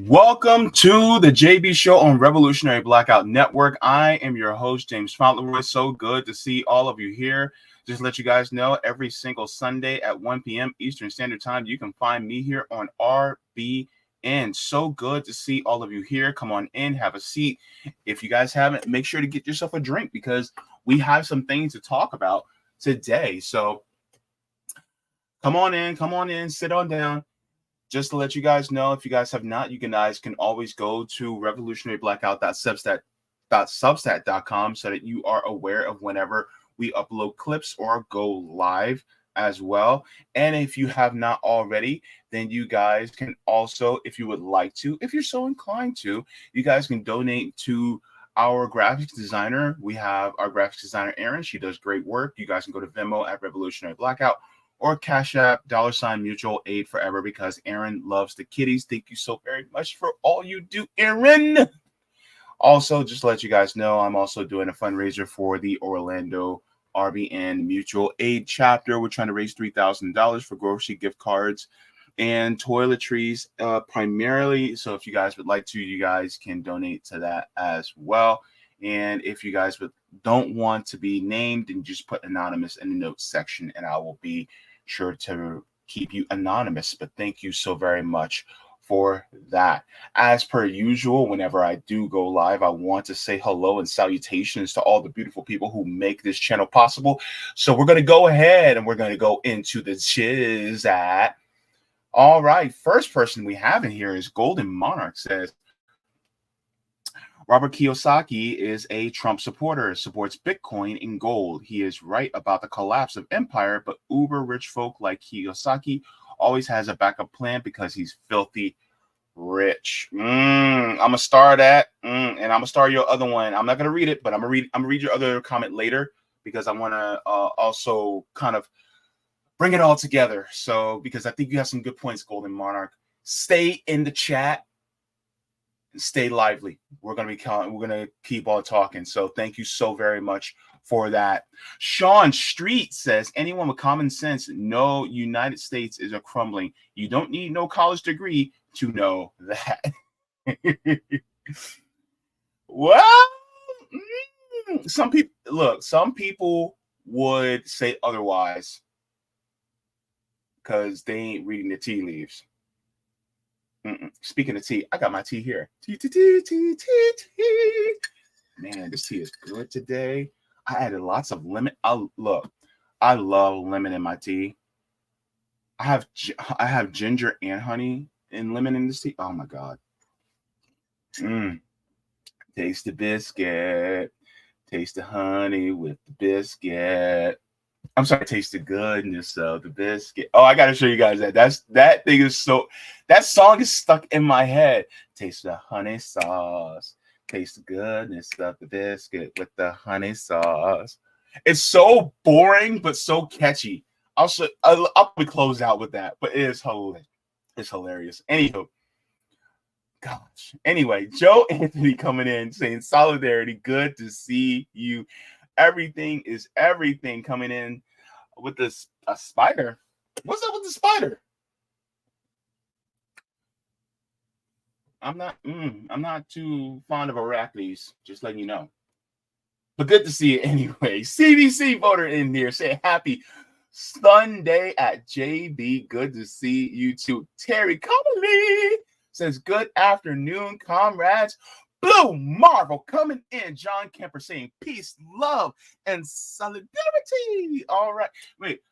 Welcome to the JB Show on Revolutionary Blackout Network. I am your host, James Fauntleroy. So good to see all of you here. Just to let you guys know, every single Sunday at 1 p.m. Eastern Standard Time, you can find me here on RBN. So good to see all of you here. Come on in, have a seat. If you guys haven't, make sure to get yourself a drink because we have some things to talk about today. So come on in, sit on down. Just to let you guys know, if you guys have not, you guys can always go to revolutionaryblackout.substack.com so that you are aware of whenever we upload clips or go live as well. And if you have not already, then you guys can also, if you would like to, if you're so inclined to, you guys can donate to our graphics designer. We have our graphics designer, Erin. She does great work. You guys can go to Venmo at Revolutionary Blackout or Cash App, $Mutual Aid Forever, because Erin loves the kitties. Thank you so very much for all you do, Erin. Also, just to let you guys know, I'm also doing a fundraiser for the Orlando RBN Mutual Aid chapter. We're trying to raise $3,000 for grocery gift cards and toiletries primarily. So if you guys would like to, you guys can donate to that as well. And if you guys don't want to be named, then just put anonymous in the notes section and I will be sure to keep you anonymous. But thank you so very much for that. As per usual, whenever I do go live, I want to say hello and salutations to all the beautiful people who make this channel possible. So we're going to go ahead and we're going to go into the chat. All right. First person we have in here is Golden Monarch says, Robert Kiyosaki is a Trump supporter, supports Bitcoin and gold. He is right about the collapse of empire, but uber rich folk like Kiyosaki always has a backup plan because he's filthy rich. I'm gonna star that, and I'm gonna star your other one. I'm not gonna read it, but I'm gonna read your other comment later because I want to also kind of bring it all together. So because I think you have some good points, Golden Monarch. Stay in the chat. Stay lively. We're gonna keep on talking. So thank you so very much for that. Sean Street says, anyone with common sense know United States is a crumbling. You don't need no college degree to know that. Well, some people would say otherwise because they ain't reading the tea leaves. Speaking of tea, I got my tea here. Tea. Man, this tea is good today. I added lots of lemon. I love lemon in my tea. I have ginger and honey and lemon in this tea. Oh my god. Taste the biscuit. Taste the honey with the biscuit. I'm sorry, taste the goodness of the biscuit. Oh, I gotta show you guys that. That thing is so. That song is stuck in my head. Taste the honey sauce. Taste the goodness of the biscuit with the honey sauce. It's so boring, but so catchy. I'll probably close out with that, but it is hilarious. It's hilarious. Anywho, gosh. Anyway, Joe Anthony coming in saying solidarity. Good to see you. Everything is everything coming in with this a spider. What's up with the spider? I'm not too fond of arachnids, just letting you know. But good to see you anyway. CBC voter in here. Say happy Sunday at JB. Good to see you too. Terry Connolly says good afternoon, comrades. Blue Marvel coming in. John Kemper saying peace, love, and solidarity. All right. Wait.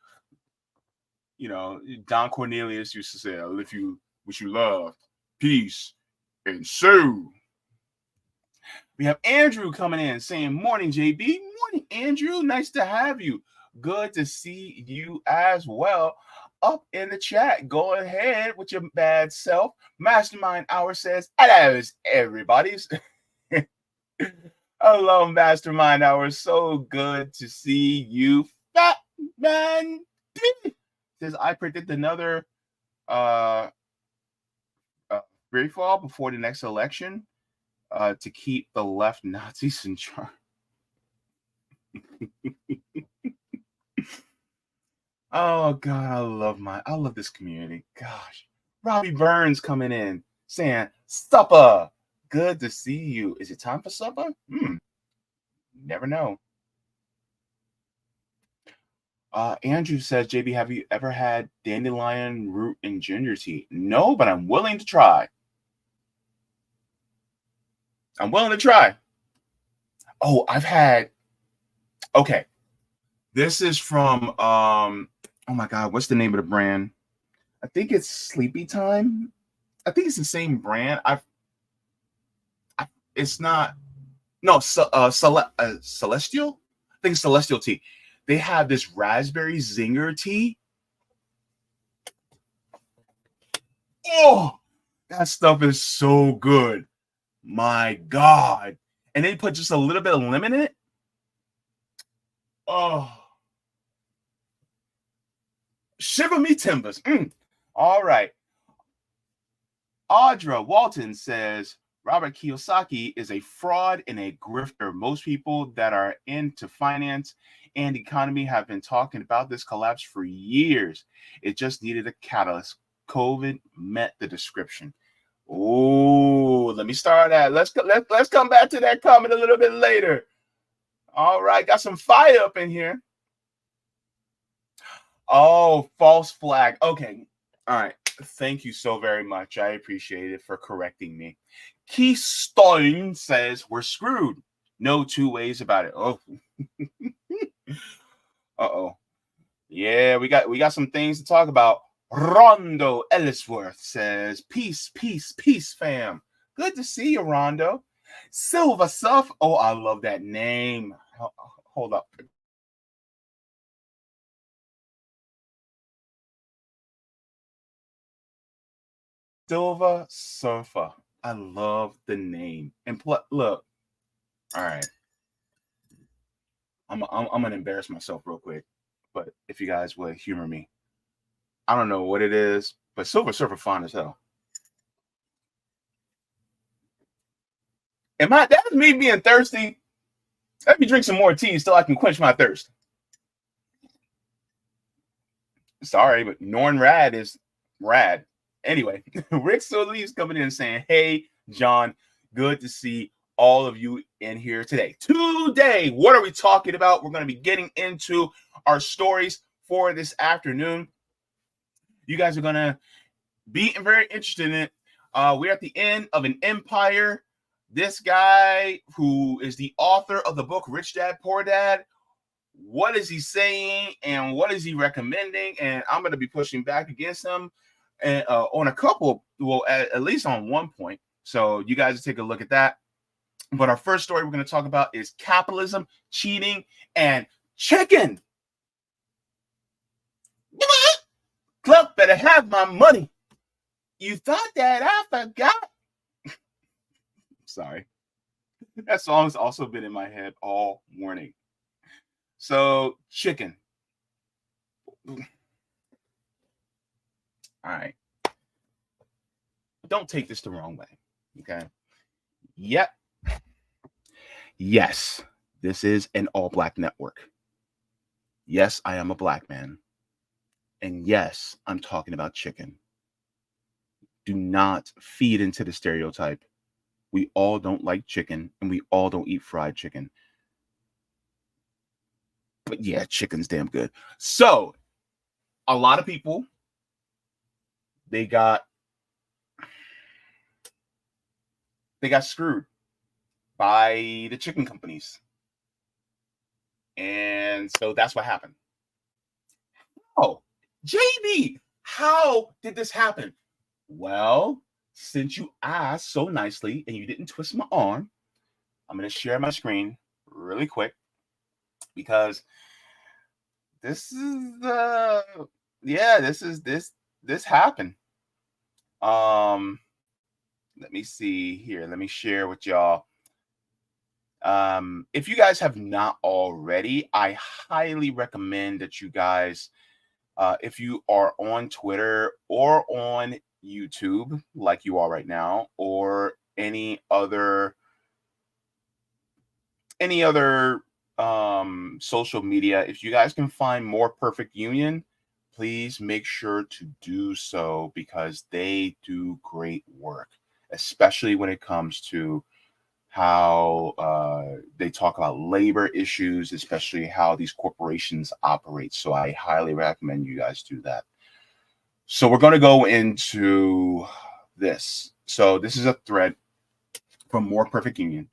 You know, Don Cornelius used to say, if you wish you love, peace, and so. We have Andrew coming in saying, morning, JB. Morning, Andrew. Nice to have you. Good to see you as well. Up in the chat, go ahead with your bad self. Mastermind Hour says, hello, everybody's. Hello, Mastermind Hour. So good to see you. Fat man says, I predict another free fall before the next election to keep the left Nazis in charge. Oh God, I love this community. Gosh, Robbie Burns coming in. saying, supper. Good to see you. Is it time for supper? Never know. Andrew says, JB, have you ever had dandelion root and ginger tea? No, but I'm willing to try. I'm willing to try. Oh, I've had. Okay, this is from. Oh my God, what's the name of the brand? I think it's Sleepy Time. I think it's the same brand. It's not. No, Celestial. I think it's Celestial tea. They have this raspberry zinger tea. Oh, that stuff is so good. My God. And they put just a little bit of lemon in it. Oh, shiver me timbers. All right. Audra Walton says Robert Kiyosaki is a fraud and a grifter. Most people that are into finance and economy have been talking about this collapse for years. It just needed a catalyst. COVID met the description. Oh, let me start that. Let's come back to that comment a little bit later. All right, got some fire up in here. Oh, false flag. Okay. All right. Thank you so very much. I appreciate it for correcting me. Keystone says we're screwed. No two ways about it. Oh. Uh-oh. Yeah, we got some things to talk about. Rondo Ellisworth says, peace, peace, peace, fam. Good to see you, Rondo. Silver Surf. Oh, I love that name. Hold up. Silver Surfer. I love the name. And look, all right. I'm gonna embarrass myself real quick, but if you guys would humor me, I don't know what it is, but Silver Surfer fine as hell. That's me being thirsty. Let me drink some more tea so I can quench my thirst. Sorry, but Norn Rad is rad. Anyway, Rick Solis coming in saying, hey, John, good to see all of you in here today. Today, what are we talking about? We're going to be getting into our stories for this afternoon. You guys are going to be very interested in it. We're at the end of an empire. This guy who is the author of the book Rich Dad, Poor Dad, what is he saying and what is he recommending? And I'm going to be pushing back against him and on a couple, well, at least on one point. So you guys take a look at that. But our first story we're going to talk about is capitalism, cheating, and chicken. Club better have my money. You thought that I forgot? Sorry. That song's also been in my head all morning. So, chicken. All right. Don't take this the wrong way. Okay. Yep. Yes, this is an all-black network. Yes, I am a black man. And yes, I'm talking about chicken. Do not feed into the stereotype. We all don't like chicken and we all don't eat fried chicken. But yeah, chicken's damn good. So, a lot of people, they got screwed by the chicken companies. And so that's what happened. Oh, JB, how did this happen? Well, since you asked so nicely and you didn't twist my arm, I'm going to share my screen really quick because this happened. Let me see here. Let me share with y'all. If you guys have not already, I highly recommend that you guys, if you are on Twitter or on YouTube, like you are right now, or any other social media, if you guys can find More Perfect Union, please make sure to do so because they do great work. especially when it comes to how they talk about labor issues, especially how these corporations operate. So I highly recommend you guys do that. So we're going to go into this. So this is a thread from More Perfect Union.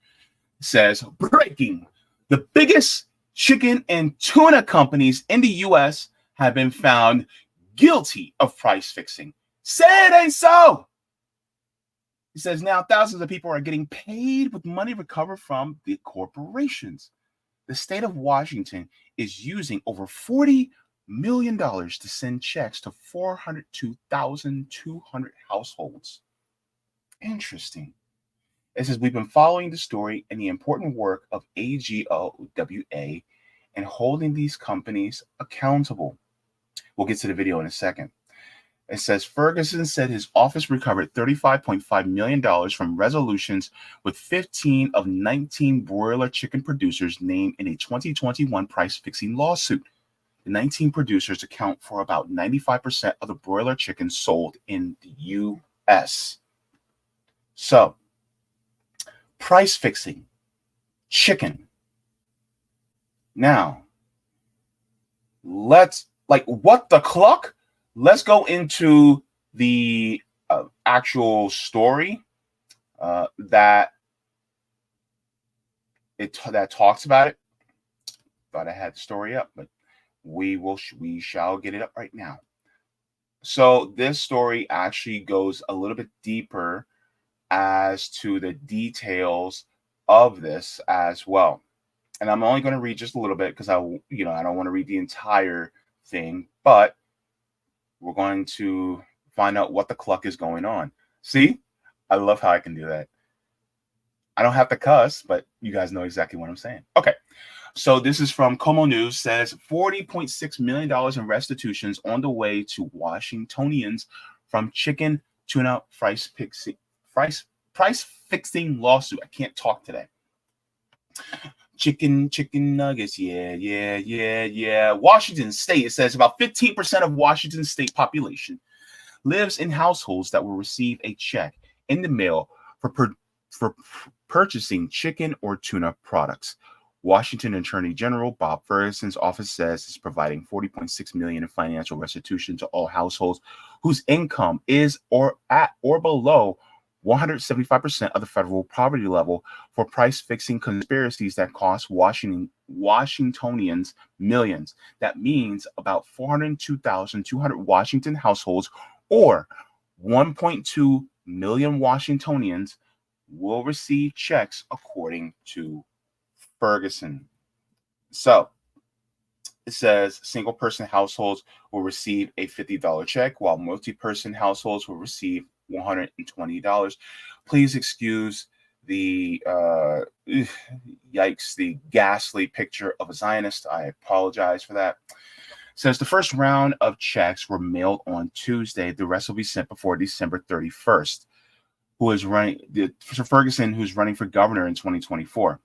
It says, breaking: the biggest chicken and tuna companies in the U.S. have been found guilty of price fixing. Say it ain't so. He says now thousands of people are getting paid with money recovered from the corporations. The state of Washington is using over $40 million to send checks to 402,200 households. Interesting. It says we've been following the story and the important work of AGOWA and holding these companies accountable. We'll get to the video in a second. It says Ferguson said his office recovered $35.5 million from resolutions with 15 of 19 broiler chicken producers named in a 2021 price-fixing lawsuit. The 19 producers account for about 95% of the broiler chicken sold in the U.S. So, price fixing, chicken. Now, what the cluck? Let's go into the actual story that talks about it. Thought I had the story up, but we shall get it up right now. So this story actually goes a little bit deeper as to the details of this as well. And I'm only going to read just a little bit because I don't want to read the entire thing, but we're going to find out what the cluck is going on. See, I love how I can do that. I don't have to cuss, but you guys know exactly what I'm saying. Okay. So this is from Como News, says $40.6 million in restitutions on the way to Washingtonians from chicken tuna price fixing lawsuit. I can't talk today. Chicken nuggets. Yeah. Washington State, it says about 15% of Washington State population lives in households that will receive a check in the mail for purchasing chicken or tuna products. Washington Attorney General Bob Ferguson's office says it's providing $40.6 million in financial restitution to all households whose income is at or below 175% of the federal poverty level for price-fixing conspiracies that cost Washingtonians millions. That means about 402,200 Washington households, or 1.2 million Washingtonians, will receive checks, according to Ferguson. So it says single-person households will receive a $50 check, while multi-person households will receive $120. Please excuse the the ghastly picture of a Zionist. I apologize for that. It says the first round of checks were mailed on Tuesday. The rest will be sent before December 31st. Ferguson, who's running for governor in 2024.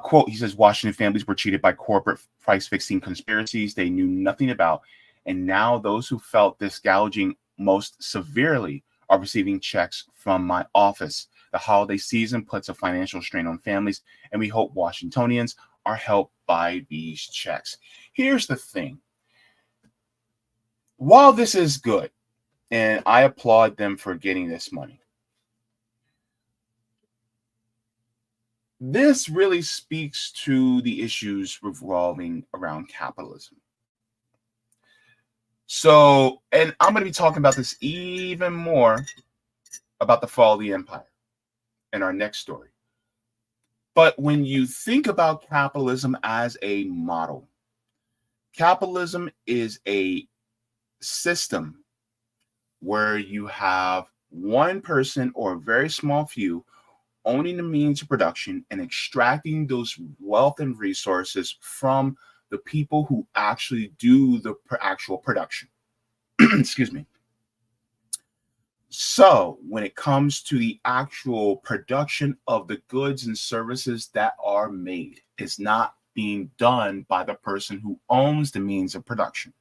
Quote, he says, Washington families were cheated by corporate price-fixing conspiracies they knew nothing about, and now those who felt this gouging most severely are receiving checks from my office. The holiday season puts a financial strain on families, and we hope Washingtonians are helped by these checks. Here's the thing. While this is good, and I applaud them for getting this money, this really speaks to the issues revolving around capitalism. So, and I'm going to be talking about this even more about the fall of the empire in our next story. But when you think about capitalism as a model, capitalism is a system where you have one person or a very small few owning the means of production and extracting those wealth and resources from the people who actually do the actual production. Excuse me. So when it comes to the actual production of the goods and services that are made, it's not being done by the person who owns the means of production.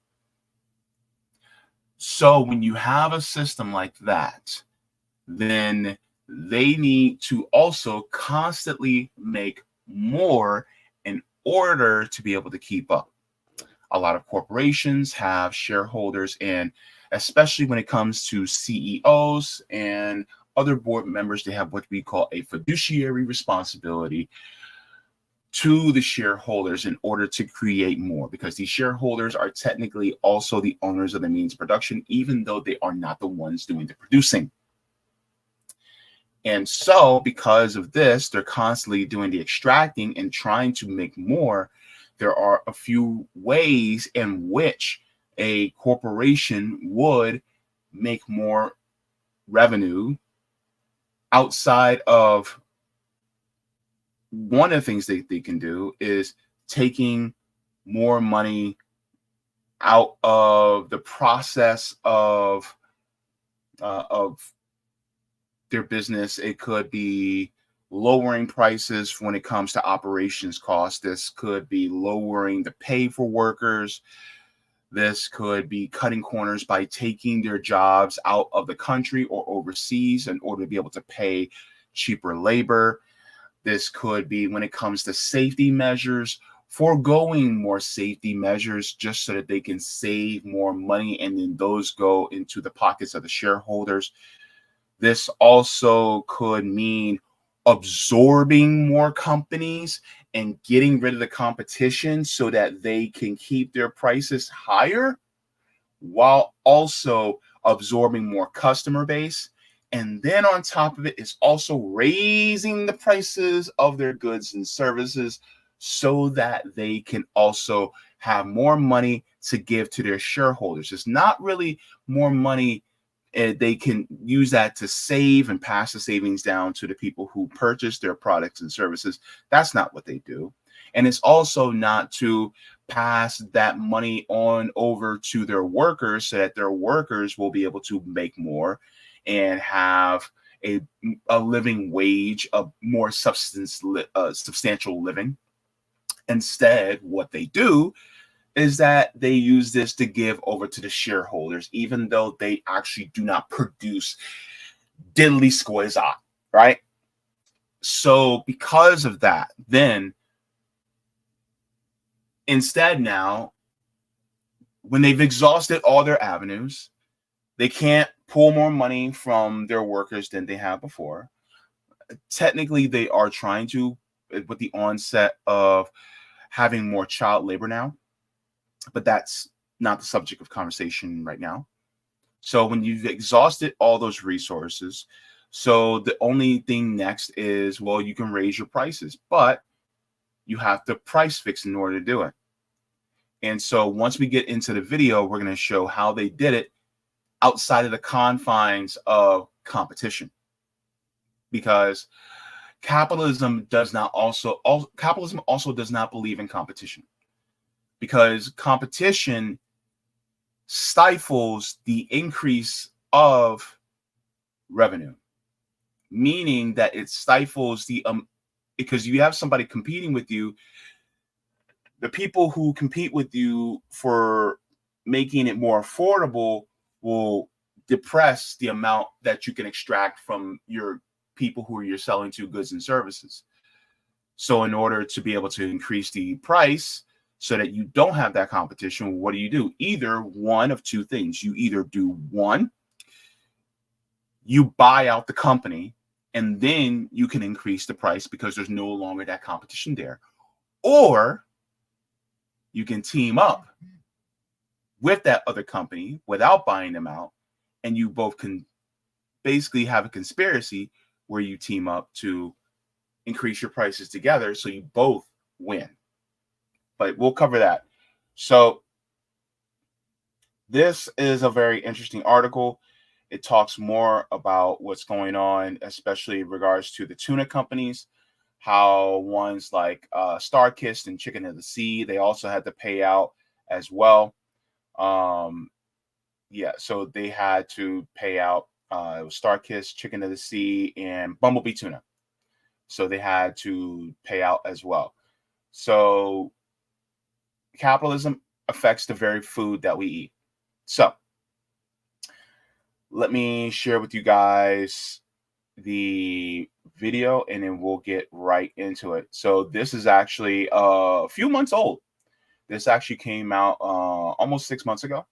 So when you have a system like that, then they need to also constantly make more in order to be able to keep up. A lot of corporations have shareholders, and especially when it comes to CEOs and other board members, they have what we call a fiduciary responsibility to the shareholders in order to create more, because these shareholders are technically also the owners of the means of production, even though they are not the ones doing the producing. And so because of this, they're constantly doing the extracting and trying to make more. There are a few ways in which a corporation would make more revenue outside of, one of the things they can do is taking more money out of the process of their business. It could be lowering prices when it comes to operations costs. This could be lowering the pay for workers. This could be cutting corners by taking their jobs out of the country or overseas in order to be able to pay cheaper labor. This could be when it comes to safety measures, foregoing more safety measures just so that they can save more money, and then those go into the pockets of the shareholders. This also could mean absorbing more companies and getting rid of the competition so that they can keep their prices higher while also absorbing more customer base. And then on top of it is also raising the prices of their goods and services so that they can also have more money to give to their shareholders. It's not really more money. They can use that to save and pass the savings down to the people who purchase their products and services. That's not what they do. And it's also not to pass that money on over to their workers so that their workers will be able to make more and have a living wage, a more substantial living. Instead, what they do is that they use this to give over to the shareholders, even though they actually do not produce diddly squizot, right? So because of that, then instead now, when they've exhausted all their avenues, they can't pull more money from their workers than they have before. Technically, they are trying to, with the onset of having more child labor now, but that's not the subject of conversation right now. So when you've exhausted all those resources, so the only thing next is, well, you can raise your prices, but you have to price fix in order to do it. And so once we get into the video, we're going to show how they did it outside of the confines of competition, because capitalism also does not believe in competition, because competition stifles the increase of revenue, meaning that it stifles because you have somebody competing with you. The people who compete with you for making it more affordable will depress the amount that you can extract from your people who you're selling to goods and services. So in order to be able to increase the price so that you don't have that competition, what do? Either one of two things. You either do one, you buy out the company, and then you can increase the price because there's no longer that competition there. Or you can team up with that other company without buying them out, and you both can basically have a conspiracy where you team up to increase your prices together so you both win. But we'll cover that. So this is a very interesting article. It talks more about what's going on, especially in regards to the tuna companies, how ones like Starkist and Chicken of the Sea, they also had to pay out as well. So they had to pay out. It was Starkist, Chicken of the Sea, and Bumblebee Tuna. So they had to pay out as well. So capitalism affects the very food that we eat. So let me share with you guys the video and then we'll get right into it. So this is actually a few months old. This actually came out almost 6 months ago.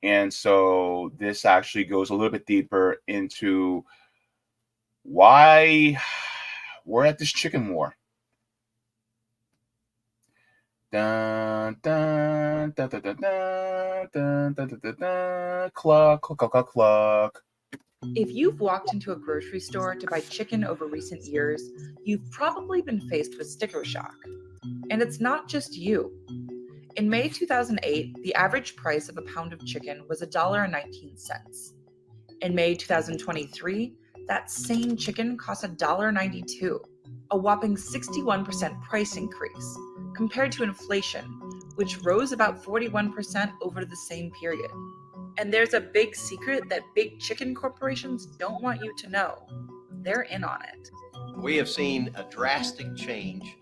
And so this actually goes a little bit deeper into why we're at this chicken war. Dun, dun, dun, dun, dun, dun, dun, dun, dun, dun, dun. Cluck, cluck, cluck, cluck, cluck. If you've walked into a grocery store to buy chicken over recent years, you've probably been faced with sticker shock. And it's not just you. In May 2008, the average price of a pound of chicken was $1.19. In May 2023, that same chicken cost $1.92, a whopping 61% price increase, compared to inflation, which rose about 41% over the same period. And there's a big secret that big chicken corporations don't want you to know. They're in on it. We have seen a drastic change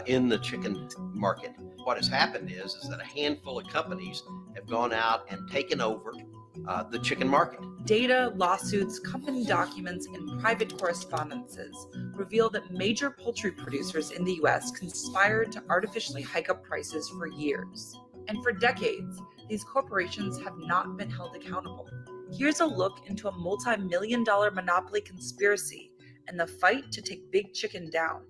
in the chicken market. What has happened is that a handful of companies have gone out and taken over the chicken market. Data, lawsuits, company documents, and private correspondences reveal that major poultry producers in the US conspired to artificially hike up prices for years. And for decades, these corporations have not been held accountable. Here's a look into a multi-million-dollar monopoly conspiracy and the fight to take big chicken down.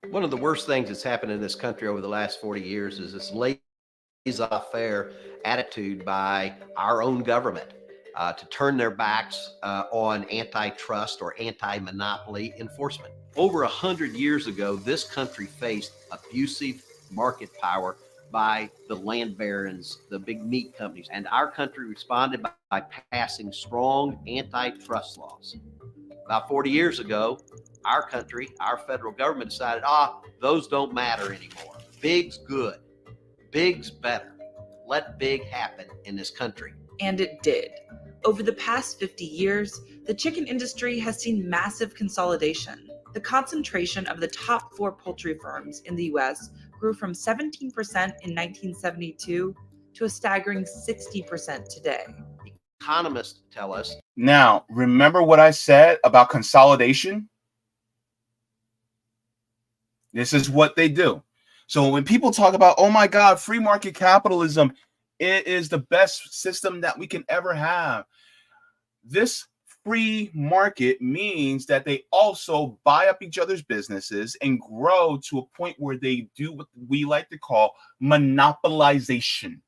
One of the worst things that's happened in this country over the last 40 years is this laissez-faire attitude by our own government to turn their backs on antitrust or anti-monopoly enforcement. Over 100 years ago, this country faced abusive market power by the land barons, the big meat companies, and our country responded by passing strong antitrust laws. About 40 years ago, our country, our federal government decided, those don't matter anymore. Big's good. Big's better. Let big happen in this country. And it did. Over the past 50 years, the chicken industry has seen massive consolidation. The concentration of the top 4 poultry firms in the US grew from 17% in 1972 to a staggering 60% today. Economists tell us. Now, remember what I said about consolidation? This is what they do. So when people talk about, oh my God, free market capitalism, it is the best system that we can ever have. This free market means that they also buy up each other's businesses and grow to a point where they do what we like to call monopolization.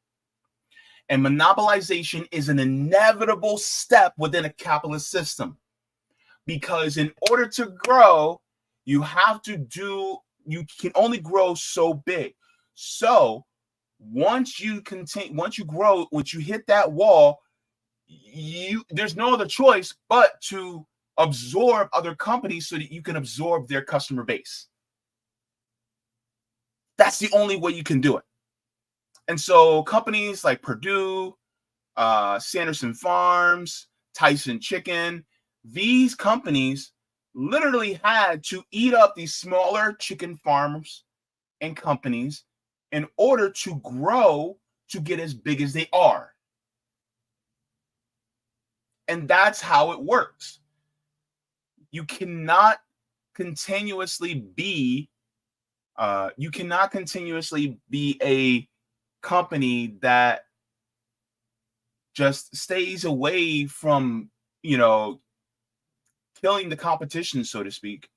And monopolization is an inevitable step within a capitalist system, because in order to grow, you can only grow so big. So once you grow, once you hit that wall, there's no other choice but to absorb other companies so that you can absorb their customer base. That's the only way you can do it. And so companies like Purdue, Sanderson Farms, Tyson Chicken, these companies literally had to eat up these smaller chicken farms and companies in order to grow to get as big as they are. And that's how it works. You cannot continuously be a company that just stays away from, killing the competition, so to speak,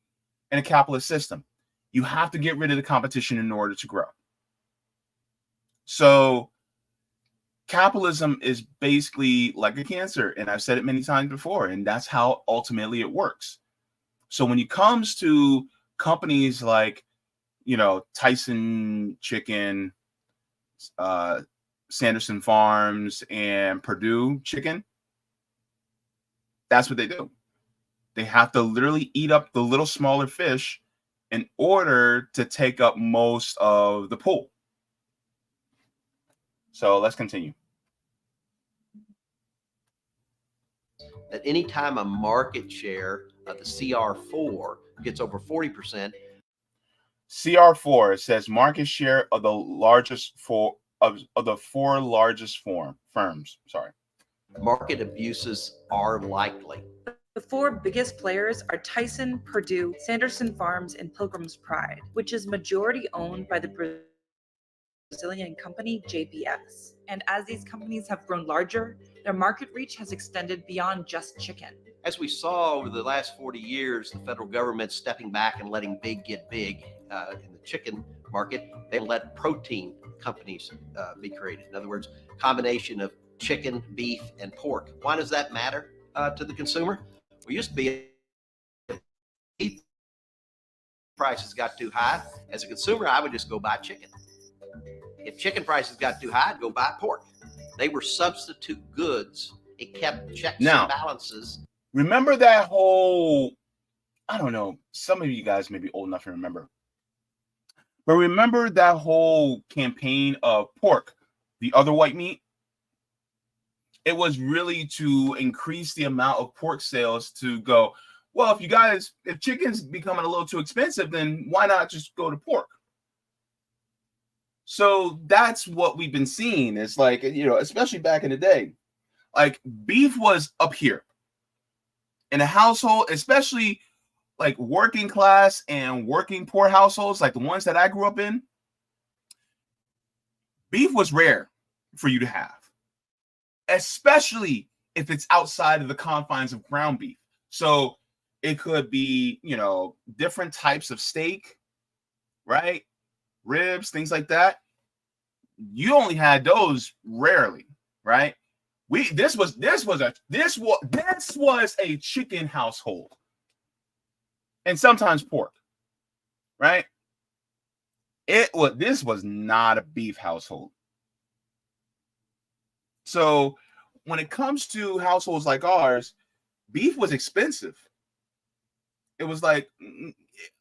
in a capitalist system. You have to get rid of the competition in order to grow. So capitalism is basically like a cancer, and I've said it many times before, and that's how ultimately it works. So when it comes to companies like, Tyson Chicken, Sanderson Farms, and Purdue Chicken, that's what they do. They have to literally eat up the little smaller fish in order to take up most of the pool. So let's continue. That anytime a market share of the CR4 gets over 40%. CR4, it says market share of the largest of the 4 largest firms. Sorry. market abuses are likely. The four biggest players are Tyson, Purdue, Sanderson Farms, and Pilgrim's Pride, which is majority owned by the Brazilian company JBS. And as these companies have grown larger, their market reach has extended beyond just chicken. As we saw over the last 40 years, the federal government stepping back and letting big get big in the chicken market. They let protein companies be created. In other words, combination of chicken, beef, and pork. Why does that matter to the consumer? We used to be beef prices got too high. As a consumer, I would just go buy chicken. If chicken prices got too high, I'd go buy pork. They were substitute goods. It kept checks and balances. Remember that whole, I don't know, some of you guys may be old enough to remember, but remember that whole campaign of pork, the other white meat? It was really to increase the amount of pork sales to go, well, if chicken's becoming a little too expensive, then why not just go to pork? So that's what we've been seeing. It's like, especially back in the day, like beef was up here in a household, especially like working class and working poor households, like the ones that I grew up in. Beef was rare for you to have, especially if it's outside of the confines of ground beef. So it could be, different types of steak, right? Ribs, things like that. You only had those rarely, right? This was a chicken household, and sometimes pork, right? This was not a beef household. So when it comes to households like ours, beef was expensive. It was like,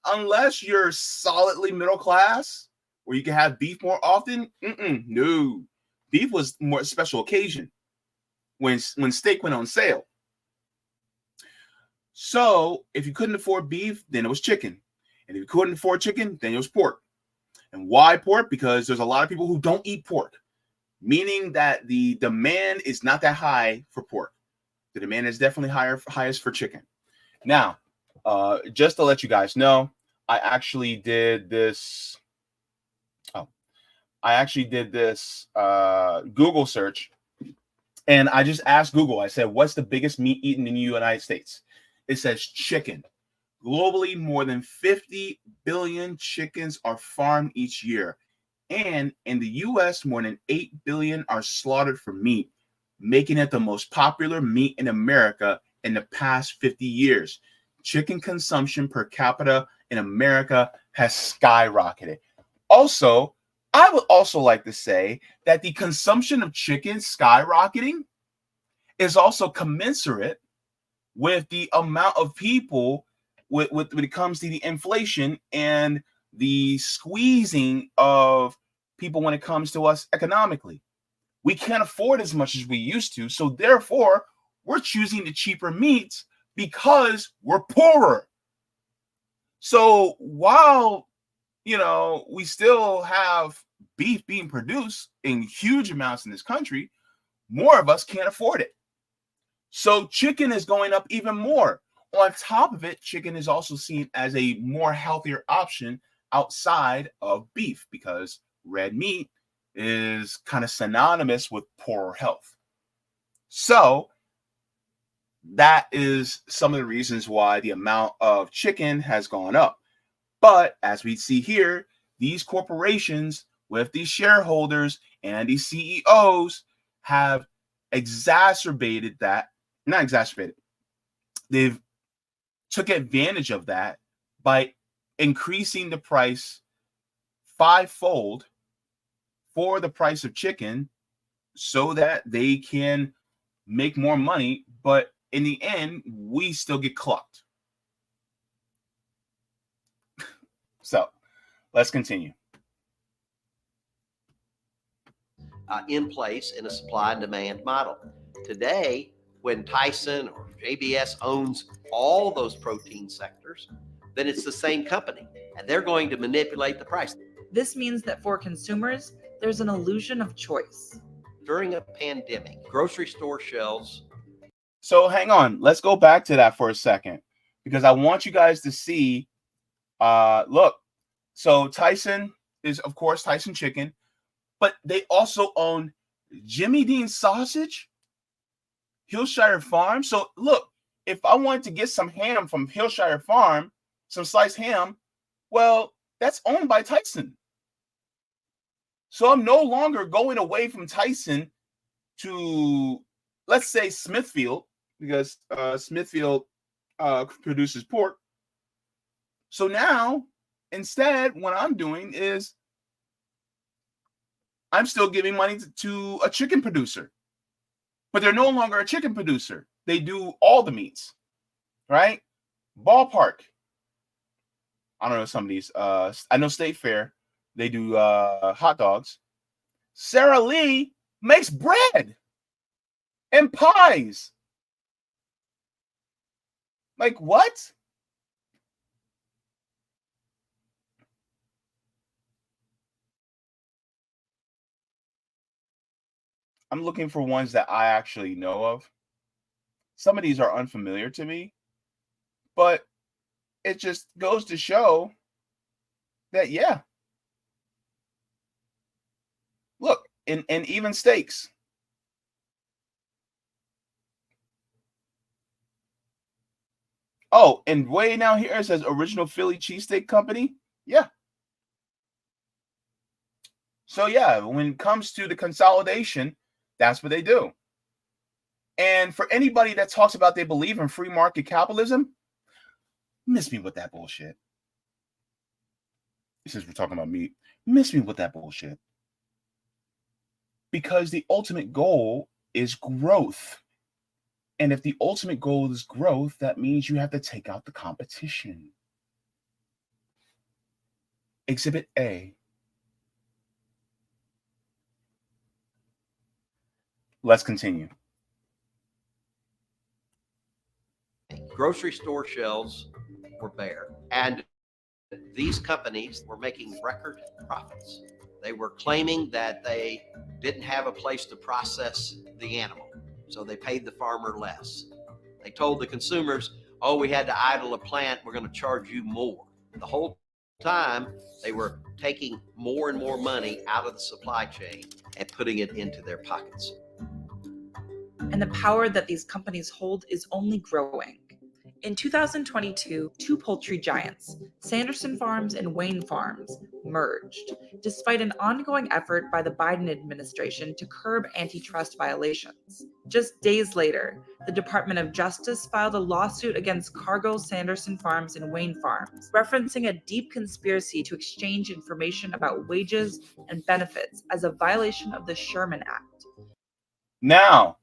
unless you're solidly middle class, where you can have beef more often, no. Beef was more a special occasion when steak went on sale. So if you couldn't afford beef, then it was chicken. And if you couldn't afford chicken, then it was pork. And why pork? Because there's a lot of people who don't eat pork, meaning that the demand is not that high for pork. The demand is definitely highest for chicken. Now, just to let you guys know, I actually did this Google search, and I just asked Google, I said, what's the biggest meat eaten in the United States? It says chicken. Globally, more than 50 billion chickens are farmed each year. And in the US, more than 8 billion are slaughtered for meat, making it the most popular meat in America in the past 50 years. Chicken consumption per capita in America has skyrocketed. Also, I would also like to say that the consumption of chicken skyrocketing is also commensurate with the amount of people when it comes to the inflation and the squeezing of people when it comes to us economically. We can't afford as much as we used to, so therefore we're choosing the cheaper meats because we're poorer. So while we still have beef being produced in huge amounts in this country, more of us can't afford it. So chicken is going up even more. On top of it, chicken is also seen as a more healthier option outside of beef because red meat is kind of synonymous with poorer health. So that is some of the reasons why the amount of chicken has gone up. But as we see here, these corporations with these shareholders and these CEOs have exacerbated that. Not exacerbated. They've took advantage of that by increasing the price fivefold for the price of chicken so that they can make more money. But in the end, we still get clucked. So let's continue. In place in a supply and demand model. Today, when Tyson or JBS owns all those protein sectors, then it's the same company and they're going to manipulate the price. This means that for consumers, there's an illusion of choice. during a pandemic. Grocery store shelves. So hang on, let's go back to that for a second, because I want you guys to see. Look, so Tyson is, of course, Tyson Chicken, but they also own Jimmy Dean Sausage, Hillshire Farm. So look, if I wanted to get some ham from Hillshire Farm, some sliced ham, well, that's owned by Tyson. So I'm no longer going away from Tyson to, let's say, Smithfield, because Smithfield produces pork. So now, instead, what I'm doing is I'm still giving money to a chicken producer, but they're no longer a chicken producer. They do all the meats, right? Ballpark. I don't know some of these. I know State Fair. They do hot dogs. Sara Lee makes bread and pies. Like what? I'm looking for ones that I actually know of. Some of these are unfamiliar to me, but it just goes to show that, yeah, look, and even steaks. Oh, and way down here it says Original Philly Cheesesteak Company. Yeah. So yeah, when it comes to the consolidation, that's what they do. And for anybody that talks about they believe in free market capitalism, miss me with that bullshit. Since we're talking about meat, miss me with that bullshit. Because the ultimate goal is growth. And if the ultimate goal is growth, that means you have to take out the competition. Exhibit A. Let's continue. Grocery store shelves were bare, and these companies were making record profits. They were claiming that they didn't have a place to process the animal, so they paid the farmer less. They told the consumers, oh, we had to idle a plant, we're going to charge you more. The whole time, they were taking more and more money out of the supply chain and putting it into their pockets. And the power that these companies hold is only growing. In 2022, two poultry giants, Sanderson Farms and Wayne Farms, merged, despite an ongoing effort by the Biden administration to curb antitrust violations. Just days later, the Department of Justice filed a lawsuit against Cargill, Sanderson Farms, and Wayne Farms, referencing a deep conspiracy to exchange information about wages and benefits as a violation of the Sherman Act. Now,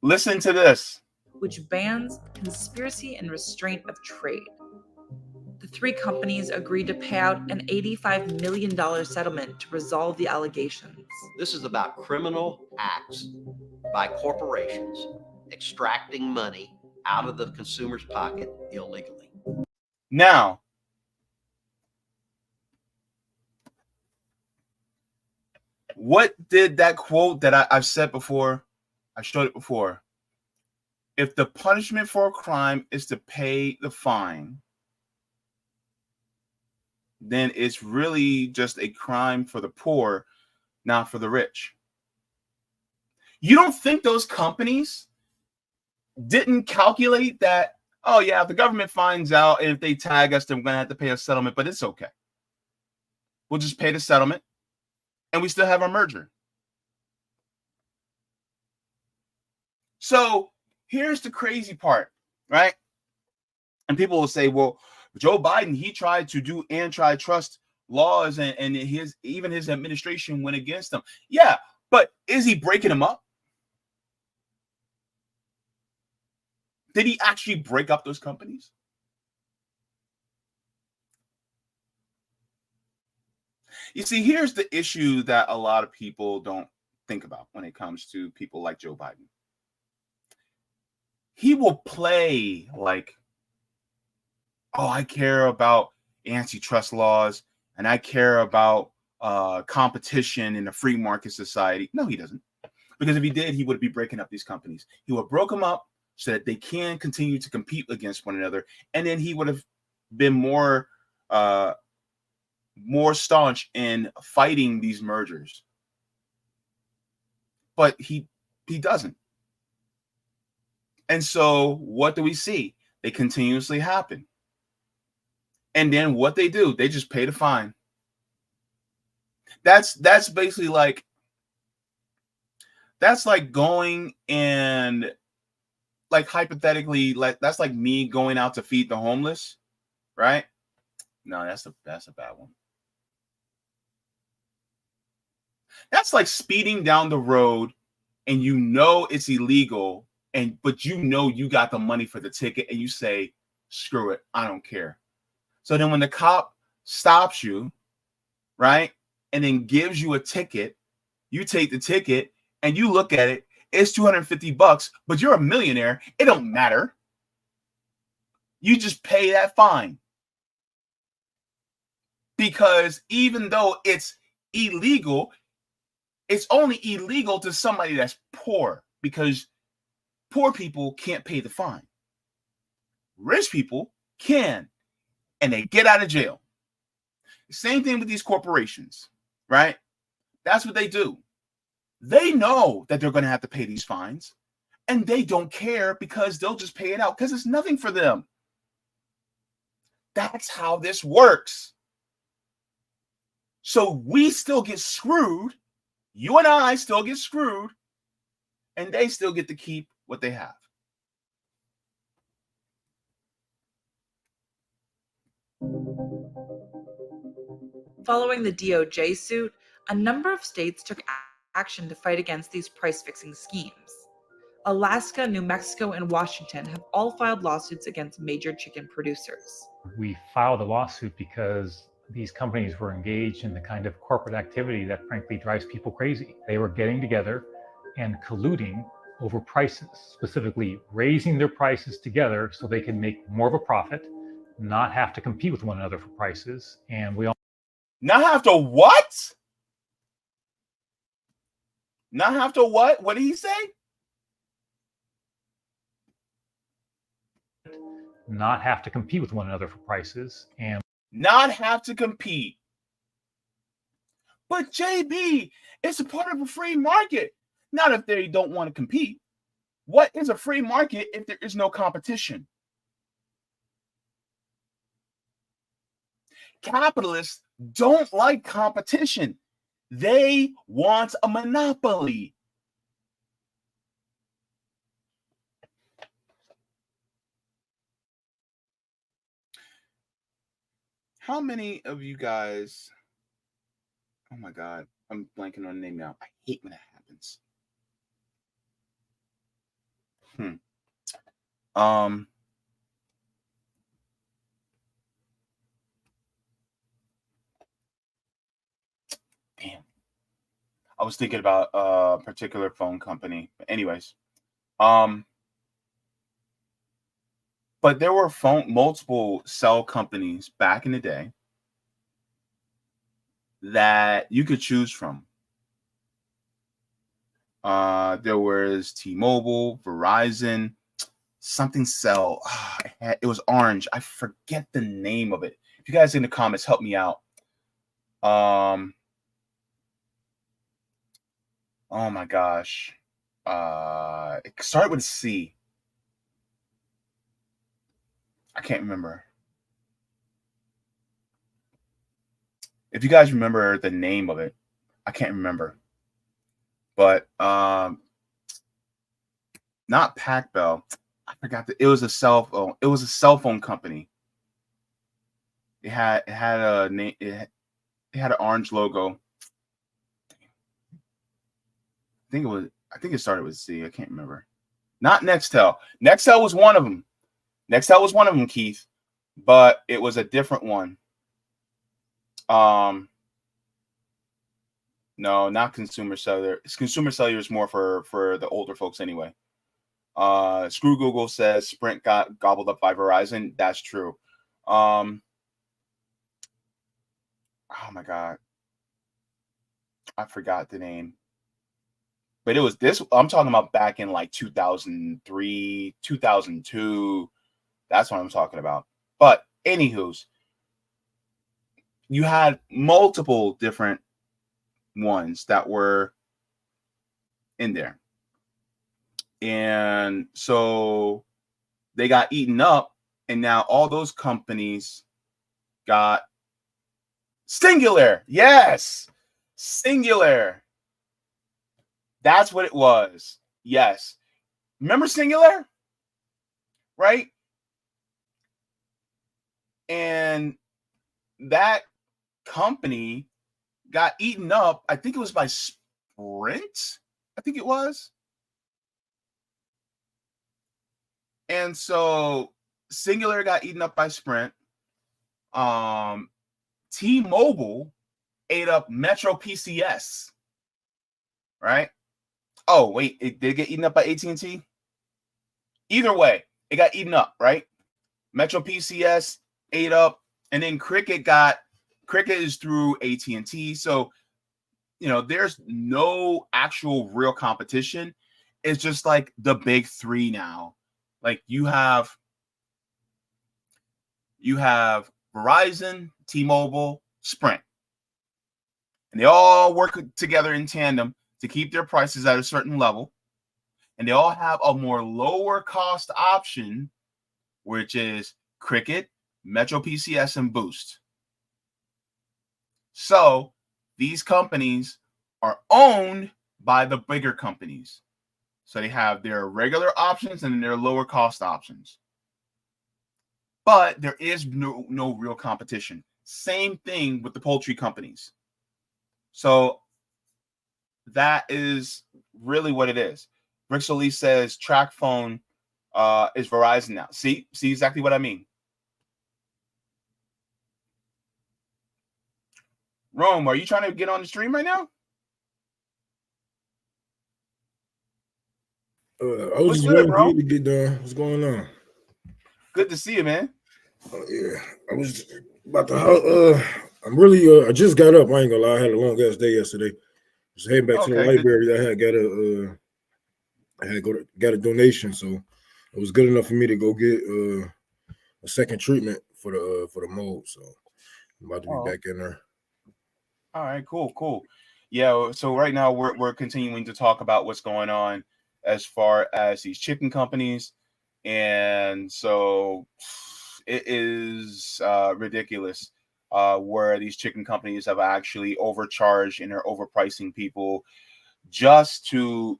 listen to this. Which bans conspiracy and restraint of trade. The three companies agreed to pay out an $85 million settlement to resolve the allegations. This is about criminal acts by corporations extracting money out of the consumer's pocket illegally. Now, what did that quote that I've said before, I showed it before. If the punishment for a crime is to pay the fine, then it's really just a crime for the poor, not for the rich. You don't think those companies didn't calculate that, oh yeah, if the government finds out and if they tag us, then we're going to have to pay a settlement, but it's okay. We'll just pay the settlement and we still have our merger. So here's the crazy part, right? And people will say, well, Joe Biden, he tried to do antitrust laws and his administration went against them. Yeah, but is he breaking them up? Did he actually break up those companies? You see, here's the issue that a lot of people don't think about when it comes to people like Joe Biden. He will play like, oh, I care about antitrust laws and I care about competition in a free market society. No, he doesn't. Because if he did, he would be breaking up these companies. He would broke them up so that they can continue to compete against one another, and then he would have been more staunch in fighting these mergers. But he doesn't. And so what do we see? They continuously happen. And then what they do, they just pay the fine. That's basically like, that's like going and like hypothetically, like that's like me going out to feed the homeless, right? No, that's a bad one. That's like speeding down the road and you know it's illegal, but you know you got the money for the ticket and you say, screw it, I don't care. So then when the cop stops you, right, and then gives you a ticket, you take the ticket and you look at it, it's $250, but you're a millionaire. It don't matter. You just pay that fine. Because even though it's illegal, it's only illegal to somebody that's poor, because poor people can't pay the fine. Rich people can, and they get out of jail. Same thing with these corporations, right? That's what they do. They know that they're going to have to pay these fines, and they don't care because they'll just pay it out because it's nothing for them. That's how this works. So we still get screwed. You and I still get screwed, and they still get to keep what they have. Following the DOJ suit, a number of states took action to fight against these price-fixing schemes. Alaska, New Mexico, and Washington have all filed lawsuits against major chicken producers. We filed a lawsuit because these companies were engaged in the kind of corporate activity that frankly drives people crazy. They were getting together and colluding over prices, specifically raising their prices together so they can make more of a profit, not have to compete with one another for prices. And we all not have to what? Not have to what? What did he say? not have to compete with one another for prices and not have to compete. But JB, it's a part of a free market. Not if they don't want to compete. What is a free market if there is no competition? Capitalists don't like competition. They want a monopoly. How many of you guys, oh my God, I'm blanking on the name now. I hate when that happens. Damn. I was thinking about a particular phone company. But anyways, but there were multiple cell companies back in the day that you could choose from. There was T-Mobile, Verizon, something cell. It was orange. I forget the name of it. If you guys in the comments, help me out. Oh my gosh. It started with a C. I can't remember. If you guys remember the name of it, I can't remember. But not Pac Bell. I forgot it was a cell phone. It was a cell phone company. It had a name. It had an orange logo. I think it started with C. I can't remember. Not Nextel. Nextel was one of them. Nextel was one of them, Keith. But it was a different one. No, not Consumer Cellular. Consumer Cellular is more for the older folks anyway. Screw Google says Sprint got gobbled up by Verizon. That's true. Oh my God. I forgot the name. But it was this, I'm talking about back in like 2003, 2002. That's what I'm talking about. But anywho's, you had multiple different ones that were in there. And so they got eaten up, and now all those companies got Singular. Yes. Singular. That's what it was. Yes. Remember Singular? Right? And that company got eaten up. I think it was by Sprint. I think it was. And so Singular got eaten up by Sprint. T-Mobile ate up Metro PCS. Right? Oh, wait, it did get eaten up by AT&T? Either way, it got eaten up, right? Metro PCS ate up, and then Cricket is through AT&T. So, there's no actual real competition. It's just like the big three now. Like you have Verizon, T-Mobile, Sprint. And they all work together in tandem to keep their prices at a certain level. And they all have a more lower cost option, which is Cricket, Metro PCS, and Boost. So these companies are owned by the bigger companies. So they have their regular options and their lower cost options. But there is no real competition. Same thing with the poultry companies. So that is really what it is. Brixley says track phone is Verizon now. See exactly what I mean. Rome, are you trying to get on the stream right now? I was just waiting for you to get done. What's going on? Good to see you, man. Yeah, I was about to. I'm really. I just got up. I ain't gonna lie. I had a long ass day yesterday. Just heading back to the library. I had got a donation, so it was good enough for me to go get a second treatment for the mold. So I'm about to be back in there. All right, cool. Yeah, so right now we're continuing to talk about what's going on as far as these chicken companies, and so it is ridiculous where these chicken companies have actually overcharged and are overpricing people just to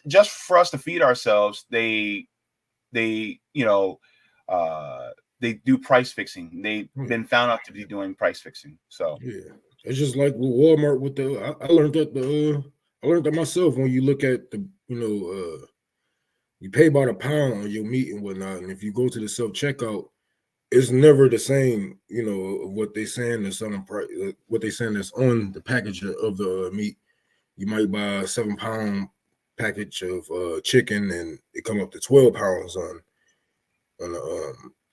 just for us to feed ourselves. They do price fixing. They've been found out to be doing price fixing. So yeah, it's just like with Walmart. With the I learned that myself. When you look at the you pay by the pound on your meat and whatnot, and if you go to the self checkout, it's never the same. Of what they saying is on the price. What they saying is on the package of the meat. You might buy a 7-pound package of chicken, and it come up to 12 pounds on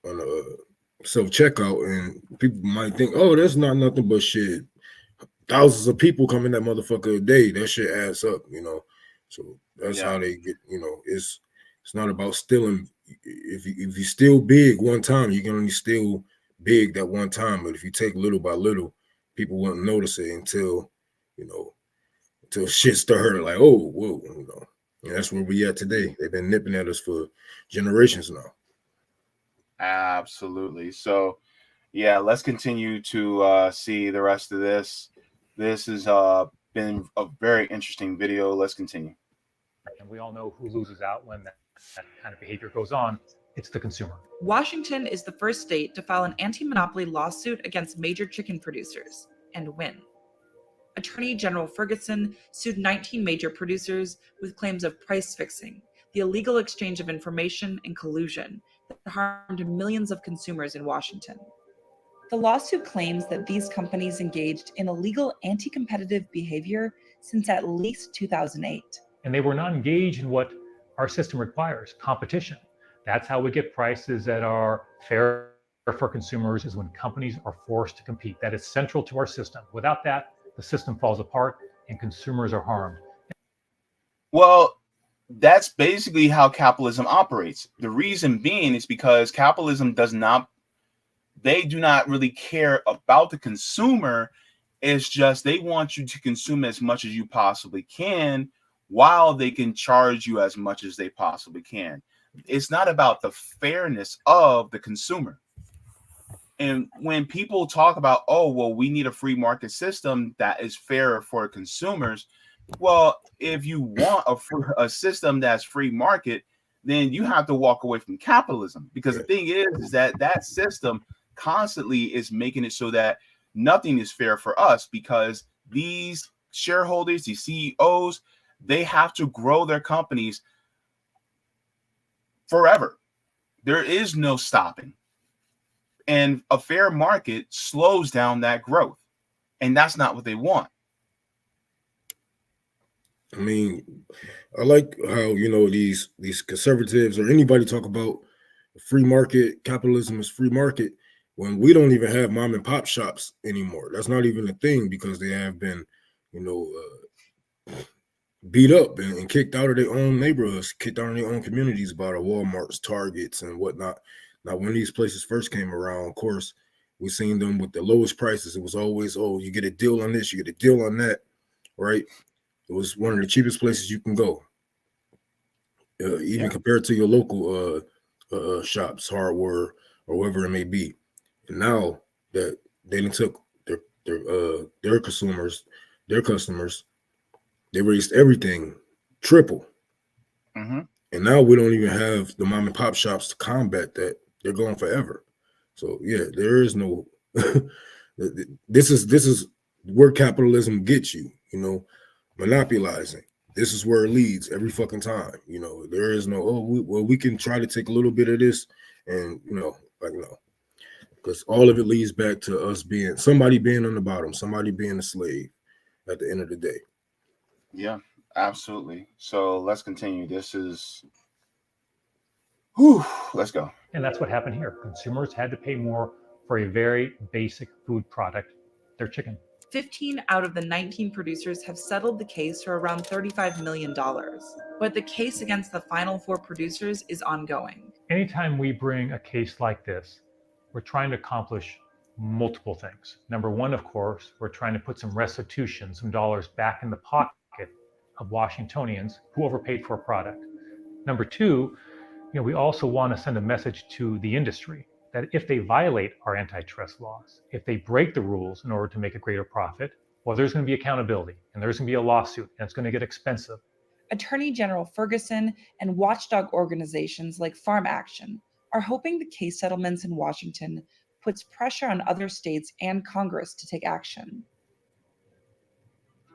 the self checkout, and people might think, oh, that's not nothing but shit. Thousands of people come in that motherfucker a day. That shit adds up, So that's how they get. It's not about stealing. If you steal big one time, you can only steal big that one time. But if you take little by little, people won't notice it until shit started. Like, oh, whoa, And that's where we at today. They've been nipping at us for generations now. Absolutely. So, yeah, let's continue to see the rest of this. This has been a very interesting video. Let's continue. And we all know who loses out when that kind of behavior goes on. It's the consumer. Washington is the first state to file an anti-monopoly lawsuit against major chicken producers and win. Attorney General Ferguson sued 19 major producers with claims of price fixing, the illegal exchange of information, and collusion that harmed millions of consumers in Washington. The lawsuit claims that these companies engaged in illegal anti-competitive behavior since at least 2008. And they were not engaged in what our system requires, competition. That's how we get prices that are fair for consumers, is when companies are forced to compete. That is central to our system. Without that, the system falls apart and consumers are harmed. Well, that's basically how capitalism operates. The reason being is because capitalism they do not really care about the consumer. It's just they want you to consume as much as you possibly can while they can charge you as much as they possibly can. It's not about the fairness of the consumer. And when people talk about, oh, well, we need a free market system that is fairer for consumers. Well, if you want a system that's free market, then you have to walk away from capitalism, because the thing is that that system constantly is making it so that nothing is fair for us, because these shareholders, these CEOs, they have to grow their companies forever. There is no stopping. And a fair market slows down that growth. And that's not what they want. I mean, I like how, these conservatives or anybody talk about free market, capitalism is free market, when we don't even have mom and pop shops anymore. That's not even a thing, because they have been, beat up and kicked out of their own neighborhoods, kicked out of their own communities by the Walmarts, Targets, and whatnot. Now, when these places first came around, of course, we seen them with the lowest prices. It was always, oh, you get a deal on this, you get a deal on that, right? It was one of the cheapest places you can go, even compared to your local shops, hardware, or wherever it may be. And now that they took their consumers, their customers, they raised everything triple. Mm-hmm. And now we don't even have the mom and pop shops to combat that. They're going forever. So yeah, there is no this is where capitalism gets you, monopolizing. This is where it leads every fucking time. There is no, we can try to take a little bit of this, and because all of it leads back to us being somebody being on the bottom, somebody being a slave at the end of the day. Yeah, absolutely. So let's continue. Let's go. And that's what happened here. Consumers had to pay more for a very basic food product, their chicken. 15 out of the 19 producers have settled the case for around $35 million. But the case against the final 4 producers is ongoing. Anytime we bring a case like this, we're trying to accomplish multiple things. Number one, of course, we're trying to put some restitution, some dollars back in the pocket of Washingtonians who overpaid for a product. Number two, we also want to send a message to the industry that if they violate our antitrust laws, if they break the rules in order to make a greater profit, well, there's going to be accountability and there's going to be a lawsuit and it's going to get expensive. Attorney General Ferguson and watchdog organizations like Farm Action are hoping the case settlements in Washington puts pressure on other states and Congress to take action.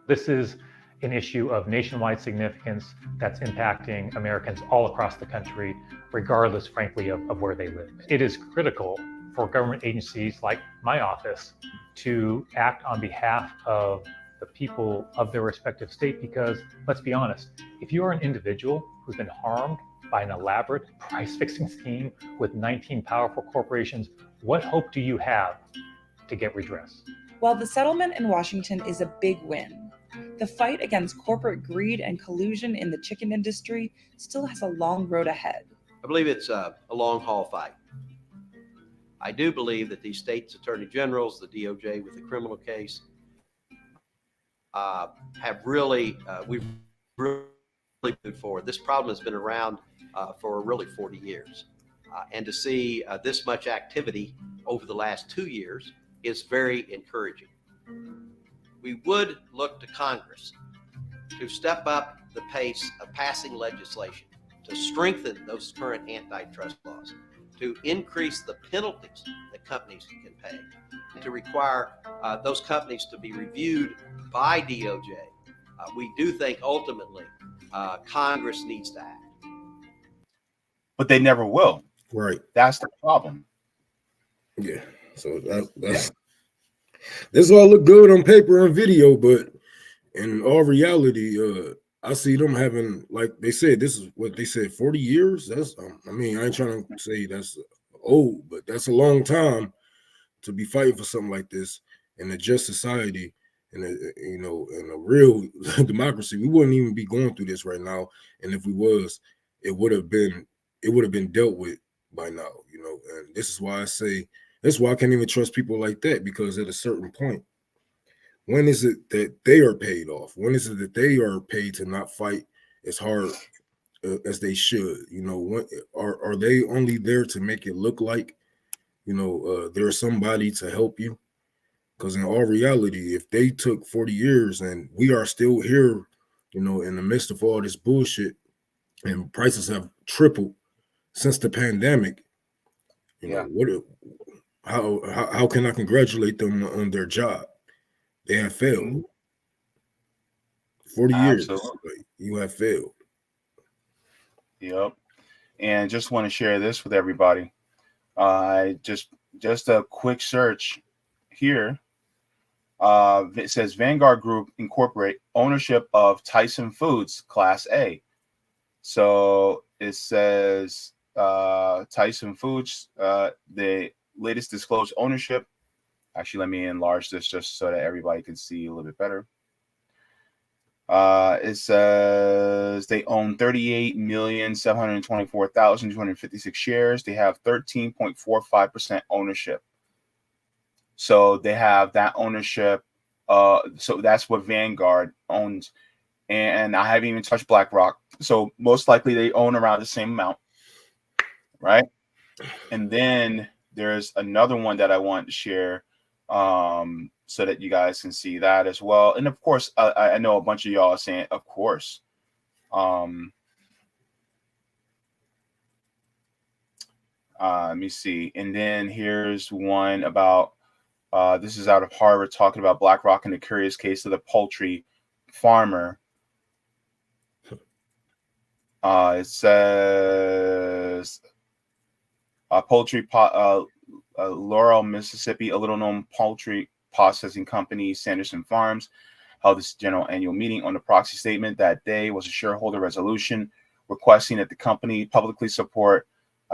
This is an issue of nationwide significance that's impacting Americans all across the country, regardless, frankly, of where they live. It is critical for government agencies like my office to act on behalf of the people of their respective state, because let's be honest, if you are an individual who's been harmed by an elaborate price-fixing scheme with 19 powerful corporations, what hope do you have to get redress? While the settlement in Washington is a big win, the fight against corporate greed and collusion in the chicken industry still has a long road ahead. I believe it's a long haul fight. I do believe that these states' attorney generals, the DOJ with the criminal case, we've really moved forward. This problem has been around for really 40 years. And to see this much activity over the last 2 years is very encouraging. We would look to Congress to step up the pace of passing legislation, to strengthen those current antitrust laws, to increase the penalties that companies can pay, and to require those companies to be reviewed by DOJ. We do think ultimately Congress needs to act. But they never will. Right. That's the problem. Yeah. So that's this all look good on paper and video, but in all reality, I see them having, like they said, this is what they said, 40 years. That's I ain't trying to say that's old, but that's a long time to be fighting for something like this in a just society. in a real democracy, we wouldn't even be going through this right now. And if we was, it would have been dealt with by now, And this is why I say that's why I can't even trust people like that, because at a certain point, when is it that they are paid off? When is it that they are paid to not fight as hard as they should? When are they only there to make it look like there's somebody to help you? Because in all reality, if they took 40 years and we are still here, in the midst of all this bullshit, and prices have tripled since the pandemic, Yeah. how can I congratulate them on their job? They have failed. Mhm. 40 years, Absolutely. you have failed. Yep. And just want to share this with everybody. Just a quick search here. It says Vanguard Group incorporate ownership of Tyson Foods Class A. So it says Tyson Foods, the latest disclosed ownership. Actually, let me enlarge this just so that everybody can see a little bit better. It says they own 38,724,256 shares. They have 13.45% ownership. So they have that ownership. So that's what Vanguard owns. And I haven't even touched BlackRock. So most likely they own around the same amount, right? And then there's another one that I want to share, so that you guys can see that as well. And of course, I know a bunch of y'all are saying, of course. Let me see. And then here's one about, this is out of Harvard, talking about BlackRock and the curious case of the poultry farmer. It says Laurel, Mississippi, a little-known poultry processing company, Sanderson Farms, held its general annual meeting. On the proxy statement that day was a shareholder resolution requesting that the company publicly support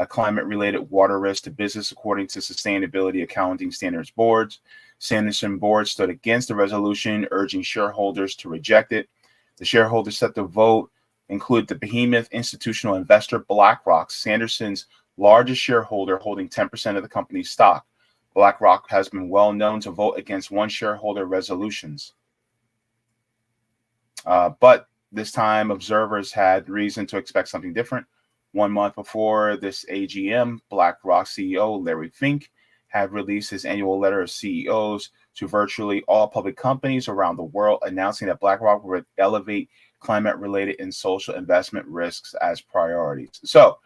climate-related water risk to business according to Sustainability Accounting Standards Boards. Sanderson board stood against the resolution, urging shareholders to reject it. The shareholders set the vote include the behemoth institutional investor BlackRock, Sanderson's largest shareholder, holding 10% of the company's stock. BlackRock has been well known to vote against one shareholder resolutions. But this time, observers had reason to expect something different. 1 month before this AGM, BlackRock CEO Larry Fink had released his annual letter of CEOs to virtually all public companies around the world, announcing that BlackRock would elevate climate-related and social investment risks as priorities. So,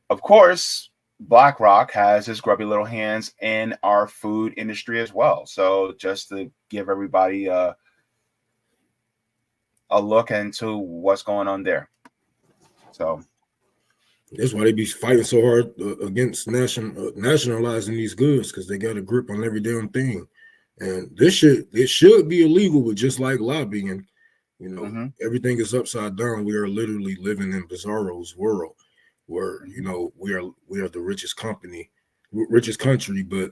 of course, BlackRock has his grubby little hands in our food industry as well. So just to give everybody a look into what's going on there. So that's why they be fighting so hard against nationalizing these goods, because they got a grip on every damn thing. And it should be illegal, but just like lobbying, everything is upside down. We are literally living in Bizarro's world, where we are the richest country, but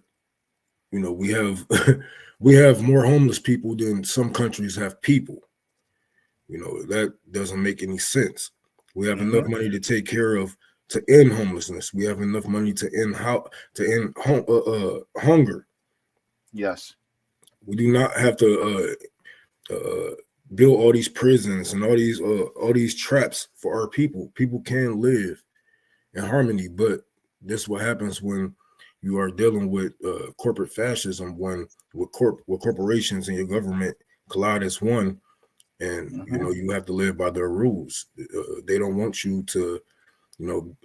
we have we have more homeless people than some countries have people. That doesn't make any sense. We have enough money to take care of, to end homelessness. We have enough money to end hunger. Yes, we do not have to build all these prisons and all these traps for our people. People can live in harmony, but this is what happens when you are dealing with corporate fascism, when with corporations and your government collide as one, and you have to live by their rules. They don't want you to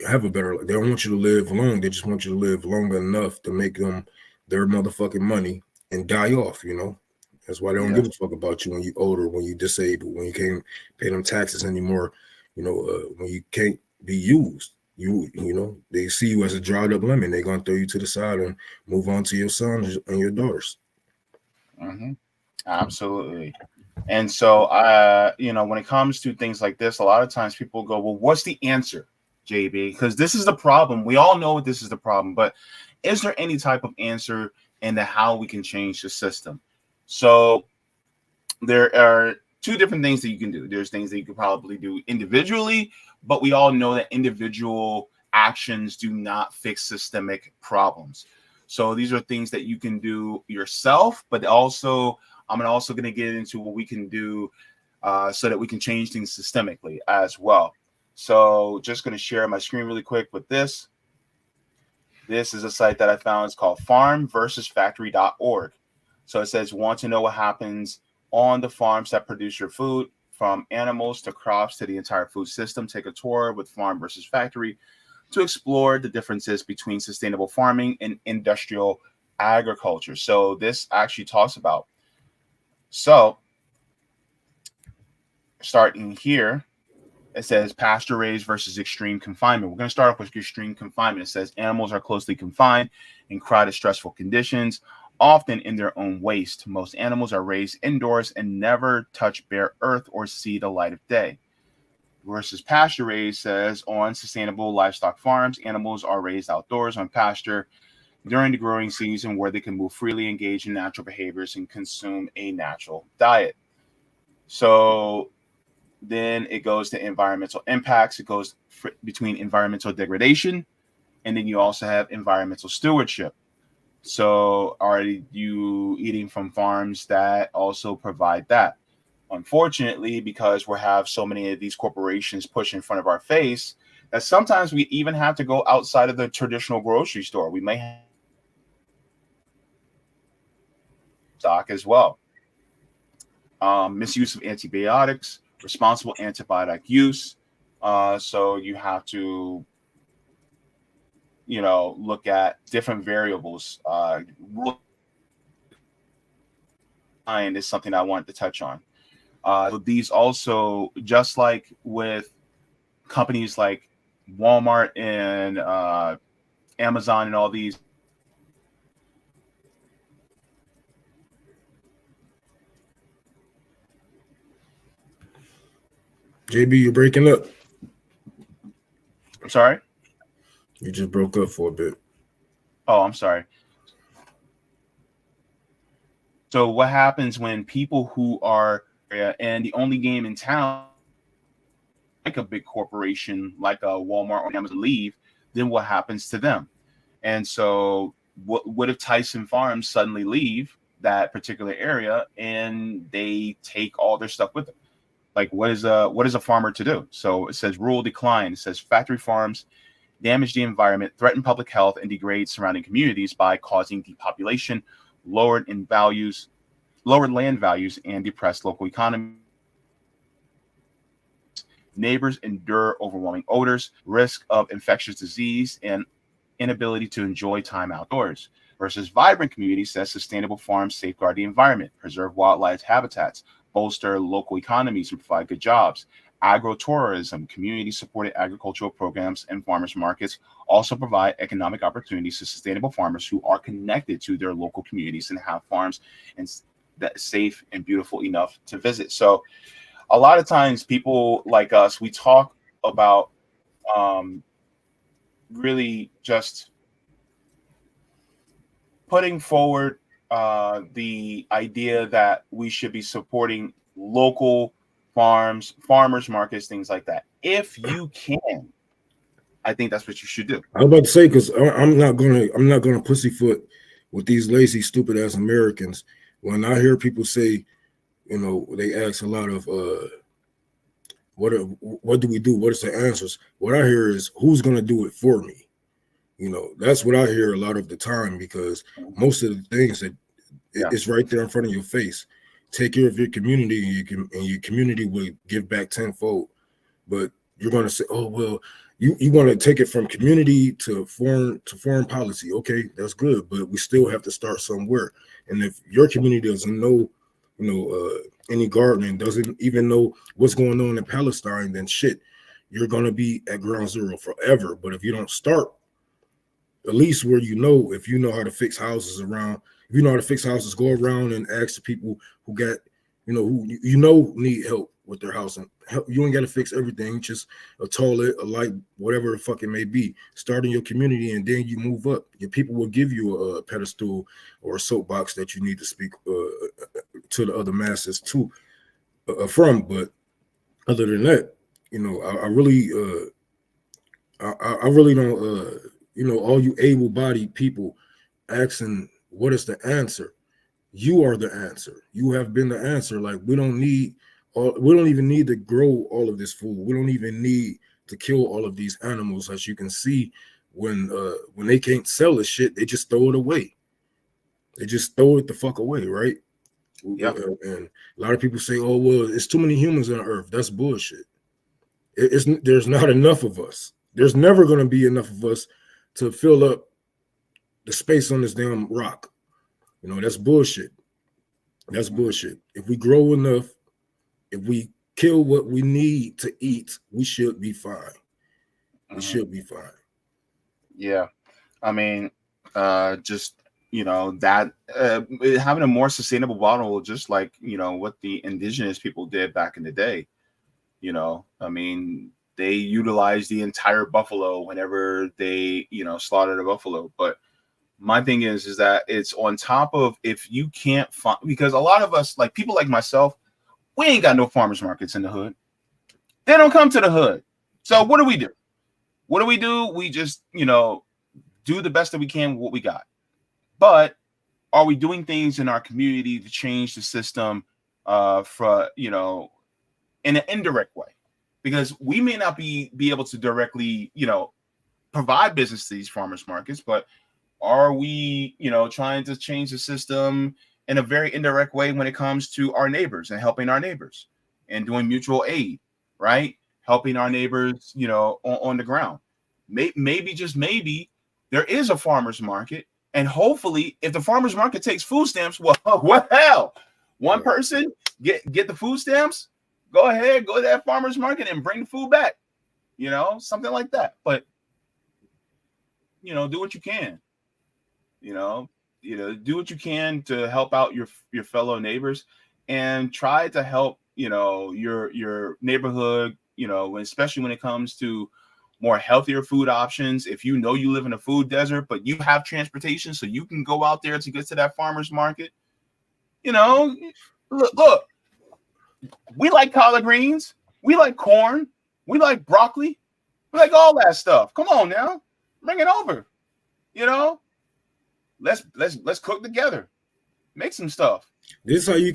have a better, they don't want you to live long. They just want you to live long enough to make them their motherfucking money and die off. That's why they don't give a fuck about you when you're older, when you're disabled, when you can't pay them taxes anymore, when you can't be used. They see you as a dried up lemon. They're gonna throw you to the side and move on to your sons and your daughters. Absolutely. And so when it comes to things like this, a lot of times people go, well, what's the answer, Jaybe? Because this is the problem. We all know this is the problem, but is there any type of answer into how we can change the system? So there are two different things that you can do. There's things that you could probably do individually, but we all know that individual actions do not fix systemic problems. So these are things that you can do yourself, but also I'm also going to get into what we can do so that we can change things systemically as well. So just going to share my screen really quick with this. This is a site that I found. It's called farmversusfactory.org. So it says, want to know what happens on the farms that produce your food, from animals to crops to the entire food system? Take a tour with Farm versus Factory to explore the differences between sustainable farming and industrial agriculture. So this actually talks about, so starting here, it says pasture raised versus extreme confinement. We're going to start off with extreme confinement. It says animals are closely confined in crowded, stressful conditions, often in their own waste. Most animals are raised indoors and never touch bare earth or see the light of day. Versus pasture raised says on sustainable livestock farms, animals are raised outdoors on pasture during the growing season where they can move freely, engage in natural behaviors, and consume a natural diet. So then it goes to environmental impacts. It goes between environmental degradation, and then you also have environmental stewardship. So are you eating from farms that also provide that? Unfortunately, because we have so many of these corporations push in front of our face, that sometimes we even have to go outside of the traditional grocery store. We may have stock as well. Misuse of antibiotics, responsible antibiotic use. So you have to, look at different variables. And is something I wanted to touch on. These also, just like with companies like Walmart and Amazon and all these, JB, you're breaking up. I'm sorry? You just broke up for a bit. Oh, I'm sorry. So what happens when people who are, and the only game in town, like a big corporation, like a Walmart or Amazon, leave, then what happens to them? And so what if Tyson Farms suddenly leave that particular area and they take all their stuff with them? Like, what is a farmer to do? So it says rural decline. It says factory farms damage the environment, threaten public health, and degrade surrounding communities by causing depopulation, lowered land values, and depressed local economy. Neighbors endure overwhelming odors, risk of infectious disease, and inability to enjoy time outdoors. Versus vibrant communities says sustainable farms safeguard the environment, preserve wildlife habitats, bolster local economies, and provide good jobs. Agro-tourism, community-supported agricultural programs, and farmers markets also provide economic opportunities to sustainable farmers who are connected to their local communities and have farms and that's safe and beautiful enough to visit. So a lot of times people like us, we talk about really just putting forward the idea that we should be supporting local farms, farmers markets, things like that. If you can, I think that's what you should do. I was about to say, because I'm not gonna pussyfoot with these lazy, stupid ass Americans. When I hear people say, they ask a lot of what do we do? What is the answers? What I hear is, who's gonna do it for me? That's what I hear a lot of the time, because most of the things that it's right there in front of your face. Take care of your community, and your community will give back tenfold. But you're going to say, oh, well, you want to take it from community to foreign policy. Okay, that's good, but we still have to start somewhere. And if your community doesn't know, any gardening, doesn't even know what's going on in Palestine, then shit, you're going to be at ground zero forever. But if you don't start, at least where if you know how to fix houses around, go around and ask the people who got, who need help with their house, and you ain't got to fix everything. Just a toilet, a light, whatever the fuck it may be. Start in your community, and then you move up. Your people will give you a pedestal or a soapbox that you need to speak to the other masses from. But other than that, I really don't, all you able-bodied people asking what is the answer. You are the answer. You have been the answer. Like, we don't even need to grow all of this food. We don't even need to kill all of these animals. As you can see, when they can't sell this shit, they just throw it away. They just throw it the fuck away, right? Yep. And a lot of people say, oh, well, it's too many humans on Earth. That's bullshit. There's not enough of us. There's never going to be enough of us to fill up the space on this damn rock. That's bullshit. That's bullshit. If we grow enough, if we kill what we need to eat, we should be fine. We should be fine. Yeah. I mean, just, that having a more sustainable model, just like, what the indigenous people did back in the day. I mean, they utilized the entire buffalo whenever they, slaughtered a buffalo. But my thing is that it's on top of, if you can't find, because a lot of us, like people like myself, we ain't got no farmers markets in the hood. They don't come to the hood. So what do we do? We just, do the best that we can with what we got. But are we doing things in our community to change the system in an indirect way? Because we may not be able to directly, provide business to these farmers markets, but are we, trying to change the system in a very indirect way when it comes to our neighbors and helping our neighbors and doing mutual aid, right? Helping our neighbors, on the ground. Maybe, just maybe, there is a farmer's market. And hopefully, if the farmer's market takes food stamps, well, what hell? One person get the food stamps, go ahead, go to that farmer's market and bring the food back, something like that. But, do what you can. Do what you can to help out your fellow neighbors, and try to help, your neighborhood, especially when it comes to more healthier food options. If you live in a food desert, but you have transportation so you can go out there to get to that farmer's market, look, we like collard greens, we like corn, we like broccoli, we like all that stuff. Come on now, bring it over. Let's cook together, make some stuff. This is how you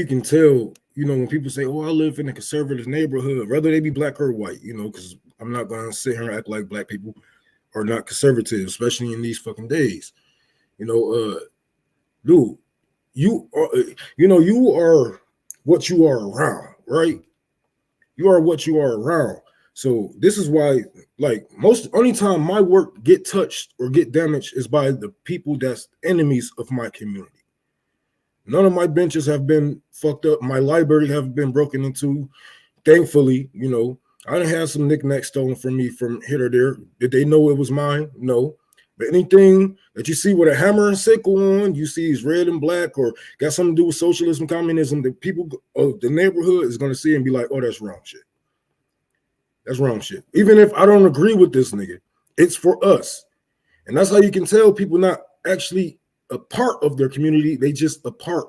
can tell, when people say, oh, I live in a conservative neighborhood, whether they be black or white, because I'm not going to sit here and act like black people are not conservative, especially in these fucking days. Dude, you are what you are around, right? You are what you are around. So this is why, like, only time my work get touched or get damaged is by the people that's enemies of my community. None of my benches have been fucked up. My library have been broken into. Thankfully, I done had some knickknacks stolen from me from here or there. Did they know it was mine? No. But anything that you see with a hammer and sickle on, you see is red and black or got something to do with socialism, communism, the people of the neighborhood is going to see and be like, oh, that's wrong shit. That's wrong shit. Even if I don't agree with this nigga, it's for us. And that's how you can tell people not actually a part of their community. They just a part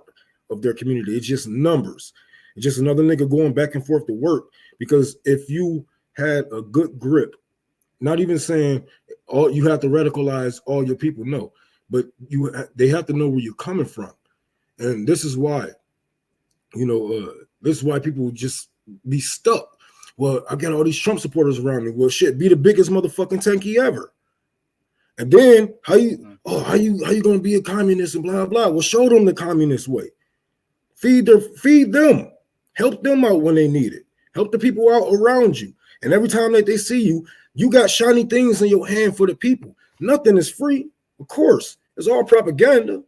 of their community. It's just numbers. It's just another nigga going back and forth to work. Because if you had a good grip, not even saying you have to radicalize all your people, no, but they have to know where you're coming from. And this is why, this is why people just be stuck. Well, I got all these Trump supporters around me. Well, shit, be the biggest motherfucking tanky ever. And then how you gonna be a communist and blah blah? Well, show them the communist way. Feed them, help them out when they need it. Help the people out around you. And every time that they see you, you got shiny things in your hand for the people. Nothing is free, of course. It's all propaganda,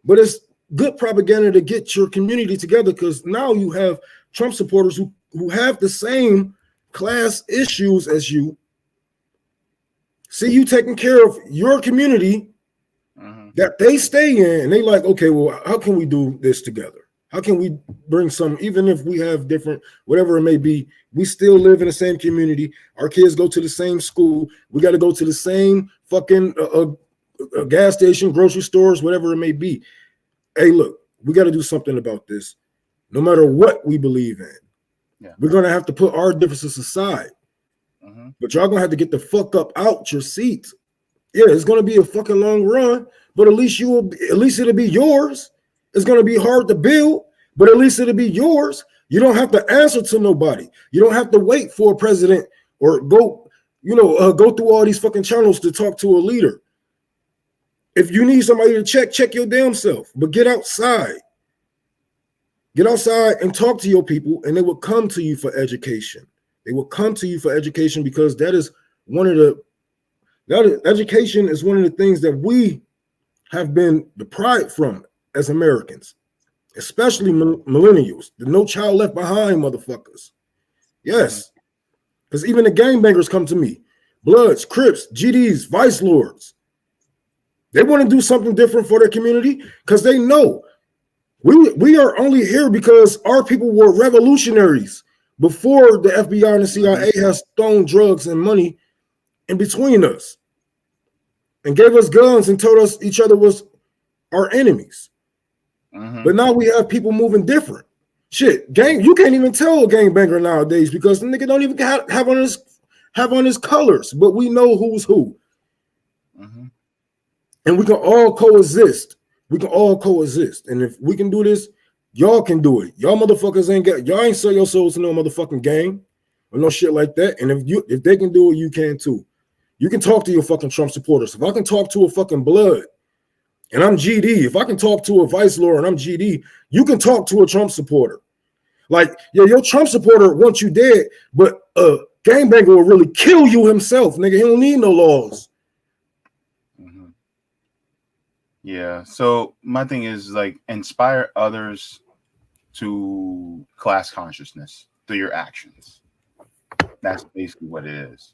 but it's good propaganda to get your community together, because now you have Trump supporters who have the same class issues as you. See you taking care of your community that they stay in, and they like, okay, well, how can we do this together? How can we bring some, even if we have different, whatever it may be, we still live in the same community. Our kids go to the same school. We got to go to the same fucking gas station, grocery stores, whatever it may be. Hey, look, we got to do something about this. No matter what we believe in, we're going to have to put our differences aside. But y'all going to have to get the fuck up out your seats. Yeah, it's going to be a fucking long run, but at least it'll be yours. It's going to be hard to build, but at least it'll be yours. You don't have to answer to nobody. You don't have to wait for a president or go through all these fucking channels to talk to a leader. If you need somebody to check your damn self, but get outside. Get outside and talk to your people, and they will come to you for education. They will come to you for education because education is one of the things that we have been deprived from as Americans, especially millennials, the no child left behind motherfuckers. Yes, because even the gangbangers come to me, Bloods, Crips, GDs, Vice Lords. They want to do something different for their community because they know we are only here because our people were revolutionaries before the FBI and the CIA has thrown drugs and money in between us and gave us guns and told us each other was our enemies. But now we have people moving different. Shit, you can't even tell a gangbanger nowadays because the nigga don't even have on his colors, but we know who's who. And we can all coexist. And if we can do this, y'all can do it. Y'all motherfuckers ain't sell your souls to no motherfucking gang or no shit like that. And if they can do it, you can too. You can talk to your fucking Trump supporters. If I can talk to a fucking Blood and I'm GD, if I can talk to a Vice Lord and I'm GD, you can talk to a Trump supporter. Like, yeah, your Trump supporter wants you dead, but a gangbanger will really kill you himself, nigga. He don't need no laws. Yeah. So my thing is like inspire others to class consciousness through your actions. That's basically what it is.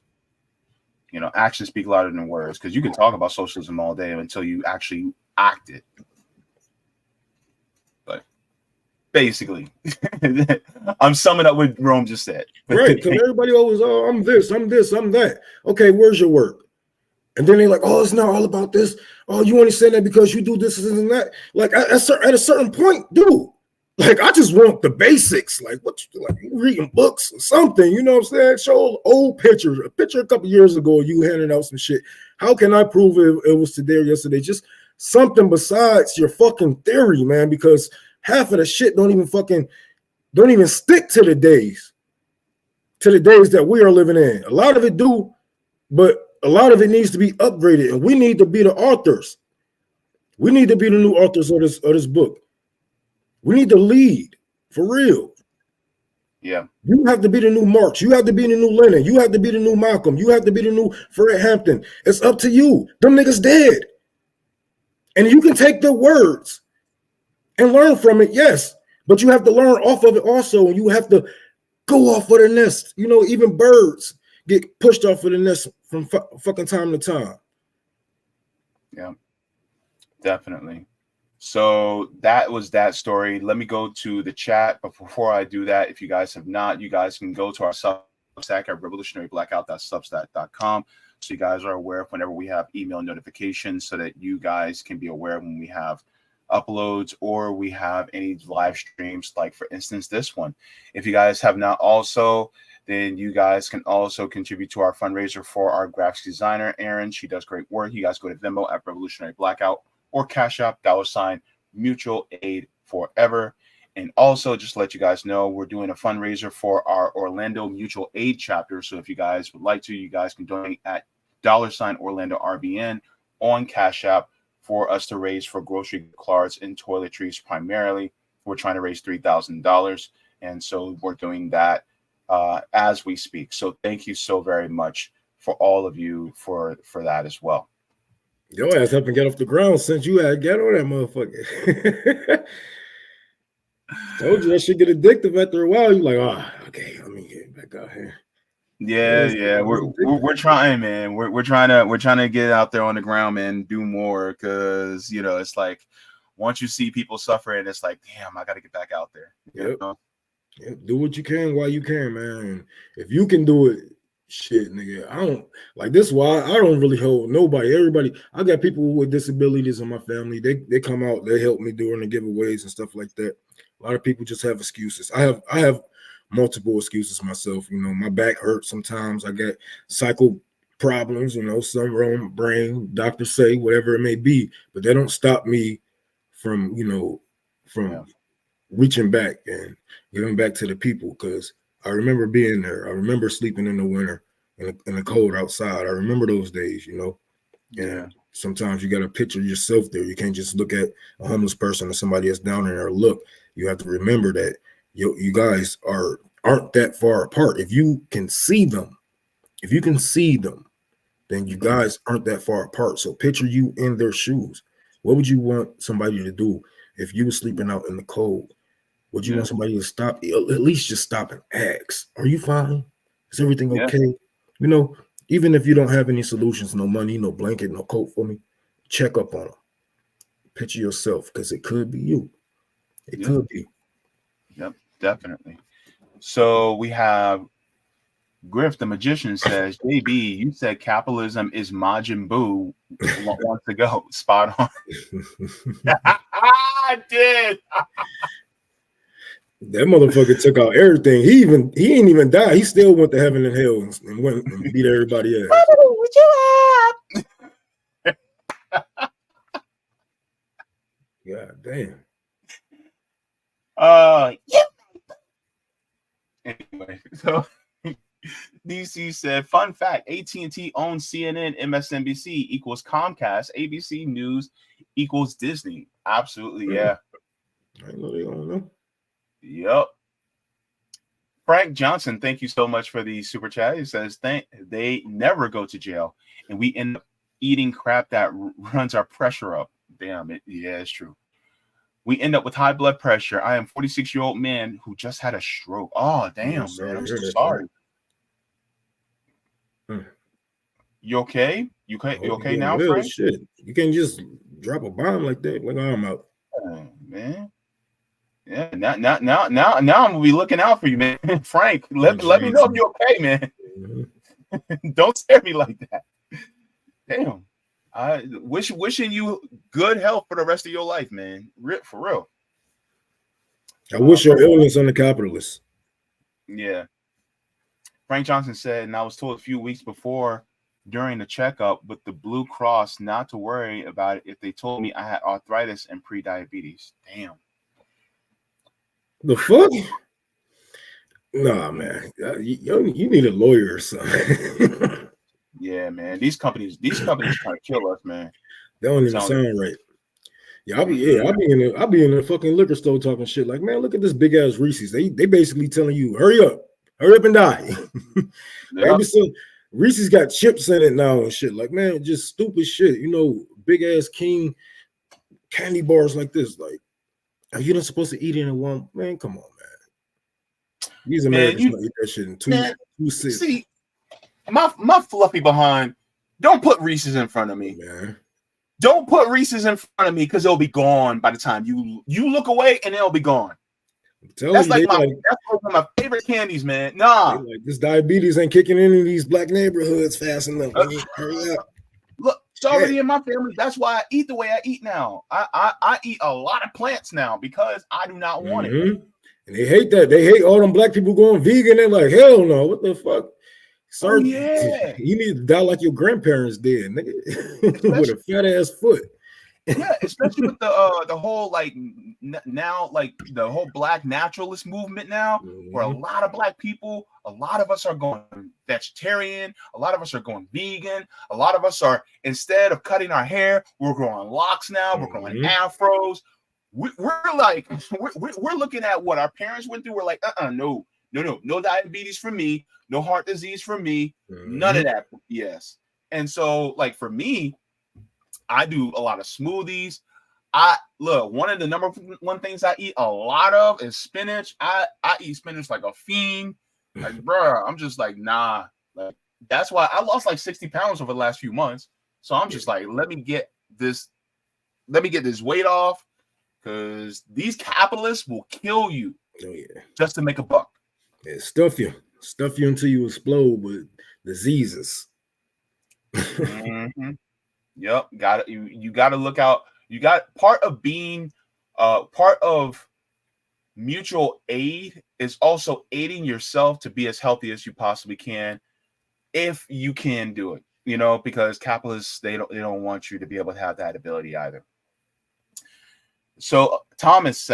You know, actions speak louder than words because you can talk about socialism all day until you actually act it. But basically, I'm summing up what Rome just said. Right, because everybody always, I'm this, I'm that. Okay, where's your work? And then they're like, oh, it's not all about this. Oh, you only saying that because you do this and that. Like at a certain point, dude. Like I just want the basics. Like what you like reading books or something. You know what I'm saying? Show old pictures. A picture a couple years ago, you handing out some shit. How can I prove it was today or yesterday? Just something besides your fucking theory, man. Because half of the shit don't even stick to the days that we are living in. A lot of it do, but a lot of it needs to be upgraded, and we need to be the authors. We need to be the new authors of this book. We need to lead for real. Yeah. You have to be the new Marx. You have to be the new Lenin. You have to be the new Malcolm. You have to be the new Fred Hampton. It's up to you. Them niggas dead. And you can take their words and learn from it, yes. But you have to learn off of it also, and you have to go off of the nest. You know, even birds get pushed off of the nest from fucking time to time. Yeah, definitely. So that was that story. Let me go to the chat. But before I do that, if you guys have not, you guys can go to our Substack at revolutionaryblackout.substack.com. So you guys are aware of whenever we have email notifications so that you guys can be aware when we have uploads or we have any live streams, like for instance, this one. If you guys have not also, then you guys can also contribute to our fundraiser for our graphics designer, Erin. She does great work. You guys go to Venmo at Revolutionary Blackout or Cash App, $Mutual Aid Forever. And also just to let you guys know, we're doing a fundraiser for our Orlando Mutual Aid chapter. So if you guys would like to, you guys can donate at $Orlando RBN on Cash App for us to raise for grocery carts and toiletries primarily. We're trying to raise $3,000. And so we're doing that as we speak. So thank you so very much for all of you for that as well. Your ass up and get off the ground since you had get on that motherfucker. Told you that shit get addictive after a while. You like, okay, let me get back out here. Yeah. We're trying, man. We're trying to get out there on the ground, man, do more, because it's like once you see people suffering, it's like, damn, I got to get back out there. Yep. Do what you can while you can, man. If you can do it, shit, nigga. I don't like this. Why I don't really hold nobody. Everybody, I got people with disabilities in my family. They come out, they help me during the giveaways and stuff like that. A lot of people just have excuses. I have multiple excuses myself. You know, my back hurts sometimes. I got cycle problems. You know, something wrong with my brain. Doctors say whatever it may be, but they don't stop me from reaching back and giving back to the people, because I remember being there. I remember sleeping in the winter in the cold outside. I remember those days, you know. And sometimes you got to picture yourself there. You can't just look at a homeless person or somebody that's down there. Look, you have to remember that you guys aren't that far apart. If you can see them, then you guys aren't that far apart. So picture you in their shoes. What would you want somebody to do if you were sleeping out in the cold? Would you want somebody to stop, at least just stop and ask, are you fine? Is everything okay? You know, even if you don't have any solutions, no money, no blanket, no coat for me, check up on them. Picture yourself, because it could be you. It could be. Yep, definitely. So we have Griff the Magician says, JB, you said capitalism is Majin Buu wants to go. Spot on. I did. That motherfucker took out everything. He ain't even die. He still went to heaven and hell and went and beat everybody ass. What you have? God damn. Anyway, so DC said, fun fact, AT&T owns CNN, MSNBC equals Comcast, ABC News equals Disney. Absolutely, yeah. I know they own them. Yep. Frank Johnson, thank you so much for the super chat. He says, they never go to jail, and we end up eating crap that runs our pressure up. Damn it. Yeah, it's true. We end up with high blood pressure. I am a 46-year-old man who just had a stroke. Oh, damn, man. I'm so sorry. You okay? You okay now, Frank? Shit. You can't just drop a bomb like that. Like, I'm out. Oh, man. Yeah, now I'm gonna be looking out for you, man. Frank, let me know if you're okay, man. Mm-hmm. Don't scare me like that. Damn. I wishing you good health for the rest of your life, man. For real. I wish your illness on the capitalists. Yeah. Frank Johnson said, and I was told a few weeks before during the checkup with the Blue Cross not to worry about it if they told me I had arthritis and pre-diabetes. Damn. The fuck? Nah, man. You need a lawyer or something. Yeah, man. These companies trying to kill us, man. That don't even sound right. Yeah, I'll be in a fucking liquor store talking shit like, man, look at this big ass Reese's. They basically telling you, hurry up and die. Yep. Reese's got chips in it now and shit. Like, man, just stupid shit. You know, big ass King candy bars like this. Like, are you not supposed to eat it in one? Man, come on, man. These Americans don't eat that shit in two cents. See, my fluffy behind, don't put Reese's in front of me. Man. Don't put Reese's in front of me, because they'll be gone by the time you look away, and they'll be gone. That's like one of my favorite candies, man. Nah, like, this diabetes ain't kicking in these black neighborhoods fast enough. Hurry up. Look, it's already in my family. That's why I eat the way I eat now. I eat a lot of plants now because I do not want it. And they hate that. They hate all them black people going vegan. They're like, hell no, what the fuck? Sir, you need to die like your grandparents did, nigga. With a fat ass foot. Yeah, especially with the whole now the whole black naturalist movement now, where a lot of black people, a lot of us are going vegetarian, a lot of us are going vegan, a lot of us are, instead of cutting our hair, we're growing locks now, we're growing afros. We're looking at what our parents went through. We're like, no diabetes for me, no heart disease for me, none of that. Yes. And so, like, for me, I do a lot of smoothies. One of the number one things I eat a lot of is spinach. I eat spinach like a fiend. Like, bro, I'm just like, nah. Like, that's why I lost like 60 pounds over the last few months. So I'm just like, let me get this weight off. because these capitalists will kill you just to make a buck. Yeah, stuff you until you explode with diseases. Mm-hmm. Yep, got it. You got to look out. You got part of being part of mutual aid is also aiding yourself to be as healthy as you possibly can, if you can do it. Because capitalists they don't want you to be able to have that ability either. So Tomas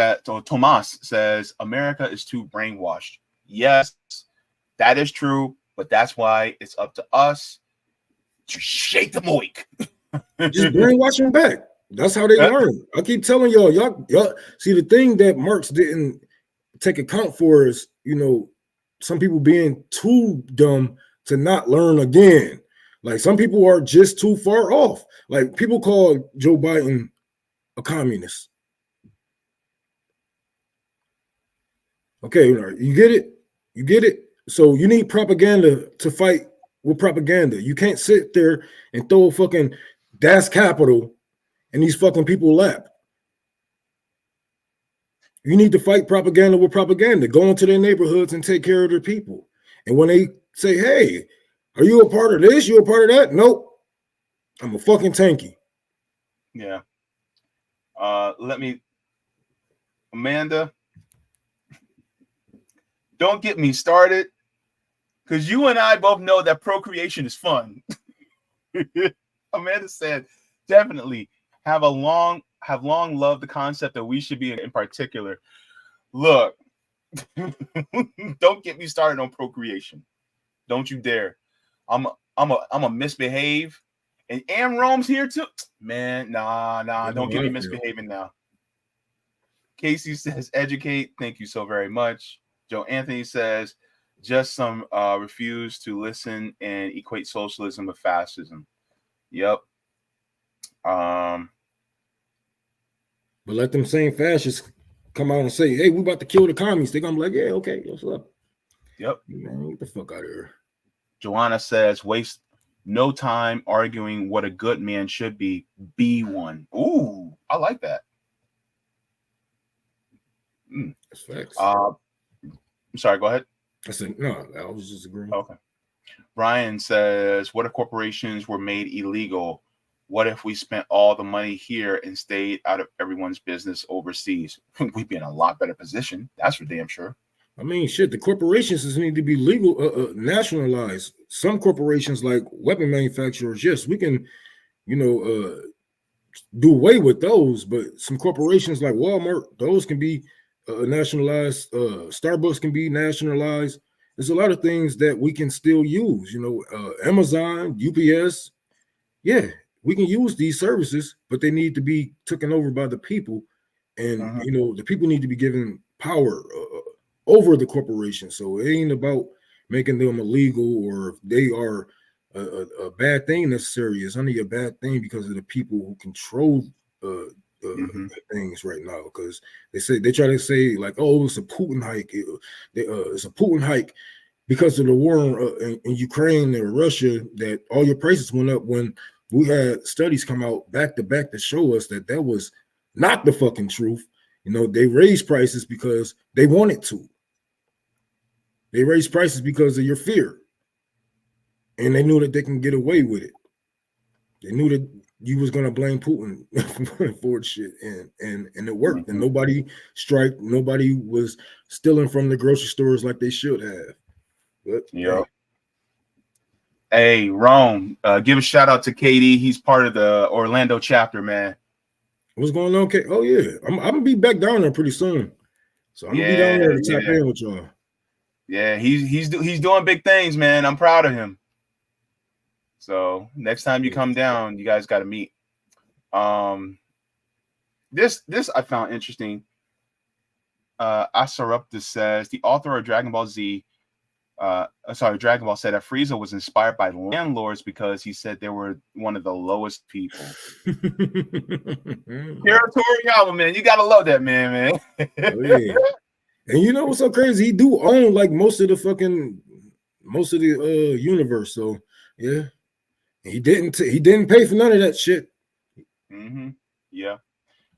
says America is too brainwashed. Yes, that is true, but that's why it's up to us to shake them awake. Just brainwash them back. That's how they learn. I keep telling y'all see the thing that Marx didn't take account for is, some people being too dumb to not learn again. Like some people are just too far off. Like people call Joe Biden a communist. Okay, you get it? You get it? So you need propaganda to fight with propaganda. You can't sit there and throw a fucking Das Capital in these fucking people lap. You need to fight propaganda with propaganda. Go into their neighborhoods and take care of their people. And when they say, hey, are you a part of this? You a part of that? Nope. I'm a fucking tanky. Yeah. Amanda, don't get me started, because you and I both know that procreation is fun. Amanda said, definitely have long loved the concept that we should be in particular. Look, don't get me started on procreation. Don't you dare. I'm a misbehave. And Rome's here too. Man, nah, don't get me misbehaving now. Casey says, educate. Thank you so very much. Joe Anthony says, just some refuse to listen and equate socialism with fascism. Yep. But let them same fascists come out and say, hey, we about to kill the communists. They're gonna be like, yeah, okay, what's up? Yep. Man, get the fuck out of here. Joanna says, waste no time arguing what a good man should be. Be one. Ooh, I like that. That's facts. I'm sorry, go ahead. I said, no, I was just agreeing. Okay. Brian says, what if corporations were made illegal? What if we spent all the money here and stayed out of everyone's business overseas? We'd be in a lot better position. That's for damn sure. I mean, shit, the corporations need to be legal, nationalized. Some corporations like weapon manufacturers, yes, we can, do away with those, but some corporations like Walmart, those can be nationalized. Starbucks can be nationalized. There's a lot of things that we can still use, Amazon, UPS. Yeah, we can use these services, but they need to be taken over by the people. And, the people need to be given power over the corporation. So it ain't about making them illegal or if they are a bad thing necessarily. It's only a bad thing because of the people who control things right now. Because they try to say like, oh, it's a Putin hike. It's a Putin hike because of the war in Ukraine and Russia, that all your prices went up, when we had studies come out back to back to show us that that was not the fucking truth. They raised prices because they wanted to. They raised prices because of your fear. And they knew that they can get away with it. They knew that you was gonna blame Putin for shit, and it worked. And nobody was stealing from the grocery stores like they should have. But yeah. Hey, Rome, give a shout out to KD. He's part of the Orlando chapter, man. What's going on, K? Oh yeah, I'm gonna be back down there pretty soon. So I'm gonna be down there to tap in with y'all. Yeah, he's doing big things, man. I'm proud of him. So next time you come down, you guys got to meet. This I found interesting. Asaruptus says the author of Dragon Ball Z, Dragon Ball said that Frieza was inspired by landlords because he said they were one of the lowest people. Toriyama, man, you gotta love that man. Oh, yeah. And you know what's so crazy? He do own like most of the universe. So yeah, he didn't pay for none of that shit. Yeah.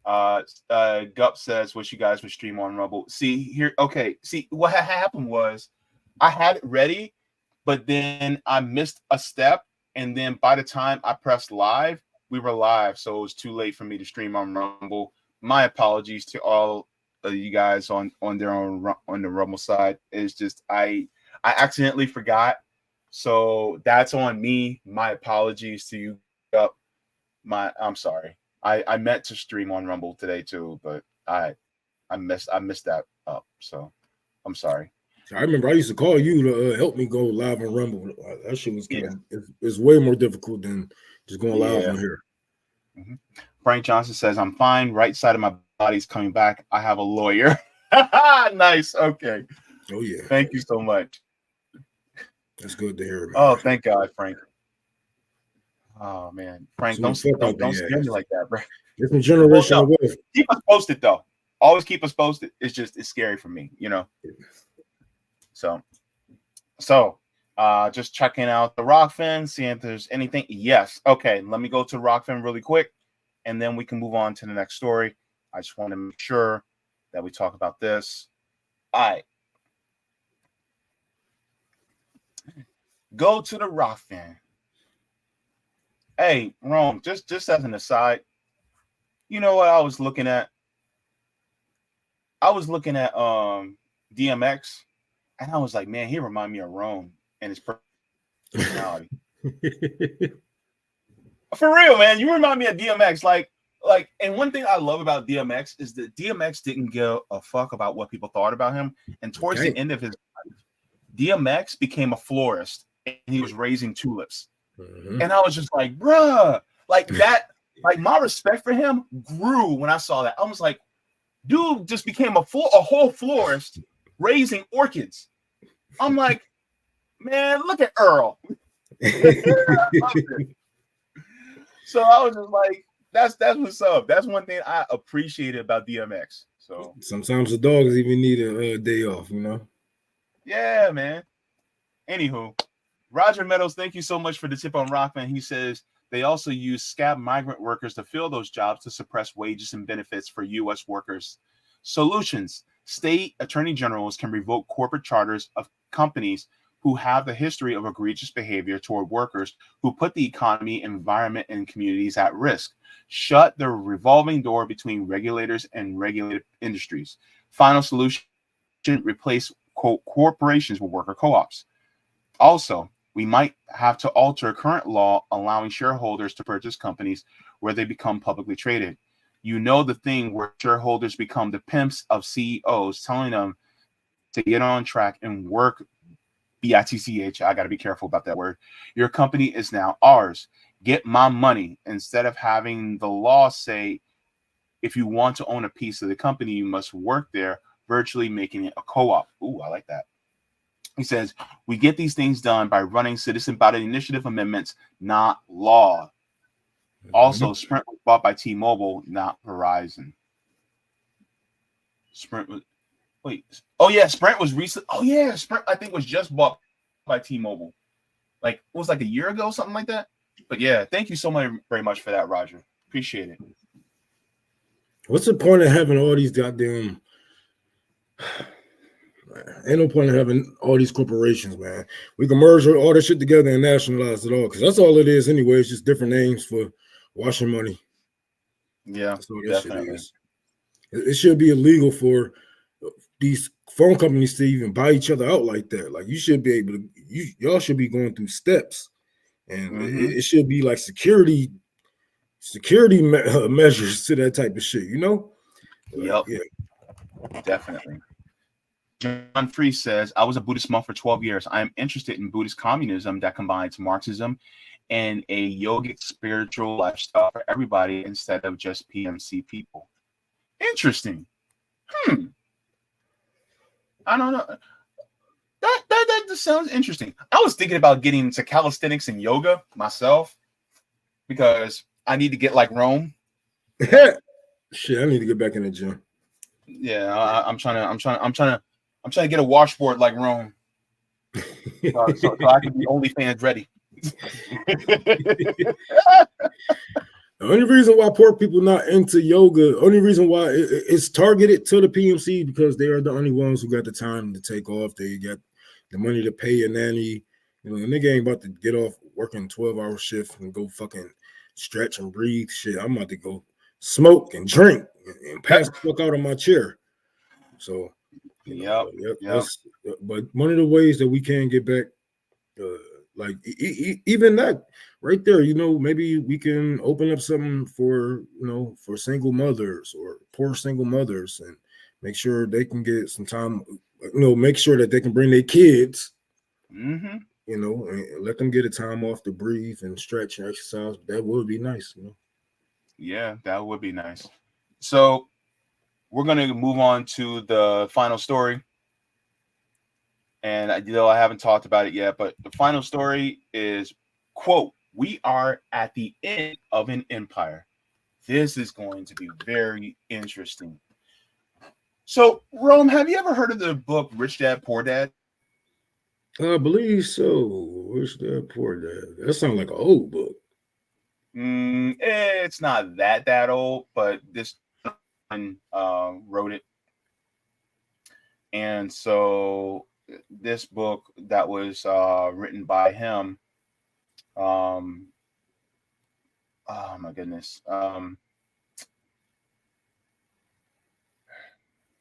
Gup says, wish you guys would stream on Rumble. See here, okay. See what happened was I had it ready, but then I missed a step, and then by the time I pressed live, we were live, so it was too late for me to stream on Rumble. My apologies to all of you guys on the Rumble side. It's just I accidentally forgot, so that's on me. My apologies to you, Gup. I'm sorry. I meant to stream on Rumble today too, but I missed that up. So I'm sorry. I remember I used to call you to help me go live on Rumble. That shit was it's way more difficult than just going live on here. Mm-hmm. Frank Johnson says, I'm fine. Right side of my body's coming back. I have a lawyer. Nice. Okay. Oh yeah. Thank you so much. That's good to hear, man. Oh, thank God, Frank. Oh man, Frank, don't scare me like that, bro. Different generation. Keep us posted though. Always keep us posted. It's scary for me, you know. So just checking out the Rockfin, seeing if there's anything. Yes. Okay, let me go to Rockfin really quick, and then we can move on to the next story. I just want to make sure that we talk about this. All right. Go to the Rockfin. Hey, Rome, just as an aside, you know what I was looking at? I was looking at DMX, and I was like, man, he remind me of Rome and his personality. For real, man, you remind me of DMX. Like, and one thing I love about DMX is that DMX didn't give a fuck about what people thought about him. And towards the end of his life, DMX became a florist, and he was raising tulips. Mm-hmm. And I was just like, bruh, like that, like my respect for him grew when I saw that. I was like, dude just became a whole florist raising orchids. I'm like, man, look at Earl. So I was just like, that's what's up. That's one thing I appreciated about DMX. So sometimes the dogs even need a day off, you know? Yeah, man. Anywho, Roger Meadows, thank you so much for the tip on Rockman. He says they also use scab migrant workers to fill those jobs to suppress wages and benefits for U.S. workers. Solutions. State attorney generals can revoke corporate charters of companies who have the history of egregious behavior toward workers who put the economy, environment, and communities at risk. Shut the revolving door between regulators and regulated industries. Final solution, replace corporations with worker co-ops. Also, we might have to alter current law allowing shareholders to purchase companies where they become publicly traded. You know the thing where shareholders become the pimps of CEOs, telling them to get on track and work. BITCH, I got to be careful about that word. Your company is now ours. Get my money. Instead of having the law say, if you want to own a piece of the company, you must work there, virtually making it a co-op. Ooh, I like that. He says, we get these things done by running citizen ballot initiative amendments, not law. Also, Sprint was bought by T-Mobile, not Verizon. Sprint was, wait. Oh, yeah, Sprint was recent. Oh, yeah, Sprint, I think, was just bought by T-Mobile. Like, it was like a year ago, something like that. But yeah, thank you so much, very much for that, Roger. Appreciate it. What's the point of having all these goddamn... Ain't no point in having all these corporations, man. We can merge all this shit together and nationalize it all, because that's all it is anyway. It's just different names for washing money. Yeah, definitely. It should be illegal for these phone companies to even buy each other out like that. Like, you should be able to, y'all should be going through steps, and it should be like security measures to that type of shit, you know? Yep. Yeah, definitely. John Free says, I was a Buddhist monk for 12 years. I am interested in Buddhist communism that combines Marxism and a yogic spiritual lifestyle for everybody instead of just PMC people. Interesting. I don't know. That just sounds interesting. I was thinking about getting into calisthenics and yoga myself because I need to get like Rome. Shit, I need to get back in the gym. Yeah, I'm trying to get a washboard like Rome, so I can be OnlyFans ready. The only reason why poor people not into yoga, only reason why it's targeted to the PMC, because they are the only ones who got the time to take off. They got the money to pay a nanny. You know, the nigga ain't about to get off working 12-hour shift and go fucking stretch and breathe. Shit, I'm about to go smoke and drink and pass the fuck out of my chair. So, you know, that's, but one of the ways that we can get back, like even that right there, you know, maybe we can open up something for, you know, for single mothers or poor single mothers, and make sure they can get some time, you know, make sure that they can bring their kids, you know, and let them get a time off to breathe and stretch and exercise. That would be nice, you know. Yeah, that would be nice. So we're going to move on to the final story. And I haven't talked about it yet, but the final story is, quote, "We are at the end of an empire." This is going to be very interesting. So, Rome, have you ever heard of the book Rich Dad, Poor Dad? I believe so. Rich Dad, Poor Dad. That sounds like an old book. It's not that old, but this one wrote it. And so this book that was written by him, oh my goodness,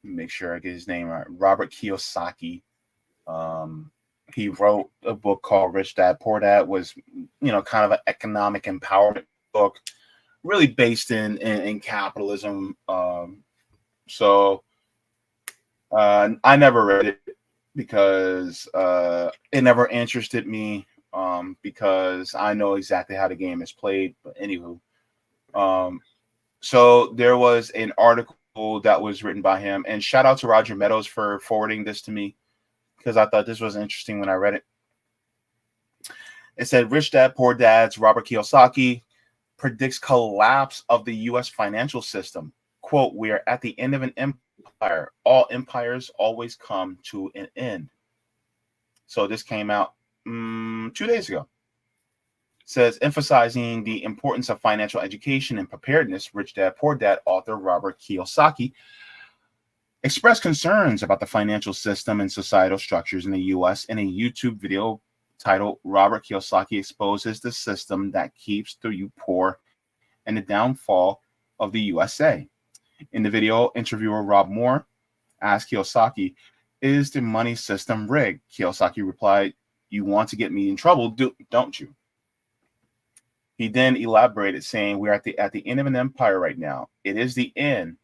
make sure I get his name right, Robert Kiyosaki. He wrote a book called Rich Dad Poor Dad. Was, you know, kind of an economic empowerment book, really based in capitalism. So I never read it because it never interested me, because I know exactly how the game is played. But anywho, so there was an article that was written by him, and shout out to Roger Meadows for forwarding this to me, because I thought this was interesting when I read it. It said, "Rich Dad, Poor Dad's Robert Kiyosaki predicts collapse of the U.S. financial system. Quote, we are at the end of an empire. All empires always come to an end." So this came out 2 days ago. It says, emphasizing the importance of financial education and preparedness, Rich Dad, Poor Dad author Robert Kiyosaki expressed concerns about the financial system and societal structures in the U.S. in a YouTube video titled "Robert Kiyosaki Exposes the System That Keeps you Poor and the Downfall of the USA." In the video, interviewer Rob Moore asked Kiyosaki, "Is the money system rigged?" Kiyosaki replied, "You want to get me in trouble, don't you?" He then elaborated, saying, "We're at the end of an empire right now. It is the end.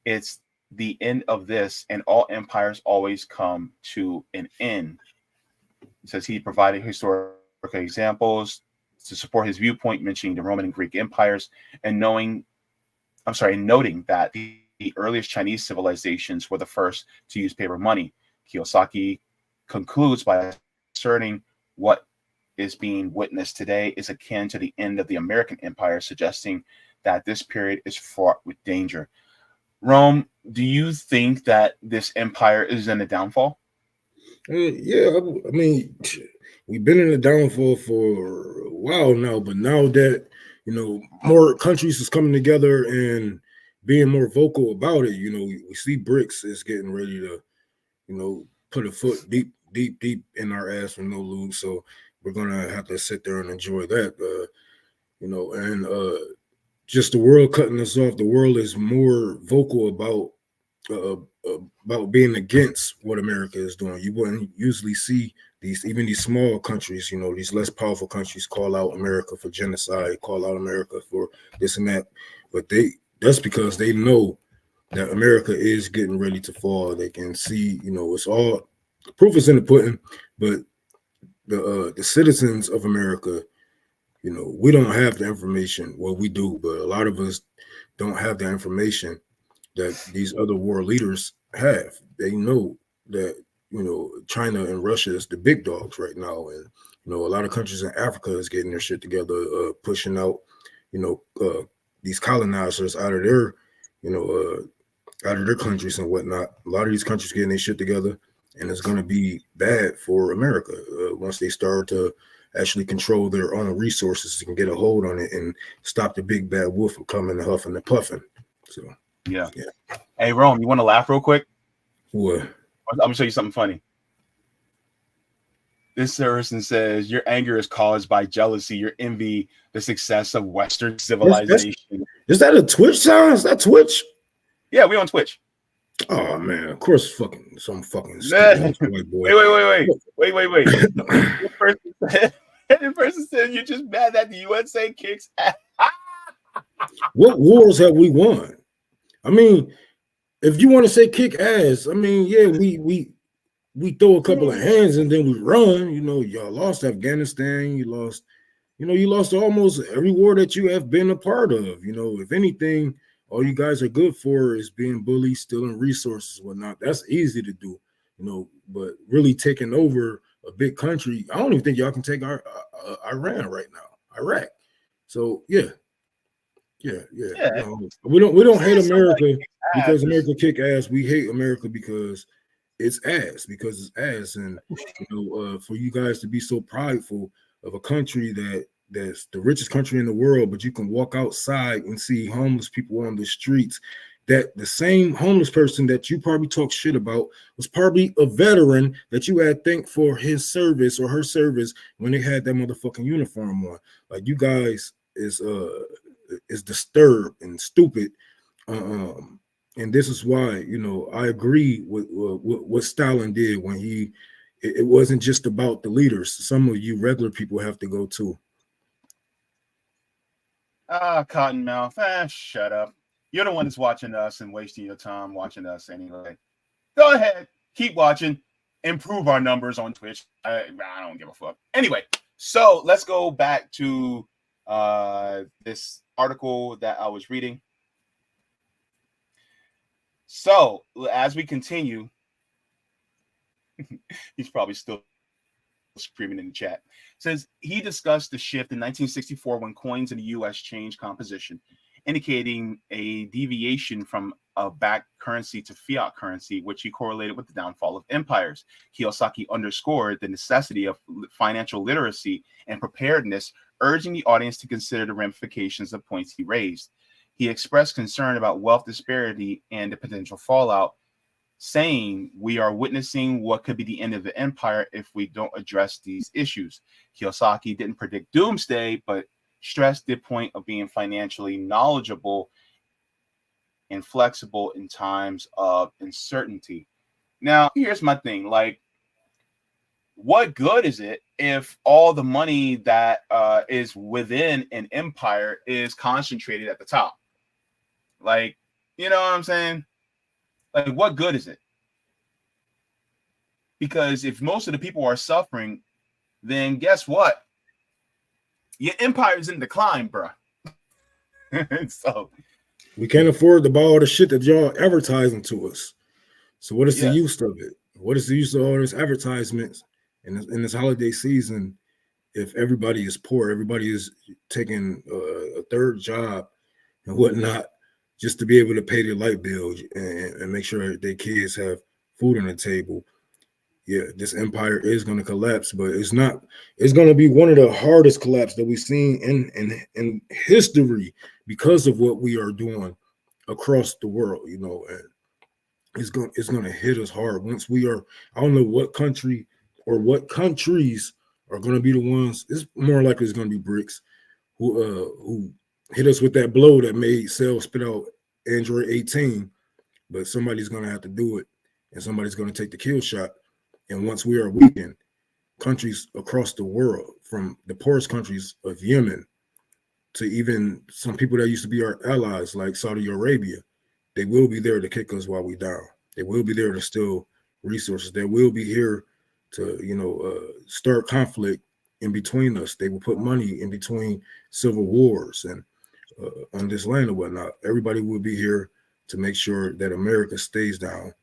It's the end of this, and all empires always come to an end." It says he provided historical examples to support his viewpoint, mentioning the Roman and Greek empires, and noting that the earliest Chinese civilizations were the first to use paper money. Kiyosaki concludes by asserting what is being witnessed today is akin to the end of the American empire, suggesting that this period is fraught with danger. Rome, do you think that this empire is in a downfall? Yeah, I mean, we've been in a downfall for a while now, but now that, you know, more countries is coming together and being more vocal about it, you know, we see BRICS is getting ready to, you know, put a foot deep in our ass with no lube. So we're gonna have to sit there and enjoy that, you know, and just the world cutting us off. The world is more vocal about being against what America is doing. You wouldn't usually see these small countries, you know, these less powerful countries call out America for genocide, call out America for this and that. But that's because they know that America is getting ready to fall. They can see, you know, it's all proof is in the pudding, but the citizens of America, you know, we don't have the information. Well, we do, but a lot of us don't have the information that these other world leaders have. They know that, you know, China and Russia is the big dogs right now, and, you know, a lot of countries in Africa is getting their shit together, pushing out, you know, these colonizers out of their, you know, out of their countries and whatnot. A lot of these countries getting their shit together, and it's going to be bad for America once they start to actually control their own resources and get a hold on it and stop the big bad wolf from coming and huffing and puffing. So yeah. Hey, Rome, you want to laugh real quick? what? I'm gonna show you something funny. This person says your anger is caused by jealousy, your envy, the success of Western civilization. Is that a Twitch sound? Is that Twitch? Yeah, we on Twitch. Oh man, of course, some fucking stupid white boy. Wait. The person said you're just mad that the USA kicks ass. What wars have we won? I mean, if you want to say kick ass, I mean, yeah, we throw a couple of hands and then we run. You know, y'all lost Afghanistan. You lost almost every war that you have been a part of. You know, if anything, all you guys are good for is being bullied, stealing resources, whatnot. That's easy to do, you know. But really taking over a big country, I don't even think y'all can take Iran right now, Iraq. So yeah. You know, we don't hate America because America kick ass. We hate America because it's ass, and you know, for you guys to be so prideful of a country that's the richest country in the world, but you can walk outside and see homeless people on the streets. That the same homeless person that you probably talk shit about was probably a veteran that you had thanked for his service or her service when they had that motherfucking uniform on. Like, you guys is disturbed and stupid. And this is why, you know, I agree with what Stalin did when it wasn't just about the leaders. Some of you regular people have to go too. Cottonmouth, shut up. You're the one that's watching us and wasting your time watching us anyway. Go ahead, keep watching, improve our numbers on Twitch. I don't give a fuck. Anyway, so let's go back to this article that I was reading. So as we continue, he's probably still screaming in the chat. Says he discussed the shift in 1964 when coins in the U.S. changed composition, indicating a deviation from a backed currency to fiat currency, which he correlated with the downfall of empires. Kiyosaki underscored the necessity of financial literacy and preparedness, urging the audience to consider the ramifications of points he raised. He expressed concern about wealth disparity and the potential fallout, saying we are witnessing what could be the end of the empire if we don't address these issues. Kiyosaki didn't predict doomsday, but stressed the point of being financially knowledgeable and flexible in times of uncertainty. Now, here's my thing. Like, what good is it if all the money that is within an empire is concentrated at the top? Like, you know what I'm saying? Like, what good is it? Because if most of the people are suffering, then guess what? Your empire is in decline, bro. So we can't afford to buy all the shit that y'all advertising to us. So what is the use of it? What is the use of all this advertisements in this holiday season if everybody is poor, everybody is taking a third job and whatnot just to be able to pay their light bill and make sure their kids have food on the table? Yeah, this empire is going to collapse, but it's not. It's going to be one of the hardest collapse that we've seen in history because of what we are doing across the world. You know, and it's going to hit us hard once we are. I don't know what country or what countries are going to be the ones. It's more likely it's going to be BRICS who hit us with that blow that made sales spit out Android 18. But somebody's going to have to do it, and somebody's going to take the kill shot. And once we are weakened, countries across the world, from the poorest countries of Yemen to even some people that used to be our allies like Saudi Arabia, they will be there to kick us while we down. They will be there to steal resources. They will be here to, you know, start conflict in between us. They will put money in between civil wars and on this land or whatnot. Everybody will be here to make sure that America stays down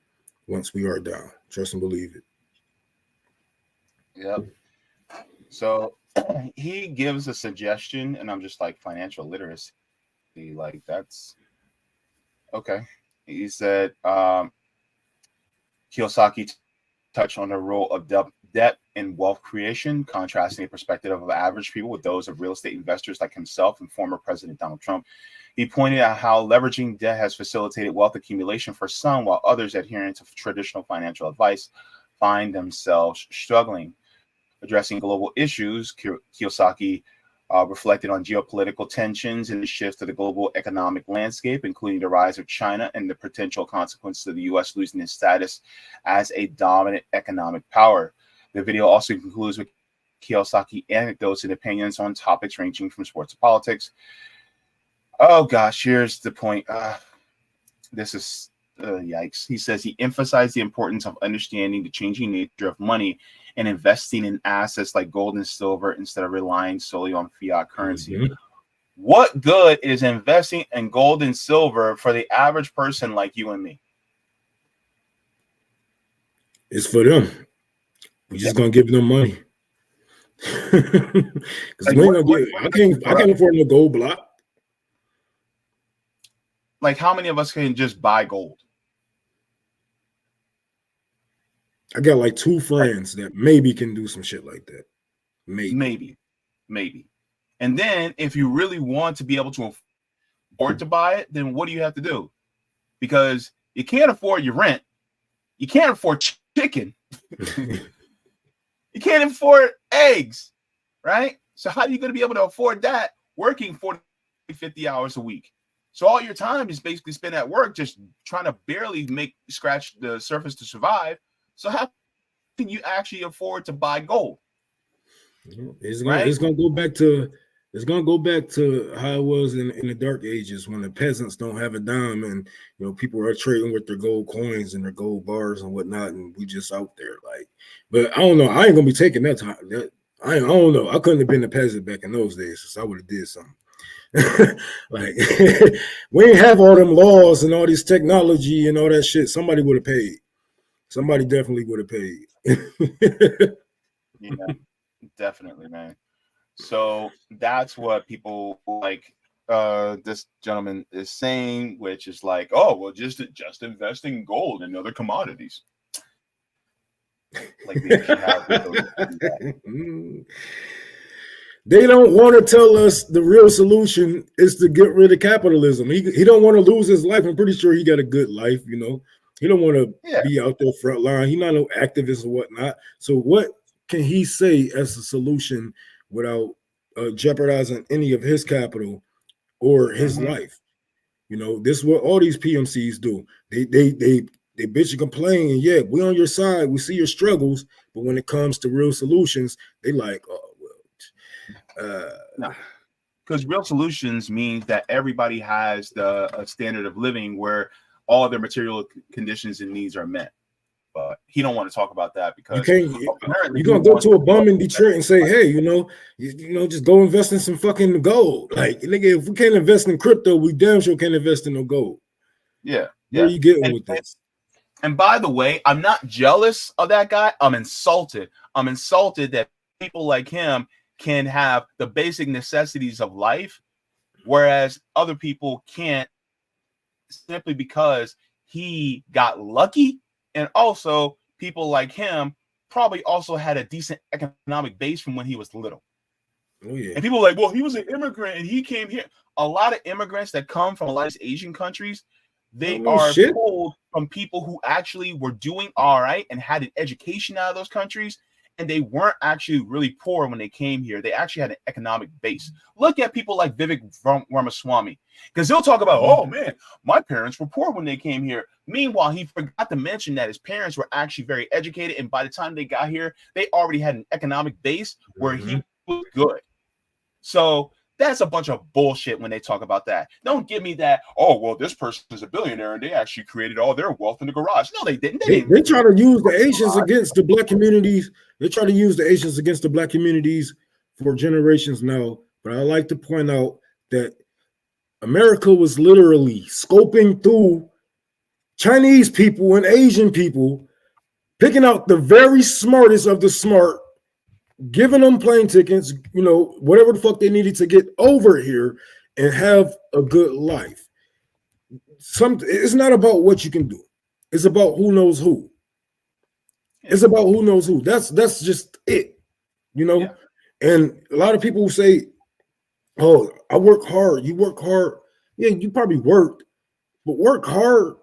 once we are down. Trust and believe it. Yep. So he gives a suggestion, and I'm just like, financial literacy. Like, that's okay. He said Kiyosaki touched on the role of debt and wealth creation, contrasting the perspective of average people with those of real estate investors like himself and former President Donald Trump. He pointed out how leveraging debt has facilitated wealth accumulation for some, while others adhering to traditional financial advice find themselves struggling. Addressing global issues, Kiyosaki reflected on geopolitical tensions and the shifts to the global economic landscape, including the rise of China and the potential consequences of the U.S. losing its status as a dominant economic power. The video also concludes with Kiyosaki anecdotes and opinions on topics ranging from sports to politics. Oh gosh, here's the point. This is yikes. He says he emphasized the importance of understanding the changing nature of money and investing in assets like gold and silver instead of relying solely on fiat currency. Mm-hmm. What good is investing in gold and silver for the average person like you and me? It's for them. We're just gonna give them money. Because I can't afford no gold block. Like, how many of us can just buy gold? I got like 2 friends that maybe can do some shit like that. Maybe. And then if you really want to be able to afford to buy it, then what do you have to do? Because you can't afford your rent. You can't afford chicken. You can't afford eggs, right? So how are you going to be able to afford that working 40, 50 hours a week? So all your time is basically spent at work just trying to barely scratch the surface to survive. So how can you actually afford to buy gold? It's gonna go back to how it was in the dark ages when the peasants don't have a dime and people are trading with their gold coins and their gold bars and whatnot, and we just out there like. But I don't know. I ain't gonna be taking that time. I don't know. I couldn't have been a peasant back in those days, so I would have did something. Like we ain't have all them laws and all this technology and all that shit. Somebody would have paid. Somebody definitely would have paid. Yeah, definitely, man. So that's what people like this gentleman is saying, which is like, oh, well, just invest in gold and other commodities. Like they should have They don't want to tell us the real solution is to get rid of capitalism. He don't want to lose his life. I'm pretty sure he got a good life, He don't want to be out there front line. He's not no activist or whatnot. So what can he say as a solution without jeopardizing any of his capital or his life? This is what all these PMCs do. They bitch and complain, and yeah, we on your side. We see your struggles, but when it comes to real solutions, they like, oh well. No, because real solutions means that everybody has a standard of living where all their material conditions and needs are met. But he don't want to talk about that because you're gonna go to a bum in Detroit and say, hey, just go invest in some fucking gold. Like, nigga, if we can't invest in crypto, we damn sure can't invest in no gold. Yeah. Where are you getting with this? And by the way, I'm not jealous of that guy. I'm insulted. I'm insulted that people like him can have the basic necessities of life, whereas other people can't, simply because he got lucky. And also, people like him probably also had a decent economic base from when he was little. Oh, yeah. And people are like, well, he was an immigrant and he came here. A lot of immigrants that come from a lot of Asian countries, they are pulled from people who actually were doing all right and had an education out of those countries. And they weren't actually really poor when they came here. They actually had an economic base. Look at people like Vivek Ramaswamy, because they'll talk about, oh man, my parents were poor when they came here. Meanwhile, he forgot to mention that his parents were actually very educated. And by the time they got here, they already had an economic base where he was good. So that's a bunch of bullshit when they talk about that. Don't give me that, oh, well, this person is a billionaire and they actually created all their wealth in the garage. No, they didn't. They try to use the Asians against the black communities. They try to use the Asians against the black communities for generations now. But I like to point out that America was literally scoping through Chinese people and Asian people, picking out the very smartest of the smart, giving them plane tickets, whatever the fuck they needed to get over here and have a good life. It's not about what you can do. It's about who knows who. It's about who knows who. That's just it, you know. Yeah. And a lot of people say, "Oh, I work hard." You work hard. Yeah, you probably worked, but work hard.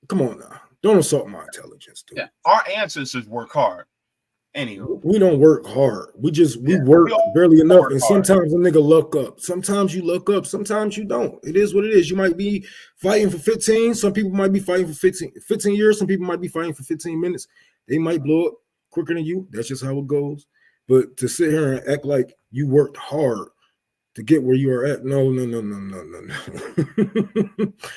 Come on now, don't insult my intelligence, dude. Yeah. Our ancestors work hard. Anywho, We don't work hard. We Yeah. work We all barely enough. work And hard. sometimes a nigga luck up. Sometimes you luck up. Sometimes you don't. It is what it is. You might be fighting for 15. Some people might be fighting for 15 years. Some people might be fighting for 15 minutes. They might blow up quicker than you. That's just how it goes. But to sit here and act like you worked hard to get where you are at, no.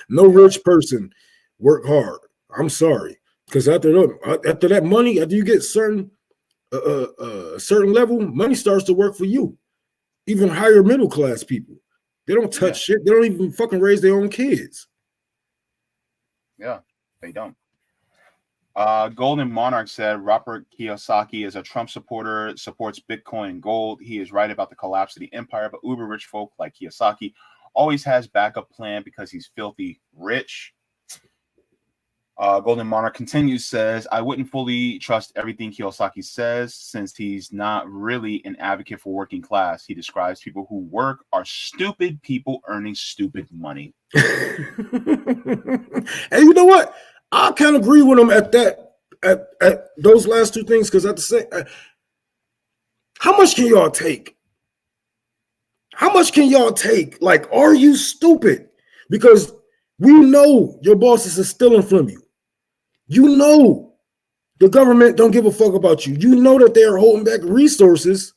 No rich person work hard. I'm sorry. Because after that money, after you get a certain level, money starts to work for you. Even higher middle class people, they don't touch shit. They don't even fucking raise their own kids. Yeah, they don't. Golden Monarch said Robert Kiyosaki is a Trump supporter, supports Bitcoin and gold. He is right about the collapse of the empire, but uber rich folk like Kiyosaki always has backup plan because he's filthy rich. Golden Monarch continues, says, I wouldn't fully trust everything Kiyosaki says since he's not really an advocate for working class. He describes people who work are stupid people earning stupid money. And you know what? I can't agree with him at that, at those last two things, because at the same, how much can y'all take? How much can y'all take? Like, are you stupid? Because we know your bosses are stealing from you. You know the government don't give a fuck about you. You know that they are holding back resources.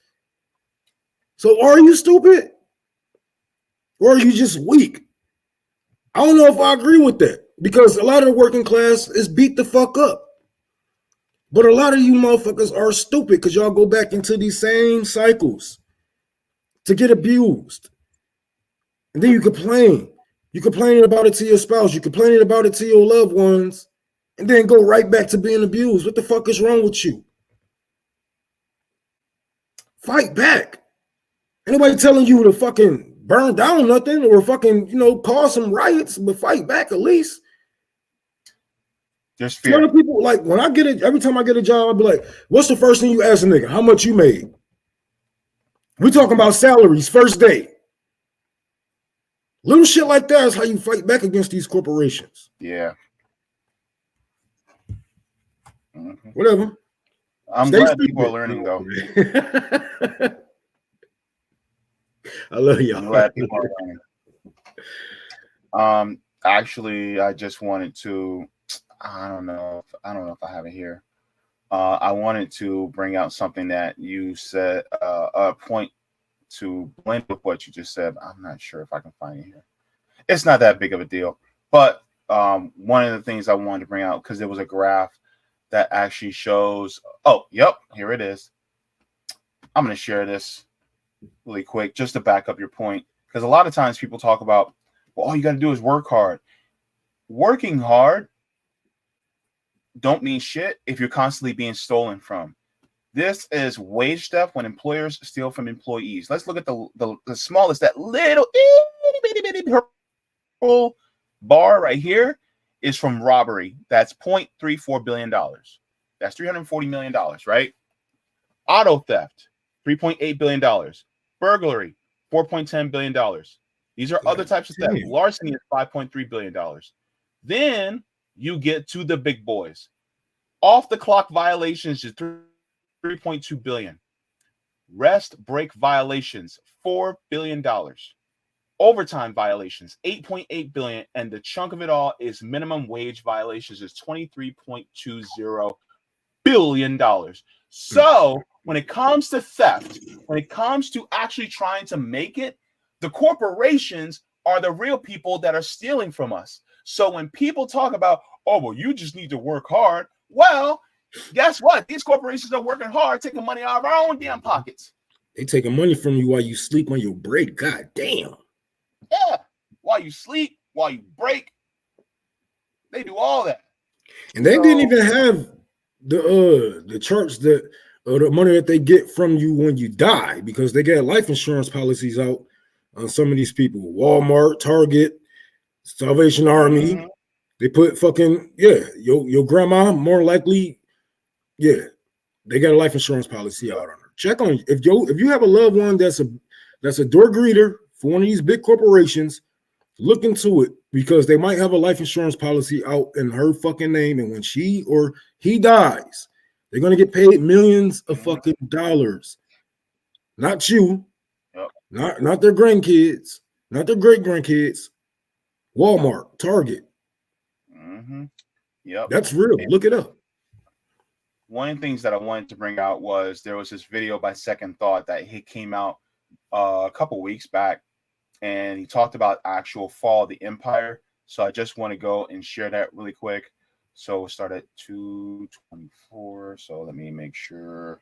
So are you stupid? Or are you just weak? I don't know if I agree with that, because a lot of the working class is beat the fuck up. But a lot of you motherfuckers are stupid because y'all go back into these same cycles to get abused. And then you complain. You complaining about it to your spouse. You complaining about it to your loved ones. And then go right back to being abused. What the fuck is wrong with you? Fight back. Anybody telling you to fucking burn down nothing or fucking, cause some riots, but fight back at least. There's fear. Other people, like, when I get it, every time I get a job, I'll be like, what's the first thing you ask a nigga? How much you made? We talking about salaries first day. Little shit like that is how you fight back against these corporations. Yeah. Mm-hmm. Whatever. I'm glad people are learning, though. I love y'all. I'm glad people are learning. Actually, I just wanted to, I don't know if I have it here. I wanted to bring out something that you said, a point to blend with what you just said. I'm not sure if I can find it here. It's not that big of a deal. But one of the things I wanted to bring out, because there was a graph that actually shows, here it is. I'm going to share this really quick just to back up your point, because a lot of times people talk about, well, all you got to do is work hard. Working hard don't mean shit if you're constantly being stolen from. This is wage theft when employers steal from employees. Let's look at the smallest, that little itty purple bar right here is from robbery. That's $0.34 billion. That's $340 million, right? Auto theft, $3.8 billion. Burglary, $4.10 billion. These are other types of theft. Larceny is $5.3 billion. Then you get to the big boys. Off the clock violations is $3.2 billion. Rest break violations, $4 billion. Overtime violations, $8.8 billion. And the chunk of it all is minimum wage violations is $23.20 billion. So when it comes to theft, when it comes to actually trying to make it, the corporations are the real people that are stealing from us. So when people talk about, oh, well, you just need to work hard. Well, guess what? These corporations are working hard, taking money out of our own damn pockets. They taking money from you while you sleep on your break. God damn. Yeah. While you sleep, while you break. They do all that. And they didn't even have the charts that the money that they get from you when you die, because they got life insurance policies out on some of these people. Walmart, Target, Salvation Army. Mm-hmm. They put fucking, your grandma more likely Yeah, they got a life insurance policy out on her. Check on if you have a loved one that's a door greeter for one of these big corporations, look into it because they might have a life insurance policy out in her fucking name, and when she or he dies, they're gonna get paid millions of fucking dollars. Not you, Yep. not their grandkids, not their great grandkids. Walmart, Target. Yep. That's real. Look it up. One of the things that I wanted to bring out was there was this video by Second Thought that he came out a couple weeks back, and he talked about actual fall of the empire. So I just want to go and share that really quick. So we'll start at 2:24. So let me make sure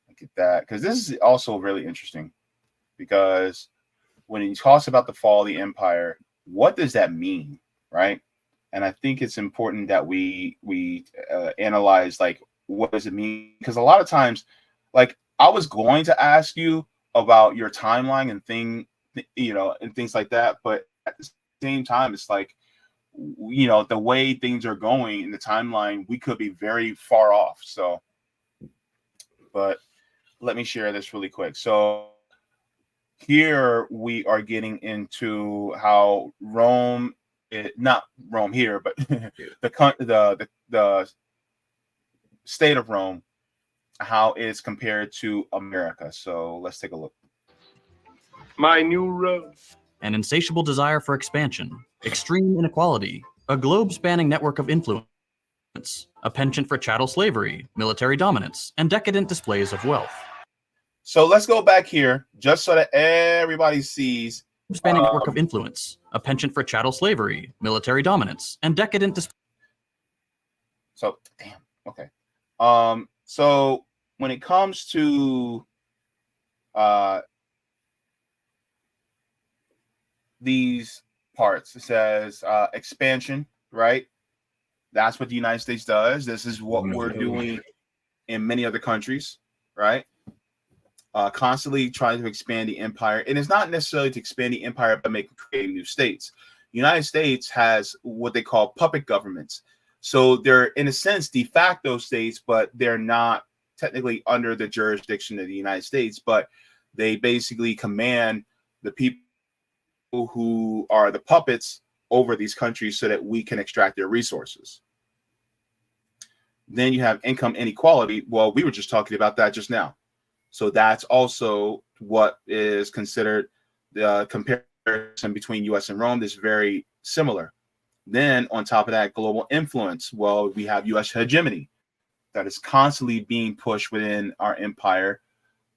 I get that, because this is also really interesting, because when he talks about the fall of the empire, what does that mean, right? And I think it's important that we analyze, like, what does it mean? Because a lot of times, like, I was going to ask you about your timeline and and things like that, but at the same time, it's like, the way things are going in the timeline, we could be very far off. So, but let me share this really quick. So here we are getting into how Rome, not Rome here, but the state of Rome, how it's compared to America. So let's take a look. My new road. An insatiable desire for expansion, extreme inequality, a globe-spanning network of influence, a penchant for chattel slavery, military dominance, and decadent displays of wealth. So let's go back here, just so that everybody sees. Spanning network of influence, a penchant for chattel slavery, military dominance, and decadent displays. So, damn. Okay. So when it comes to these parts, it says expansion, right? That's what the United States does. This is what we're doing in many other countries, right? Constantly trying to expand the empire. And it's not necessarily to expand the empire by creating new states. The United States has what they call puppet governments. So they're, in a sense, de facto states, but they're not technically under the jurisdiction of the United States, but they basically command the people who are the puppets over these countries so that we can extract their resources. Then you have income inequality. Well, we were just talking about that just now. So that's also what is considered the comparison between US and Rome. This is very similar. Then on top of that, global influence. Well, we have US hegemony that is constantly being pushed within our empire.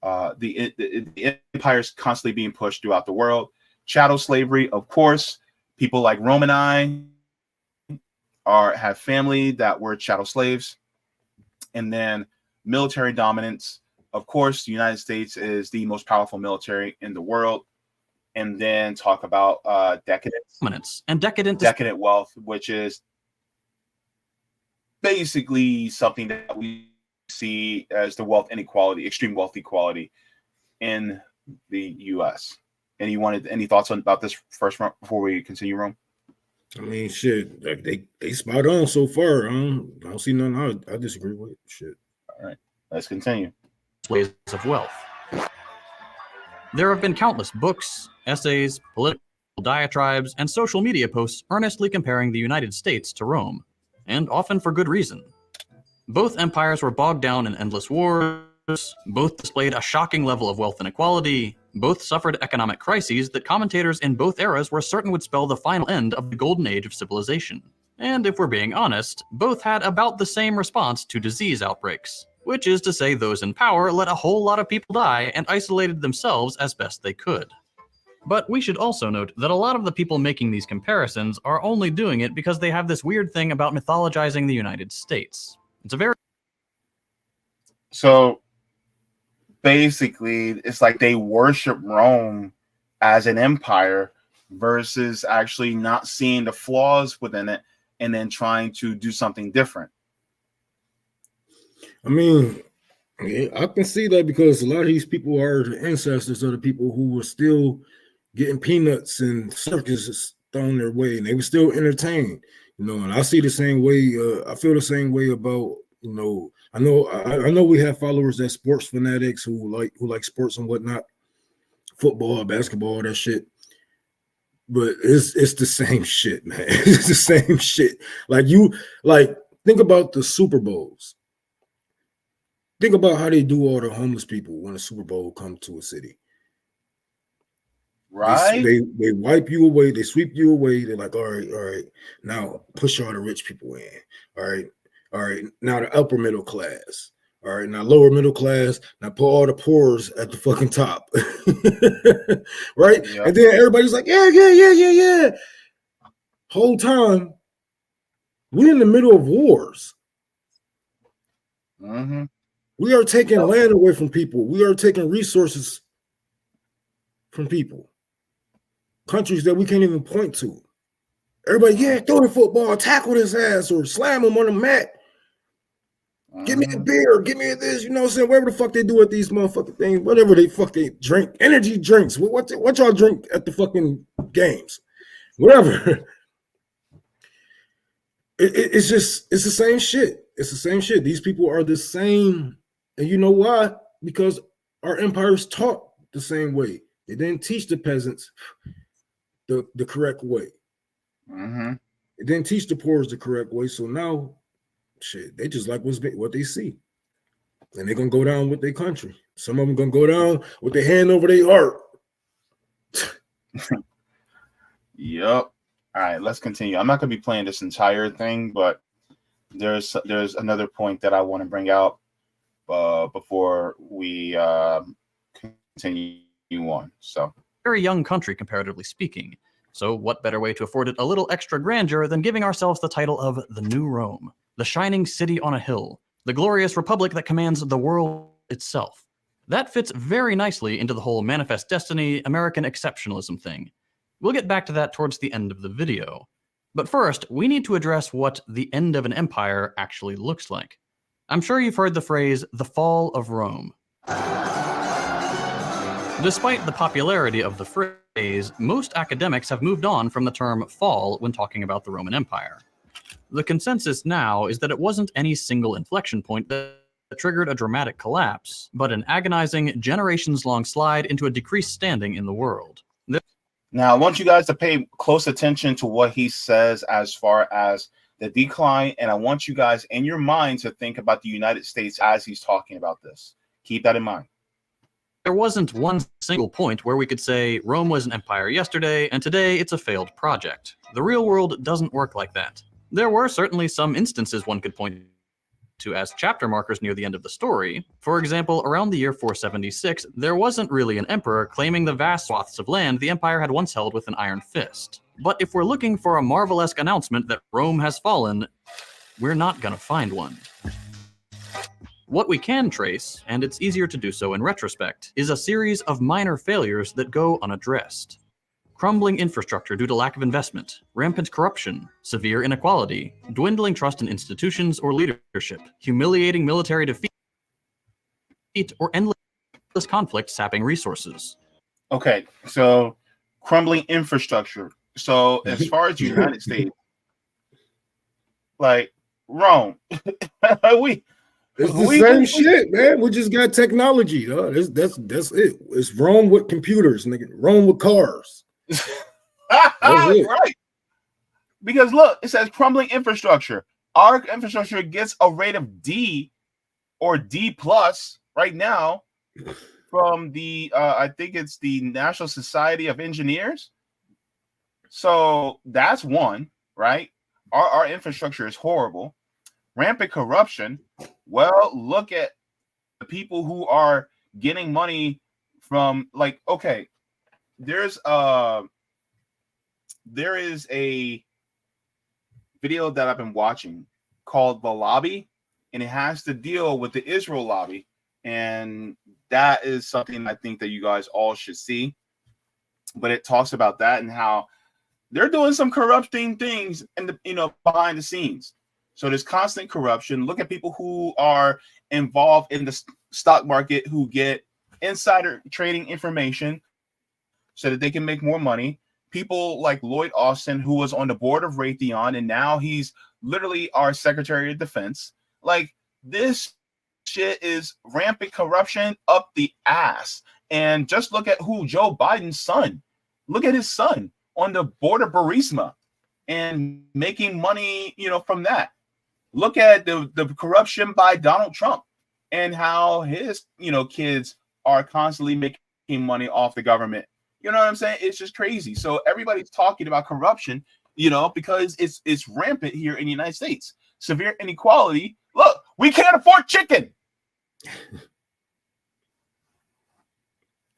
The empire is constantly being pushed throughout the world. Chattel slavery, of course. People like Rome and I have family that were chattel slaves. And then military dominance. Of course, the United States is the most powerful military in the world. And then talk about decadence and decadent wealth, which is basically something that we see as the wealth inequality, extreme wealth equality in the U.S. Any thoughts about this first before we continue, Rome? I mean, shit, like they spot on so far. I don't see nothing I disagree with. Shit. All right, let's continue. Ways of wealth. There have been countless books, essays, political diatribes, and social media posts earnestly comparing the United States to Rome, and often for good reason. Both empires were bogged down in endless wars, both displayed a shocking level of wealth inequality, both suffered economic crises that commentators in both eras were certain would spell the final end of the golden age of civilization. And if we're being honest, both had about the same response to disease outbreaks, which is to say those in power let a whole lot of people die and isolated themselves as best they could. But we should also note that a lot of the people making these comparisons are only doing it because they have this weird thing about mythologizing the United States. It's a very... So basically, it's like they worship Rome as an empire versus actually not seeing the flaws within it and then trying to do something different. I mean, yeah, I can see that because a lot of these people are the ancestors of the people who were still getting peanuts and circuses thrown their way, and they were still entertained, and I see the same way. I feel the same way about, I know we have followers that sports fanatics who like sports and whatnot, football, basketball, that shit. But it's the same shit, man. It's the same shit. Like think about the Super Bowls. Think about how they do all the homeless people when a Super Bowl comes to a city. Right? They wipe you away. They sweep you away. They're like, all right. Now push all the rich people in. All right. Now the upper middle class. All right. Now lower middle class. Now put all the poors at the fucking top. Right? Yep. And then everybody's like, yeah. Whole time, we're in the middle of wars. Mm-hmm. We are taking land away from people. We are taking resources from people. Countries that we can't even point to. Everybody, throw the football, tackle his ass, or slam him on the mat. Give me a beer, give me this, you know what I'm saying? Whatever the fuck they do at these motherfucking things, whatever they drink, energy drinks. What y'all drink at the fucking games? Whatever. It's the same shit. It's the same shit. These people are the same. And you know why? Because our empires taught the same way. They didn't teach the peasants the correct way. Mm-hmm. They didn't teach the poor the correct way. So now, shit, they just like what they see. And they're going to go down with their country. Some of them going to go down with their hand over their heart. Yep. All right, let's continue. I'm not going to be playing this entire thing, but there's another point that I want to bring out before we continue on. So, very young country, comparatively speaking. So what better way to afford it a little extra grandeur than giving ourselves the title of the New Rome, the shining city on a hill, the glorious republic that commands the world itself. That fits very nicely into the whole manifest destiny, American exceptionalism thing. We'll get back to that towards the end of the video. But first, we need to address what the end of an empire actually looks like. I'm sure you've heard the phrase, the fall of Rome. Despite the popularity of the phrase, most academics have moved on from the term fall when talking about the Roman Empire. The consensus now is that it wasn't any single inflection point that triggered a dramatic collapse, but an agonizing, generations-long slide into a decreased standing in the world. Now, I want you guys to pay close attention to what he says as far as the decline, and I want you guys in your mind to think about the United States as he's talking about this. Keep that in mind. There wasn't one single point where we could say Rome was an empire yesterday, and today it's a failed project. The real world doesn't work like that. There were certainly some instances one could point to as chapter markers near the end of the story. For example, around the year 476, there wasn't really an emperor claiming the vast swaths of land the empire had once held with an iron fist. But if we're looking for a Marvel-esque announcement that Rome has fallen, we're not gonna find one. What we can trace, and it's easier to do so in retrospect, is a series of minor failures that go unaddressed. Crumbling infrastructure due to lack of investment, rampant corruption, severe inequality, dwindling trust in institutions or leadership, humiliating military defeat, or endless conflict sapping resources. Okay, so crumbling infrastructure. So as far as the United States, like Rome, It's the same shit, man. We just got technology. That's it. It's Rome with computers, nigga. Rome with cars. Right. Because look, it says crumbling infrastructure. Our infrastructure gets a rate of D or D plus right now from the I think it's the National Society of Engineers. So that's one, right? Our infrastructure is horrible. Rampant corruption. Well, look at the people who are getting money from, like, okay, there is a video that I've been watching called The Lobby, and it has to deal with the Israel lobby, and that is something I think that you guys all should see. But it talks about that and how they're doing some corrupting things in the behind the scenes. So there's constant corruption. Look at people who are involved in the stock market who get insider trading information so that they can make more money. People like Lloyd Austin, who was on the board of Raytheon, and now he's literally our Secretary of Defense. Like, this shit is rampant corruption up the ass. And just look at who Joe Biden's son. Look at his son on the board of Burisma and making money, from that. Look at the corruption by Donald Trump and how his, kids are constantly making money off the government. You know what I'm saying? It's just crazy. So everybody's talking about corruption, because it's rampant here in the United States. Severe inequality. Look, we can't afford chicken.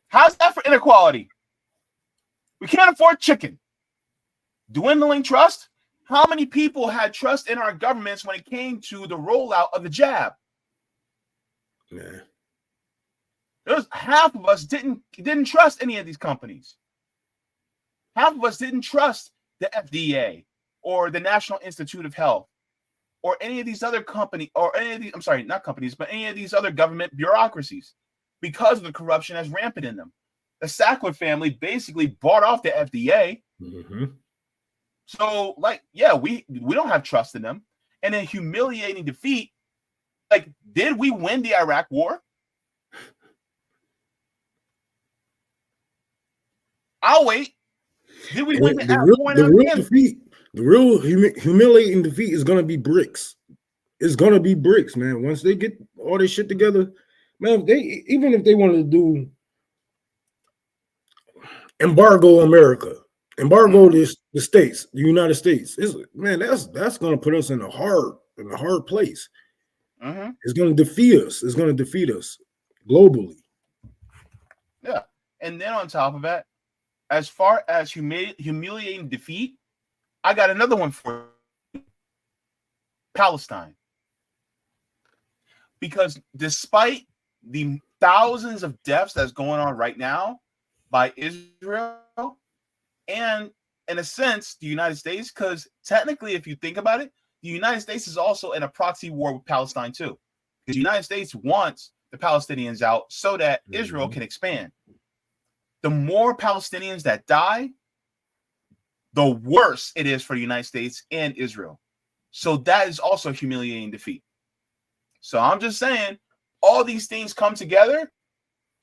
How's that for inequality? We can't afford chicken. Dwindling trust. How many people had trust in our governments when it came to the rollout of the jab? Yeah. There's half of us didn't trust any of these companies. Half of us didn't trust the FDA or the National Institute of Health or any of these other companies, or any of these, I'm sorry, not companies, but any of these other government bureaucracies, because of the corruption that's rampant in them. The Sackler family basically bought off the FDA. Mm-hmm. So, we don't have trust in them. And then humiliating defeat. Did we win the Iraq War? I'll wait. Did we win the real defeat? The real humiliating defeat is going to be BRICS. It's going to be BRICS, man. Once they get all this shit together, man, even if they wanted to do embargo America, embargo the states, the United States, that's going to put us in a hard place. Mm-hmm. It's going to defeat us. It's going to defeat us globally. Yeah. And then on top of that, as far as humiliating defeat, I got another one for you. Palestine. Because despite the thousands of deaths that's going on right now by Israel and, in a sense, the United States, because technically, if you think about it, the United States is also in a proxy war with Palestine too. Because the United States wants the Palestinians out so that Israel can expand. The more Palestinians that die, the worse it is for the United States and Israel. So that is also a humiliating defeat. So I'm just saying, all these things come together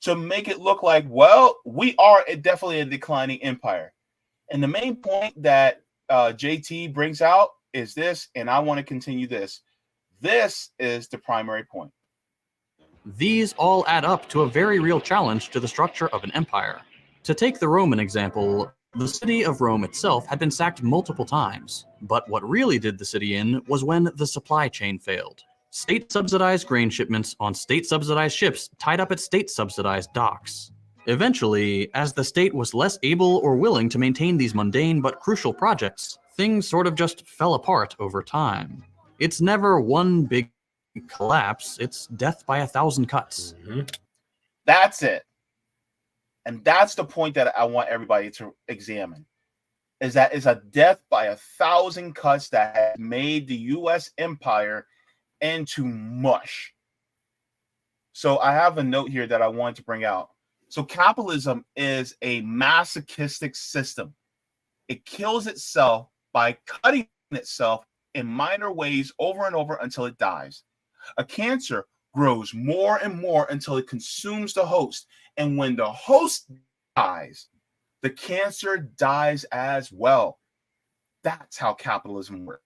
to make it look like, well, we are definitely a declining empire. And the main point that JT brings out is this, and I want to continue this. This is the primary point. These all add up to a very real challenge to the structure of an empire. To take the Roman example, the city of Rome itself had been sacked multiple times, but what really did the city in was when the supply chain failed. State-subsidized grain shipments on state-subsidized ships tied up at state-subsidized docks. Eventually, as the state was less able or willing to maintain these mundane but crucial projects, things sort of just fell apart over time. It's never one big collapse, it's death by 1,000 cuts. Mm-hmm. That's it. And that's the point that I want everybody to examine, is that it's a death by 1,000 cuts that has made the U.S. empire into mush. So I have a note here that I wanted to bring out. So capitalism is a masochistic system. It kills itself by cutting itself in minor ways over and over until it dies. A cancer grows more and more until it consumes the host. And when the host dies, the cancer dies as well. That's how capitalism works.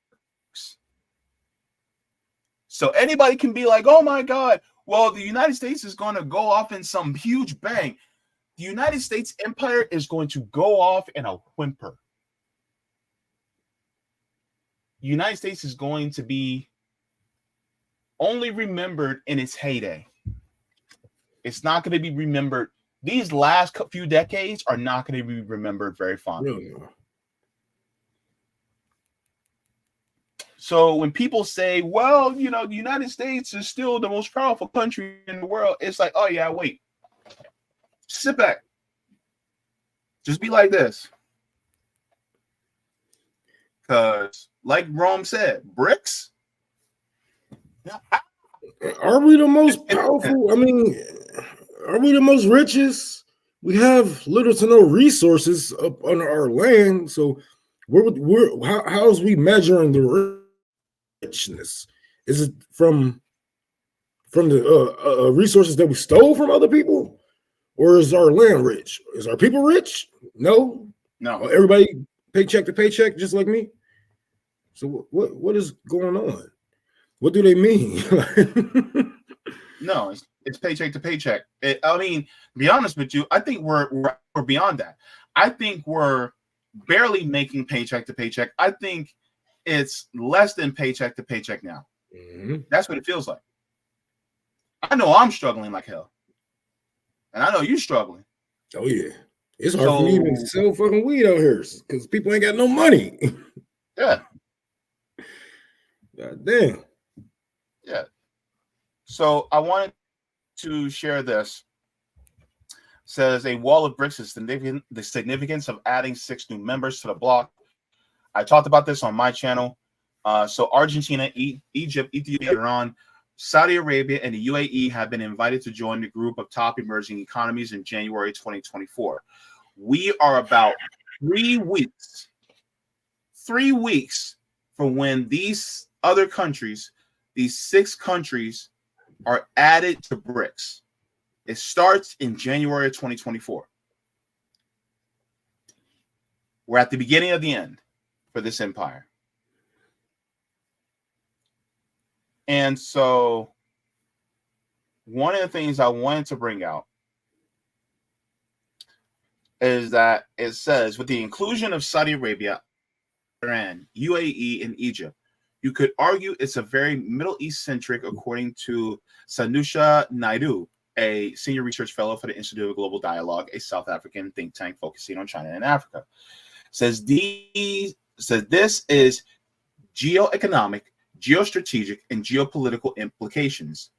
So anybody can be like, oh my God, well, the United States is going to go off in some huge bang. The United States empire is going to go off in a whimper. The United States is going to be only remembered in its heyday. It's not going to be remembered. These last few decades are not going to be remembered very fondly. Really? So when people say, well, the United States is still the most powerful country in the world, it's like, oh yeah, wait. Sit back. Just be like this. Because like Rome said, BRICS. Are we the most powerful? I mean, are we the most richest? We have little to no resources up on our land. So how is we measuring the richness? Is it from from the resources that we stole from other people, or is our land rich? Is our people rich? No. Everybody paycheck to paycheck, just like me. So what is going on? What do they mean? No, it's paycheck to paycheck. I mean, to be honest with you, I think we're beyond that. I think we're barely making paycheck to paycheck. I think it's less than paycheck to paycheck now. Mm-hmm. That's what it feels like. I know I'm struggling like hell, and I know you're struggling. Oh yeah, it's hard for me to even sell fucking weed out here because people ain't got no money. Yeah. God damn. Yeah. So I wanted to share this. Says a wall of BRICS is the significance of adding 6 new members to the bloc. I talked about this on my channel. So Argentina, Egypt, Ethiopia, Iran, Saudi Arabia, and the UAE have been invited to join the group of top emerging economies in January 2024. We are about 3 weeks from when these other countries, these 6 countries, are added to BRICS. It starts in January of 2024. We're at the beginning of the end for this empire. And so one of the things I wanted to bring out is that it says, with the inclusion of Saudi Arabia, Iran, UAE, and Egypt, you could argue it's a very Middle East centric, according to Sanusha Naidu, a senior research fellow for the Institute of Global Dialogue, a South African think tank focusing on China and Africa. Says this is geoeconomic, geostrategic, and geopolitical implications,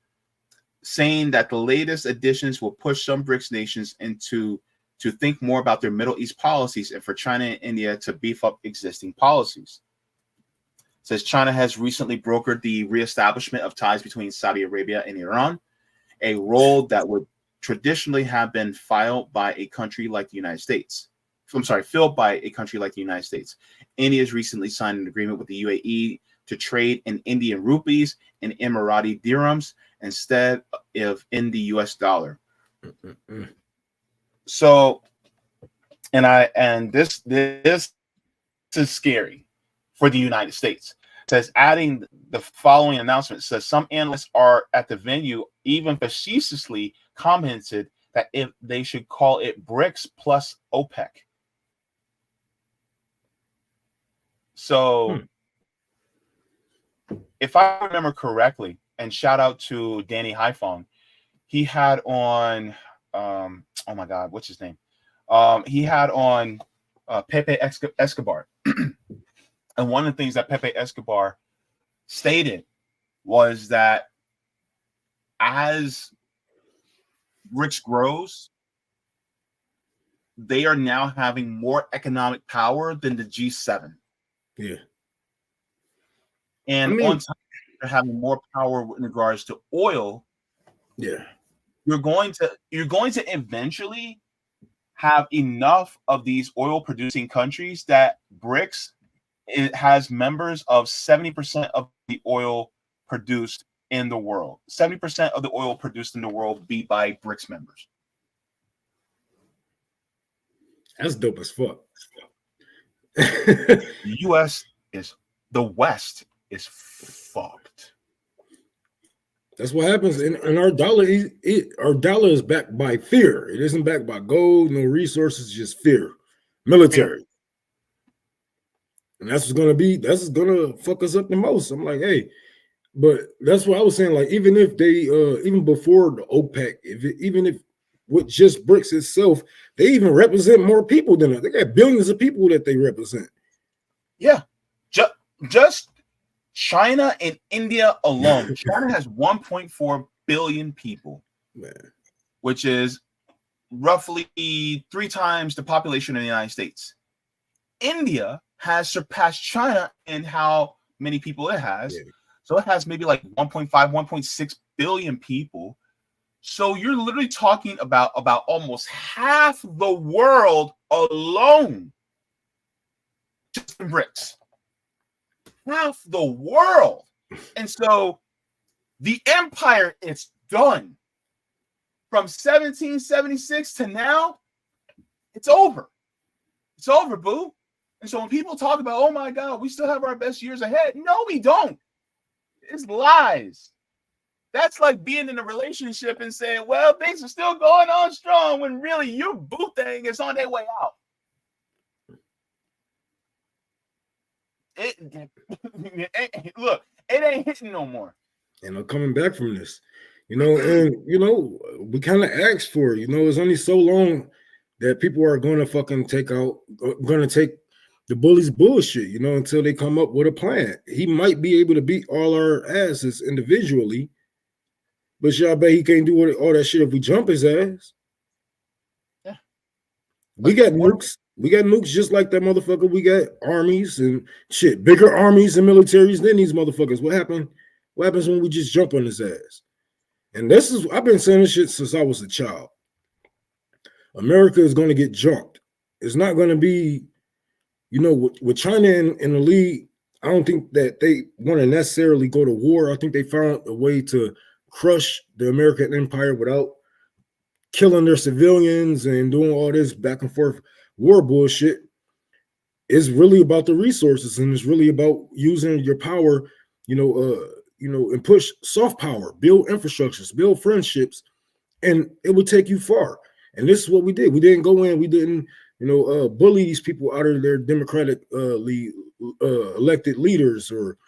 saying that the latest additions will push some BRICS nations to think more about their Middle East policies and for China and India to beef up existing policies. Says China has recently brokered the reestablishment of ties between Saudi Arabia and Iran, a role that would traditionally have been filled by a country like the United States. India has recently signed an agreement with the UAE to trade in Indian rupees and Emirati dirhams instead of in the US dollar. So, this is scary for the United States. It says, adding the following announcement, says some analysts are at the venue even facetiously commented that if they should call it BRICS plus OPEC. So if I remember correctly, and shout out to Danny Highphone, he had on oh my God, what's his name? He had on Pepe Escobar. And one of the things that Pepe Escobar stated was that as BRICS grows, they are now having more economic power than the G7. Yeah. And on top of having more power in regards to oil, yeah, you're going to eventually have enough of these oil producing countries that BRICS, it has members of 70% of the oil produced in the world. 70% of the oil produced in the world be by BRICS members. That's dope as fuck. The West is fucked. That's what happens. And our dollar, our dollar is backed by fear. It isn't backed by gold, no resources, just fear. Military. And that's going to fuck us up the most. I'm like, hey, but that's what I was saying. Like, even if they, even before the OPEC, even if with just BRICS itself, they even represent more people than us. They got billions of people that they represent. Yeah. Just China and India alone. China has 1.4 billion people, which is roughly 3 times the population of the United States. India has surpassed China in how many people it has. Yeah. So it has maybe like 1.5, 1.6 billion people. So you're literally talking about almost half the world alone just in BRICS. Half the world. And so The empire is done. From 1776 to now, it's over. It's over, boo. And so when people talk about, oh my God, we still have our best years ahead. No, we don't. It's lies. That's like being in a relationship and saying, well, things are still going on strong when really your boo thing is on their way out. Look, it ain't hitting no more. And I'm coming back from this, and we kind of asked for it. It's only so long that people are going to fucking take the bully's bullshit, until they come up with a plan. He might be able to beat all our asses individually, but y'all bet he can't do all that shit if we jump his ass. Yeah. We got nukes. We got nukes just like that motherfucker. We got armies and shit, bigger armies and militaries than these motherfuckers. What happens when we just jump on his ass? And I've been saying this shit since I was a child. America is going to get jumped. It's not going to be, with China in the lead. I don't think that they want to necessarily go to war. I think they found a way to crush the American empire without killing their civilians and doing all this back and forth war bullshit. It's really about the resources, and it's really about using your power, and push soft power, build infrastructures, build friendships, and it will take you far. And this is what we did. We didn't go in, we didn't, bully these people out of their democratically elected leaders, or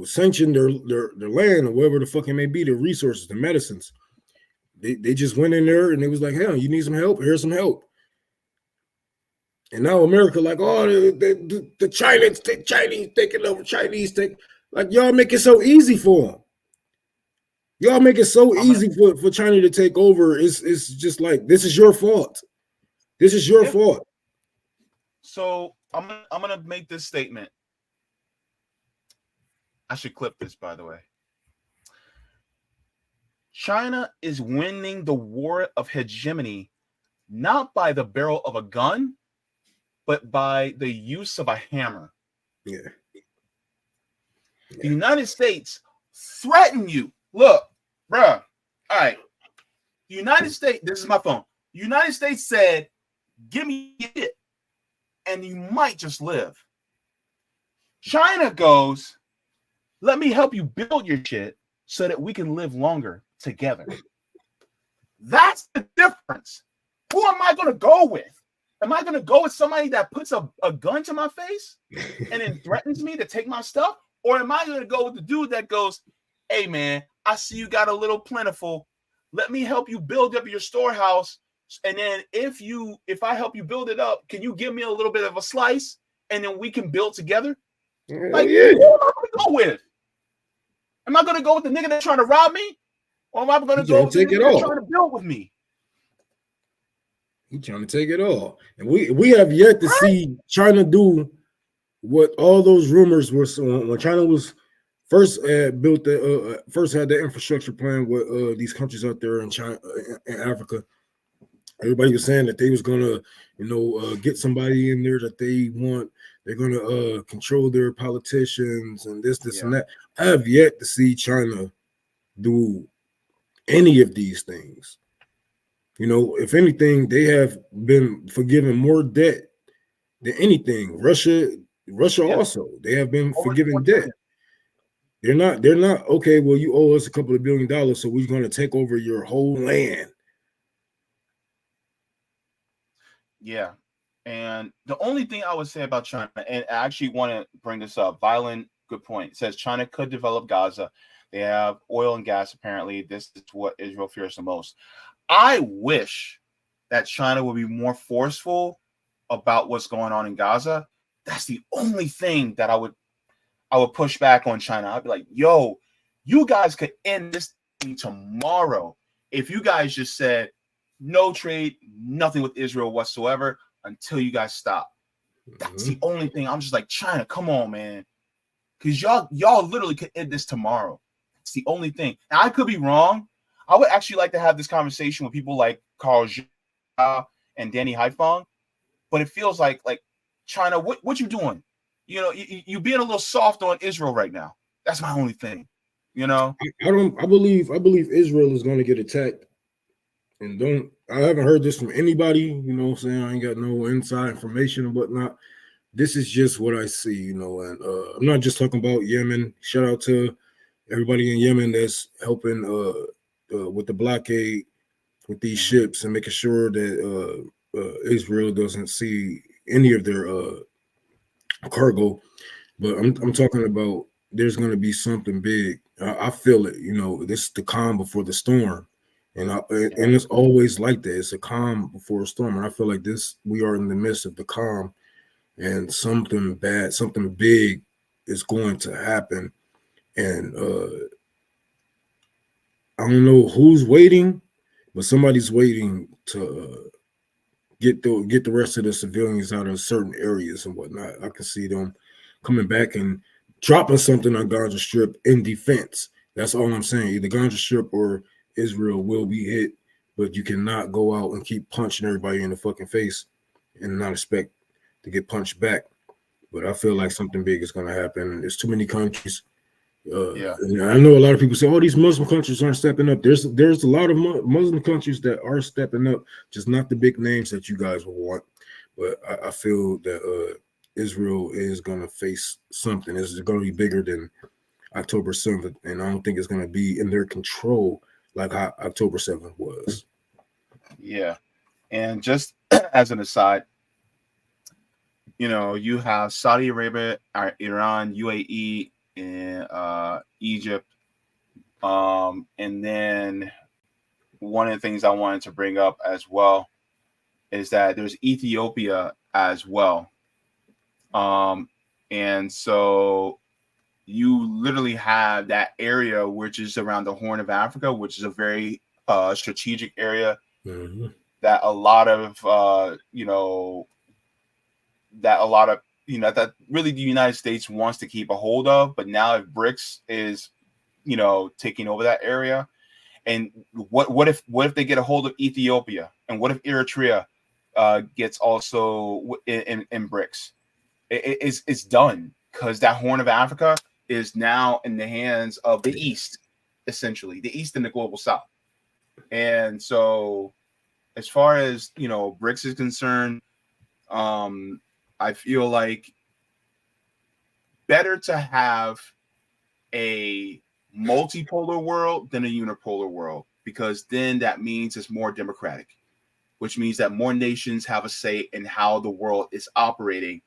sanction their land, or whatever the fuck it may be, their resources, the medicines. They just went in there and they was like, hell, you need some help? Here's some help. And now America, like, oh, the Chinese taking over, like, y'all make it so easy for them. Y'all make it so easy for China to take over. It's just like, this is your fault. This is your fault. So I'm gonna make this statement. I should clip this, by the way. China is winning the war of hegemony not by the barrel of a gun, but by the use of a hammer. Yeah. The United States threaten you. Look, bruh. All right. The United States, this is my phone. The United States said, give me it, and you might just live. China goes, let me help you build your shit so that we can live longer together. That's the difference. Who am I going to go with? Am I going to go with somebody that puts a gun to my face and then threatens me to take my stuff? Or am I going to go with the dude that goes, hey, man, I see you got a little plentiful. Let me help you build up your storehouse. And then if I help you build it up, can you give me a little bit of a slice? And then we can build together? Like, who am I going to go with? Am I going to go with the nigga that's trying to rob me? Or am I going to go with the nigga that's trying to build with me? He's trying to take it all. And we have yet to see China do what all those rumors were. When China was first built first had the infrastructure plan with these countries out there in China, in Africa. Everybody was saying that they was gonna, get somebody in there that they want. They're gonna control their politicians and this and that. I have yet to see China do any of these things. If anything, they have been forgiven more debt than anything. Russia also, they have been forgiven debt. They're not, okay, well, you owe us a couple of $1 billion, so we're going to take over your whole land. Yeah. And the only thing I would say about China, and I actually want to bring this up, Violent, good point. It says China could develop Gaza. They have oil and gas, apparently. This is what Israel fears the most. I wish that China would be more forceful about what's going on in Gaza. That's the only thing that I would push back on China. I'd be like, yo, you guys could end this thing tomorrow if you guys just said no trade, nothing with Israel whatsoever until you guys stop. That's the only thing. I'm just like, China, come on, man. Because y'all literally could end this tomorrow. It's the only thing. Now, I could be wrong. I would actually like to have this conversation with people like Carl Zhou and Danny Haifong, but it feels like China, what you doing? You being a little soft on Israel right now. That's my only thing. You know, I believe Israel is going to get attacked, and I haven't heard this from anybody. You know what I'm saying? I ain't got no inside information and whatnot. This is just what I see, you know, and I'm not just talking about Yemen. Shout out to everybody in Yemen that's helping with the blockade with these ships and making sure that Israel doesn't see any of their cargo. But I'm talking about there's going to be something big. I feel it. You know, this is the calm before the storm, and it's always like that. It's a calm before a storm, and I feel like we are in the midst of the calm, and something bad, something big is going to happen, and I don't know who's waiting, but somebody's waiting to get the rest of the civilians out of certain areas and whatnot. I can see them coming back and dropping something on Gaza Strip in defense. That's all I'm saying. Either Gaza Strip or Israel will be hit, but you cannot go out and keep punching everybody in the fucking face and not expect to get punched back. But I feel like something big is going to happen. There's too many countries. And I know a lot of people say, "Oh, these Muslim countries aren't stepping up." There's a lot of Muslim countries that are stepping up, just not the big names that you guys will want. But I feel that Israel is going to face something. It's going to be bigger than October 7th, and I don't think it's going to be in their control like how October 7th was. Yeah, and just as an aside, you know, you have Saudi Arabia, Iran, UAE, and Egypt, and then one of the things I wanted to bring up as well is that there's Ethiopia as well, and so you literally have that area which is around the Horn of Africa, which is a very strategic area that a lot of that really the United States wants to keep a hold of. But now if BRICS is, you know, taking over that area, and what if they get a hold of Ethiopia, and what if Eritrea gets also in BRICS? It's done, because that Horn of Africa is now in the hands of the East, essentially the East and the global South. And so, as far as, you know, BRICS is concerned, I feel like better to have a multipolar world than a unipolar world, because then that means it's more democratic, which means that more nations have a say in how the world is operating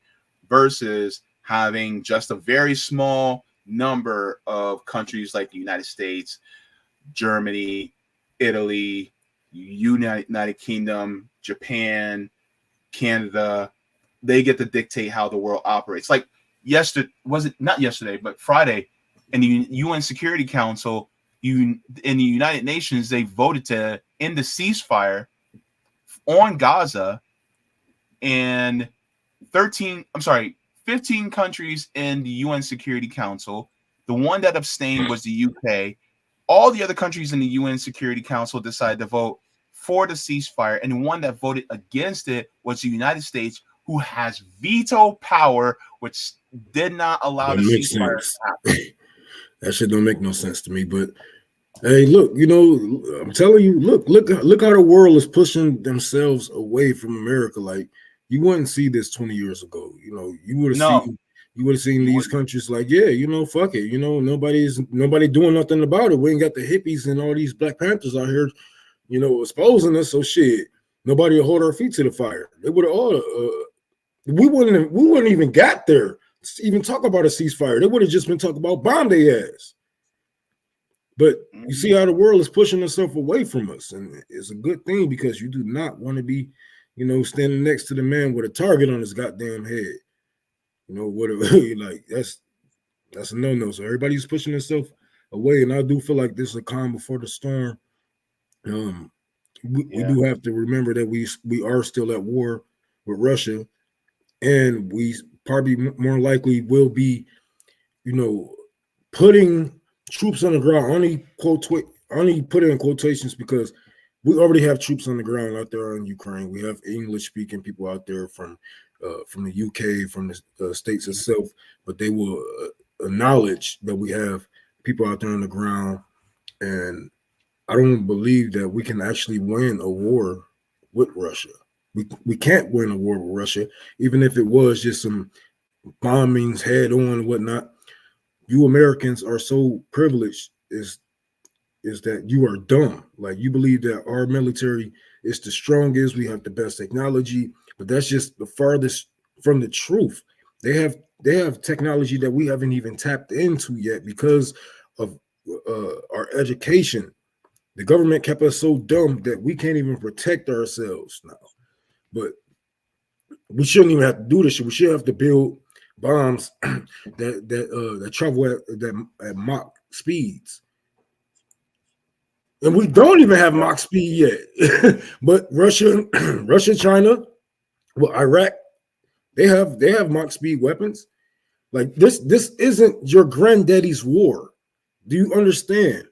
versus having just a very small number of countries like the United States, Germany, Italy, United Kingdom, Japan, Canada. They get to dictate how the world operates. Like Friday, in the UN Security Council, in the United Nations, they voted to end the ceasefire on Gaza, and 15 countries in the UN Security Council. The one that abstained was the UK. All the other countries in the UN Security Council decided to vote for the ceasefire, and the one that voted against it was the United States, who has veto power, which did not allow the ceasefire to happen. That shit don't make no sense to me. But hey, look, you know, I'm telling you, look how the world is pushing themselves away from America. Like, you wouldn't see this 20 years ago. You know, you would have seen these countries like, yeah, you know, fuck it. You know, nobody doing nothing about it. We ain't got the hippies and all these Black Panthers out here, you know, exposing us. So shit, nobody will hold our feet to the fire. They would have all we wouldn't even got there to even talk about a ceasefire. They would have just been talking about bomb their ass. But you see how the world is pushing itself away from us, and it's a good thing, because you do not want to be, you know, standing next to the man with a target on his goddamn head. You know, whatever. Like, that's a no-no. So everybody's pushing themselves away, and I do feel like this is a calm before the storm. We do have to remember that we are still at war with Russia, and we probably more likely will be, you know, putting troops on the ground. Only put it in quotations, because we already have troops on the ground out there in Ukraine. We have English-speaking people out there from the UK, from the states itself, but they will acknowledge that we have people out there on the ground, and I don't believe that we can actually win a war with Russia. We can't win a war with Russia, even if it was just some bombings head on and whatnot. You Americans are so privileged is that you are dumb. Like, you believe that our military is the strongest, we have the best technology, but that's just the farthest from the truth. They have technology that we haven't even tapped into yet because of our education. The government kept us so dumb that we can't even protect ourselves now. But we shouldn't even have to do this shit. We should have to build bombs that travel at Mach speeds. And we don't even have Mach speed yet. But Russia, China, well, Iraq, they have Mach speed weapons. Like, this isn't your granddaddy's war. Do you understand?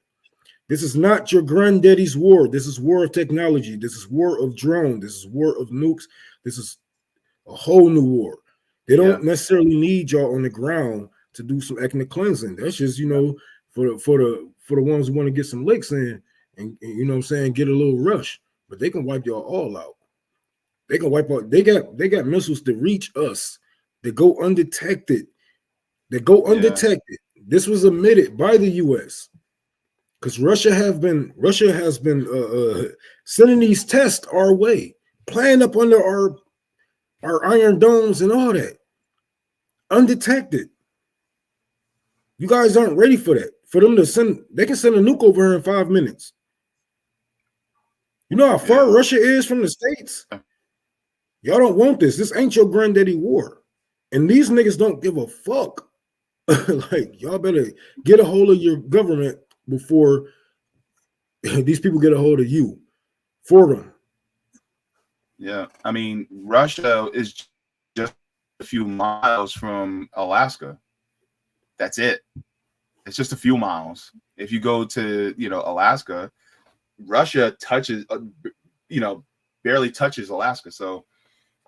This is not your granddaddy's war. This is war of technology. This is war of drone. This is war of nukes. This is a whole new war. They don't necessarily need y'all on the ground to do some ethnic cleansing. That's just, for the ones who want to get some licks in and you know what I'm saying, get a little rush. But they can wipe y'all all out. They can wipe out. They got missiles that reach us. They go undetected. This was admitted by the U.S. because Russia has been sending these tests our way, playing up under our iron domes and all that, undetected. You guys aren't ready for that. For them to send, they can send a nuke over here in 5 minutes. You know how far Russia is from the States? Y'all don't want this. This ain't your granddaddy war. And these niggas don't give a fuck. Like, y'all better get a hold of your government before these people get a hold of you for them. Yeah, I mean, Russia is just a few miles from Alaska. That's it. It's just a few miles. If you go to, Alaska, Russia touches, barely touches Alaska. So,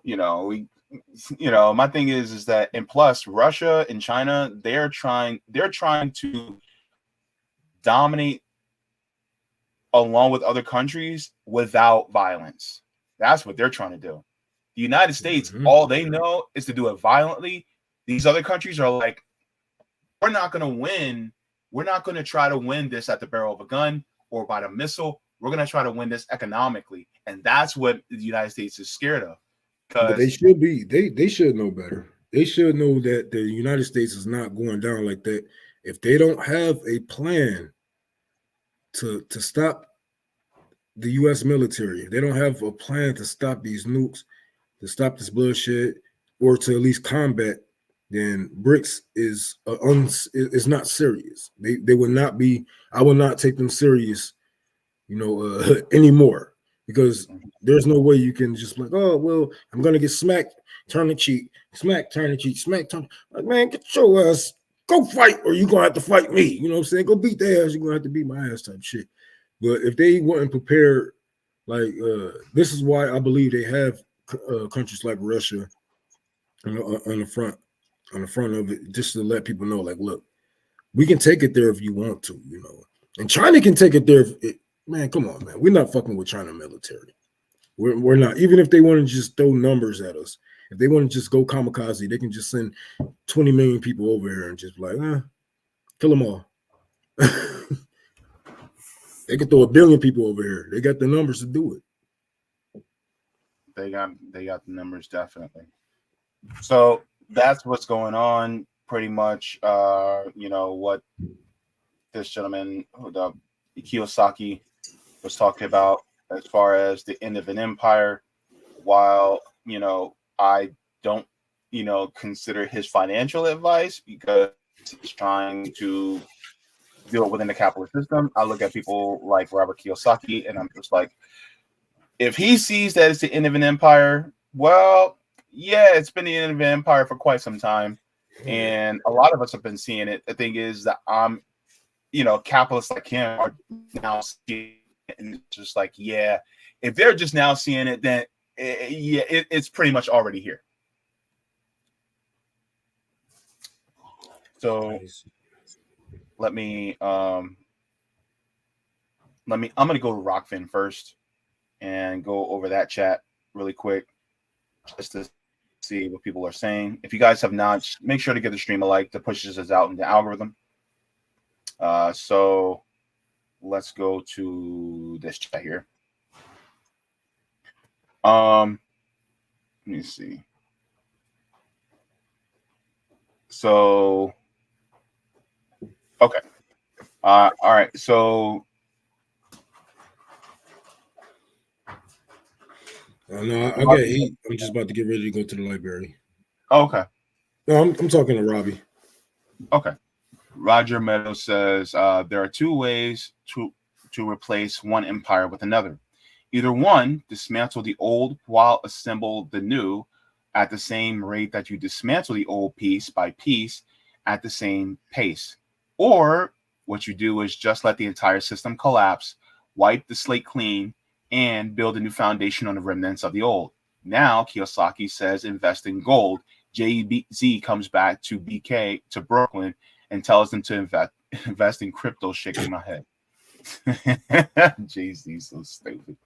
my thing is that, and plus Russia and China, they're trying to dominate along with other countries without violence. That's what they're trying to do. The United States, all they know is to do it violently. These other countries are like, we're not going to win. We're not going to try to win this at the barrel of a gun or by the missile. We're going to try to win this economically. And that's what the United States is scared of. But they should be, they should know better. They should know that the United States is not going down like that. If they don't have a plan to stop the U.S. military, they don't have a plan to stop these nukes, to stop this bloodshed, or to at least combat, then BRICS is not serious. They will not be. I will not take them serious, anymore, because there's no way you can just like, oh well, I'm gonna get smacked, turn the cheek, smack, turn the cheek, smack, turn. Like, man, get your ass, go fight, or you're gonna have to fight me. You know what I'm saying? Go beat their ass. You're gonna have to beat my ass, type shit. But if they weren't prepared, like this is why I believe they have countries like Russia on the front of it, just to let people know, like, look, we can take it there if you want to, and China can take it there. Man, come on, man, we're not fucking with China military. We're not. Even if they want to just throw numbers at us, if they want to just go kamikaze, they can just send 20 million people over here and just be like, kill them all. They can throw 1 billion people over here. They got the numbers to do it. They got the numbers, definitely. So that's what's going on, pretty much. What this gentleman, the Kiyosaki, was talking about as far as the end of an empire. While I don't consider his financial advice, because he's trying to do it within the capitalist system. I look at people like Robert Kiyosaki, and I'm just like, if he sees that it's the end of an empire, well, yeah, it's been the end of an empire for quite some time, and a lot of us have been seeing it. The thing is that capitalists like him are now seeing it, and it's just like, yeah, if they're just now seeing it, then it's pretty much already here. So let me I'm gonna go to Rockfin first and go over that chat really quick just to see what people are saying. If you guys have not, make sure to give the stream a like. That pushes us out in the algorithm. So let's go to this chat here. Let me see. So okay. All right. So no, I got heat. I'm just about to get ready to go to the library. okay. No, I'm talking to Robbie. Okay. Roger Meadows says there are two ways to replace one empire with another. Either one, dismantle the old while assemble the new at the same rate that you dismantle the old piece by piece at the same pace. Or what you do is just let the entire system collapse, wipe the slate clean, and build a new foundation on the remnants of the old. Now, Kiyosaki says invest in gold. JZ comes back to BK to Brooklyn and tells them to invest in crypto, shaking my head. Jay-Z so stupid.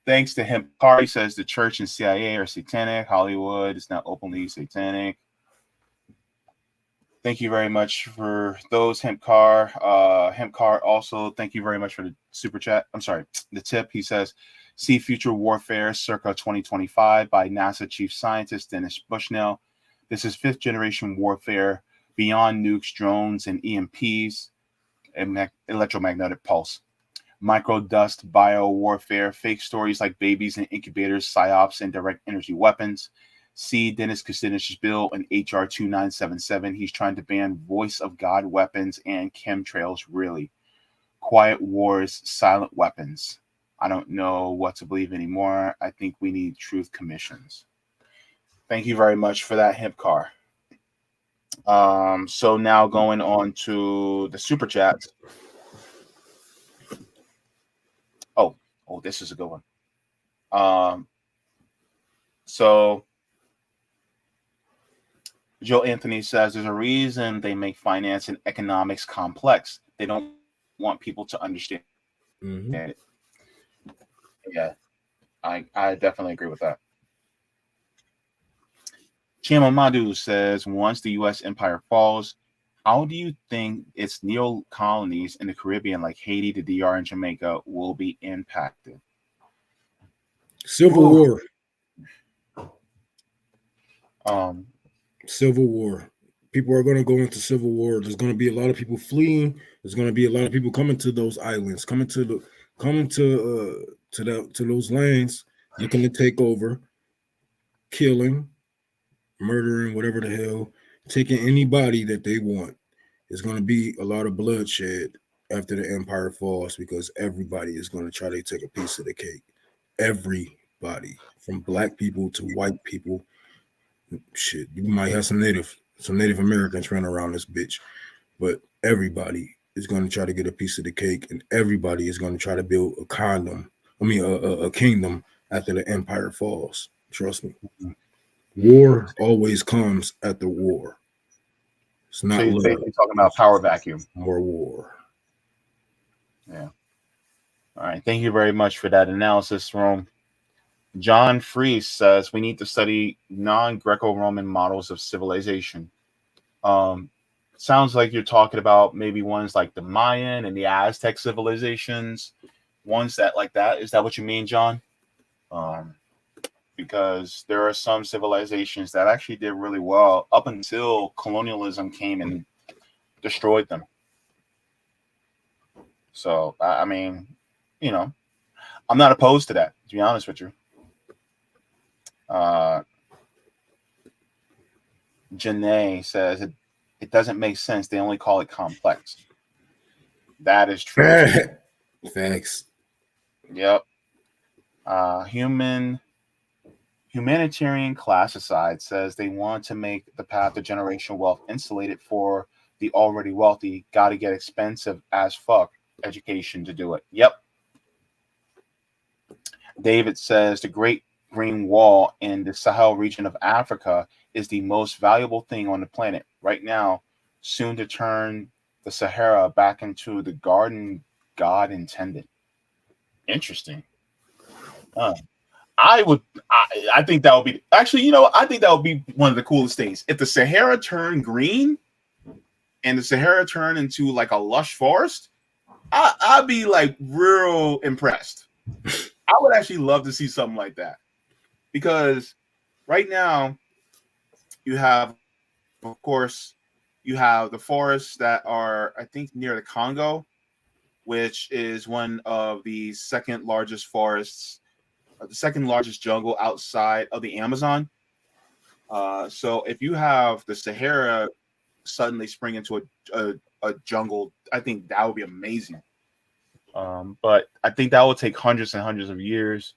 Thanks to him, Cardi says the church and CIA are satanic. Hollywood is now openly satanic. Thank you very much for those, Hempcar. Hempcar also, thank you very much for the super chat. I'm sorry, the tip. He says, see Future Warfare circa 2025 by NASA Chief Scientist Dennis Bushnell. This is 5th generation warfare beyond nukes, drones, and EMPs, electromagnetic pulse. Microdust, bio-warfare, fake stories like babies in incubators, psyops, and direct energy weapons. See Dennis Kucinich's bill in HR 2977. He's trying to ban voice of God weapons and chemtrails, really. Quiet wars, silent weapons. I don't know what to believe anymore. I think we need truth commissions. Thank you very much for that, Hempcar. So now going on to the super chats. Oh, this is a good one. So Joe Anthony says there's a reason they make finance and economics complex. They don't want people to understand it. Yeah, I definitely agree with that. Chima Madhu says once the U.S. empire falls, how do you think its neo-colonies in the Caribbean, like Haiti, the DR, and Jamaica, will be impacted? Civil War. Civil War. People are going to go into civil war. There's going to be a lot of people fleeing. There's going to be a lot of people coming to those islands, coming to those lands, looking to take over, killing, murdering, whatever the hell, taking anybody that they want. There's going to be a lot of bloodshed after the empire falls because everybody is going to try to take a piece of the cake. Everybody, from black people to white people. Shit, you might have some Native Americans running around this bitch, but everybody is going to try to get a piece of the cake, and everybody is going to try to build a kingdom after the empire falls. Trust me. War always comes after war. It's not. So you're basically talking about power vacuum. More war. Yeah. All right. Thank you very much for that analysis, Rome. John Fries says we need to study non-Greco-Roman models of civilization. Sounds like you're talking about maybe ones like the Mayan and the Aztec civilizations, ones that like that. Is that what you mean, John? Because there are some civilizations that actually did really well up until colonialism came and destroyed them. So, I mean, you know, I'm not opposed to that, to be honest with you. Janae says it doesn't make sense. They only call it complex. That is true. Thanks. Yep. Humanitarian Classicide says they want to make the path to generational wealth insulated for the already wealthy. Got to get expensive as fuck education to do it. Yep. David says the Great Green Wall in the Sahel region of Africa is the most valuable thing on the planet right now. soon to turn the Sahara back into the garden God intended. Interesting. I think that would be actually, I think that would be one of the coolest things. If the Sahara turned green and the Sahara turned into like a lush forest, I'd be like real impressed. I would actually love to see something like that, because right now you have, of course, you have the forests that are, I think, near the Congo, which is one of the second largest forests, the second largest jungle outside of the Amazon. So if you have the Sahara suddenly spring into a jungle, I think that would be amazing. But I think that will take hundreds and hundreds of years.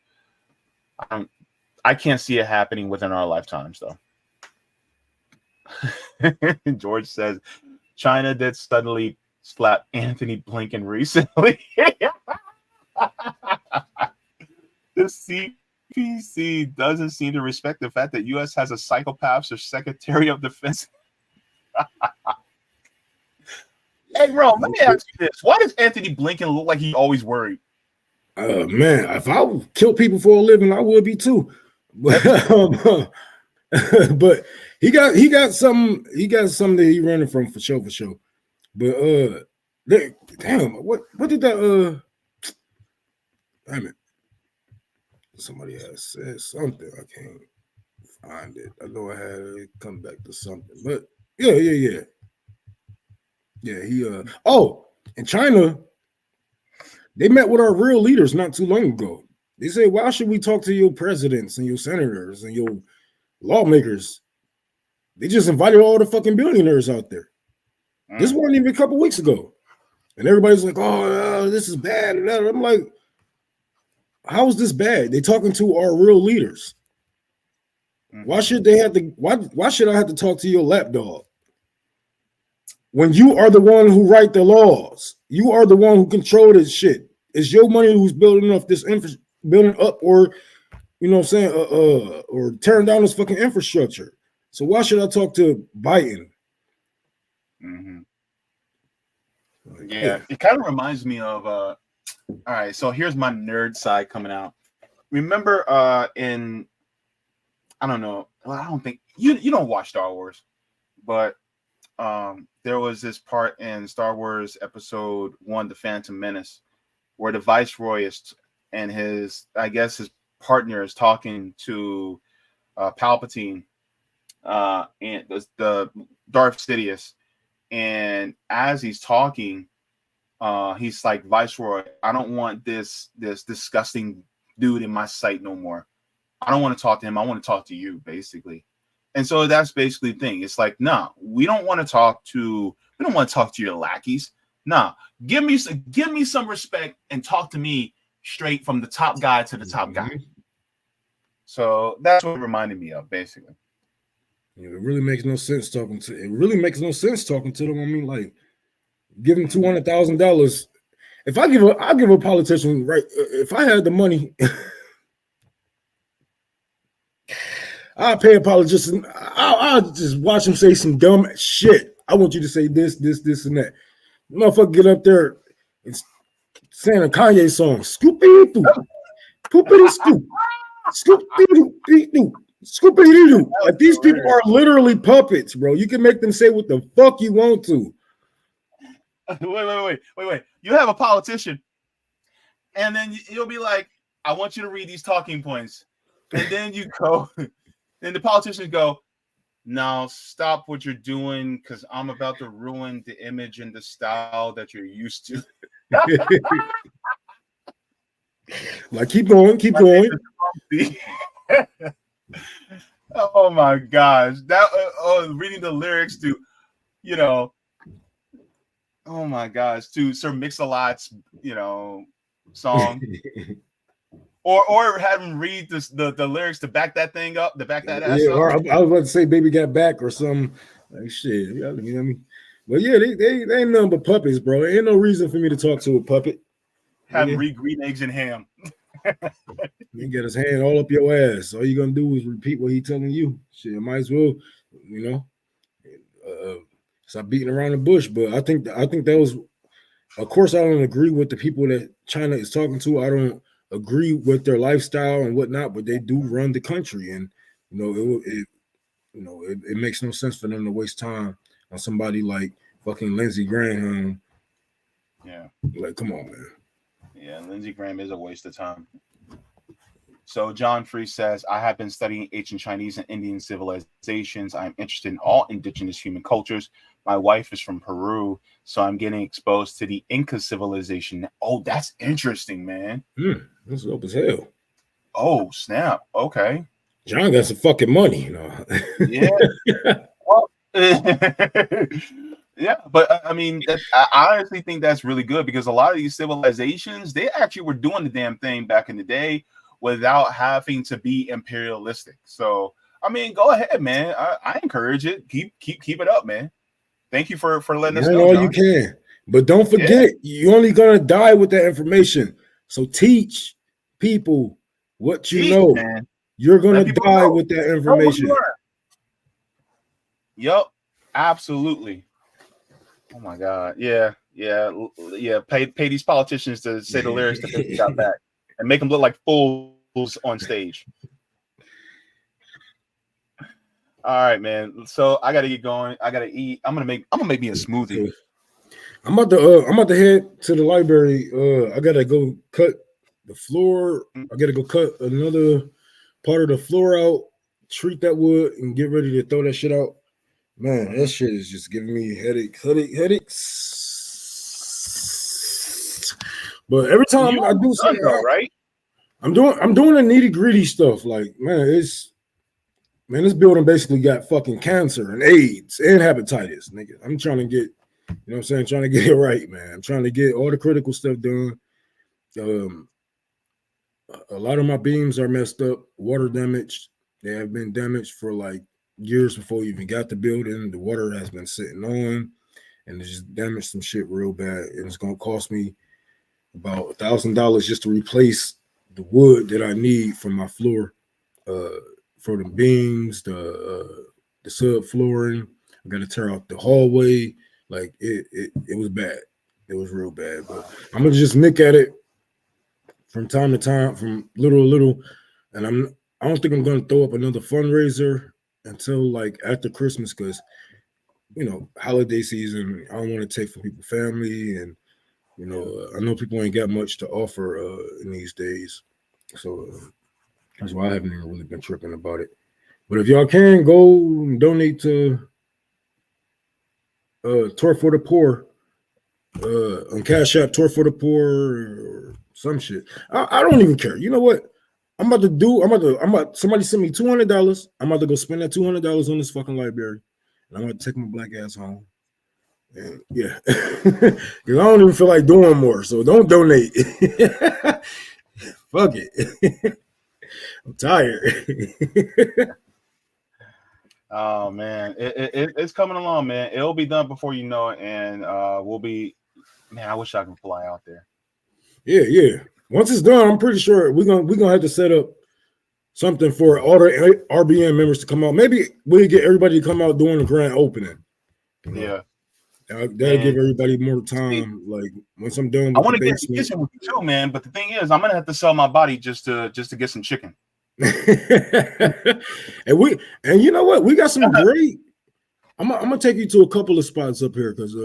I can't see it happening within our lifetimes, though. George says China did suddenly slap Anthony Blinken recently. The CPC doesn't seem to respect the fact that U.S. has a psychopath as Secretary of Defense. Hey, bro, let me ask you this. Why does Anthony Blinken look like he's always worried? Man, if I would kill people for a living, I would be too. But, but he got something that he running from for sure. But damn, what did that damn it. Somebody has said something. I can't find it. I know I had to come back to something, but yeah. He in China, they met with our real leaders not too long ago. They said, why should we talk to your presidents and your senators and your lawmakers? They just invited all the fucking billionaires out there. This wasn't even a couple weeks ago. And everybody's like, oh, this is bad. And I'm like, how is this bad? They're talking to our real leaders. Why should they have to? Why should I have to talk to your lapdog? When you are the one who write the laws, you are the one who control this shit. It's your money who's building up this building up, or or tearing down this fucking infrastructure. So why should I talk to Biden? Mm-hmm. Yeah, it kind of reminds me of all right, so here's my nerd side coming out. Remember in, I don't know, well, I don't think you don't watch Star Wars, but there was this part in Star Wars Episode 1, The Phantom Menace, where the Viceroy is and his partner is talking to Palpatine and the Darth Sidious, and as he's talking, he's like, Viceroy, I don't want this disgusting dude in my sight no more. I don't want to talk to him. I want to talk to you, basically. And so that's basically the thing. It's like, nah, we don't want to talk to your lackeys. Nah, give me some respect and talk to me straight from the top guy to the top guy. So that's what it reminded me of, basically. Yeah, it really makes no sense talking to them. I mean, like, give them $200,000. If I give a politician, right? If I had the money, I'll pay a politician. I'll just watch him say some dumb shit. I want you to say this, and that. Motherfucker get up there and saying a Kanye song. Scoopity-doo. Poopity-scoop. Scoopity-doo. Scoopity-doo. Like, these people are literally puppets, bro. You can make them say what the fuck you want to. Wait. You have a politician, and then you'll be like, I want you to read these talking points. And then you go, and the politicians go, now stop what you're doing, because I'm about to ruin the image and the style that you're used to. Like, keep going. Oh my gosh. That reading the lyrics to, oh my gosh, to Sir Mix-a-Lot's, song. Or have him read the lyrics to back that thing up, to back that ass up. Or I was about to say Baby Got Back or something. Like, shit. You know what I mean? But yeah, they ain't nothing but puppets, bro. Ain't no reason for me to talk to a puppet. Have him read Green Eggs and Ham. He get his hand all up your ass. All you're gonna do is repeat what he's telling you. Shit, might as well, stop beating around the bush. But I think that was, of course, I don't agree with the people that China is talking to. I don't agree with their lifestyle and whatnot, but they do run the country, and it makes no sense for them to waste time on somebody like fucking Lindsey Graham. Yeah, like, come on, man. Yeah, Lindsey Graham is a waste of time. So John Free says, I have been studying ancient Chinese and Indian civilizations. I'm interested in all indigenous human cultures. My wife is from Peru, so I'm getting exposed to the Inca civilization. Oh, that's interesting, man. That's dope as hell. Oh, snap. Okay. John got some fucking money, you know. Yeah. Well, yeah, but I mean, I honestly think that's really good, because a lot of these civilizations, they actually were doing the damn thing back in the day without having to be imperialistic. So, I mean, go ahead, man. I encourage it. Keep it up, man. Thank you for letting us know, all John. you can. But don't forget, you're only gonna die with that information. So teach people what you know. Man. You're gonna die with that information. Yep, absolutely. Oh my God. Yeah. Pay these politicians to say the lyrics to 50 Got Back and make them look like fools on stage. All right, man. So I gotta get going. I gotta eat. I'm gonna make me a smoothie. I'm about to head to the library. I gotta go cut the floor. I gotta go cut another part of the floor out, treat that wood, and get ready to throw that shit out. Man, that shit is just giving me headaches. But every time I do something, right? I'm doing the nitty gritty stuff. Like, this building basically got fucking cancer and AIDS and hepatitis, nigga. I'm trying to get, trying to get it right, man. I'm trying to get all the critical stuff done. A lot of my beams are messed up, water damaged. They have been damaged for like years before we even got the building. The water has been sitting on, and it just damaged some shit real bad. And it's gonna cost me about $1,000 just to replace the wood that I need for my floor, for the beams, the subflooring. I got to tear out the hallway. Like it was bad. It was real bad. But I'm gonna just nick at it from time to time, from little to little, and I don't think I'm gonna throw up another fundraiser until like after Christmas, because holiday season, I don't want to take from people's family, and I know people ain't got much to offer in these days, so that's why I haven't even really been tripping about it. But if y'all can go and donate to Tour for the Poor on Cash App, Tour for the Poor, or some shit. I don't even care. You know what? I'm about to somebody send me $200. I'm about to go spend that $200 on this fucking library, and I'm going to take my black ass home. And yeah, because I don't even feel like doing more. So don't donate. Fuck it. I'm tired. Oh man, it's coming along, man. It'll be done before you know it, and we'll be. Man, I wish I could fly out there. Yeah. Once it's done, I'm pretty sure we're gonna have to set up something for all the RBN members to come out. Maybe we'll get everybody to come out during the grand opening. Yeah. That'll give everybody more time. Like once I'm done with I want to the get basement. in the kitchen with you too, man. But the thing is, I'm gonna have to sell my body just to get some chicken. and you know what? We got some great. I'm gonna take you to a couple of spots up here, because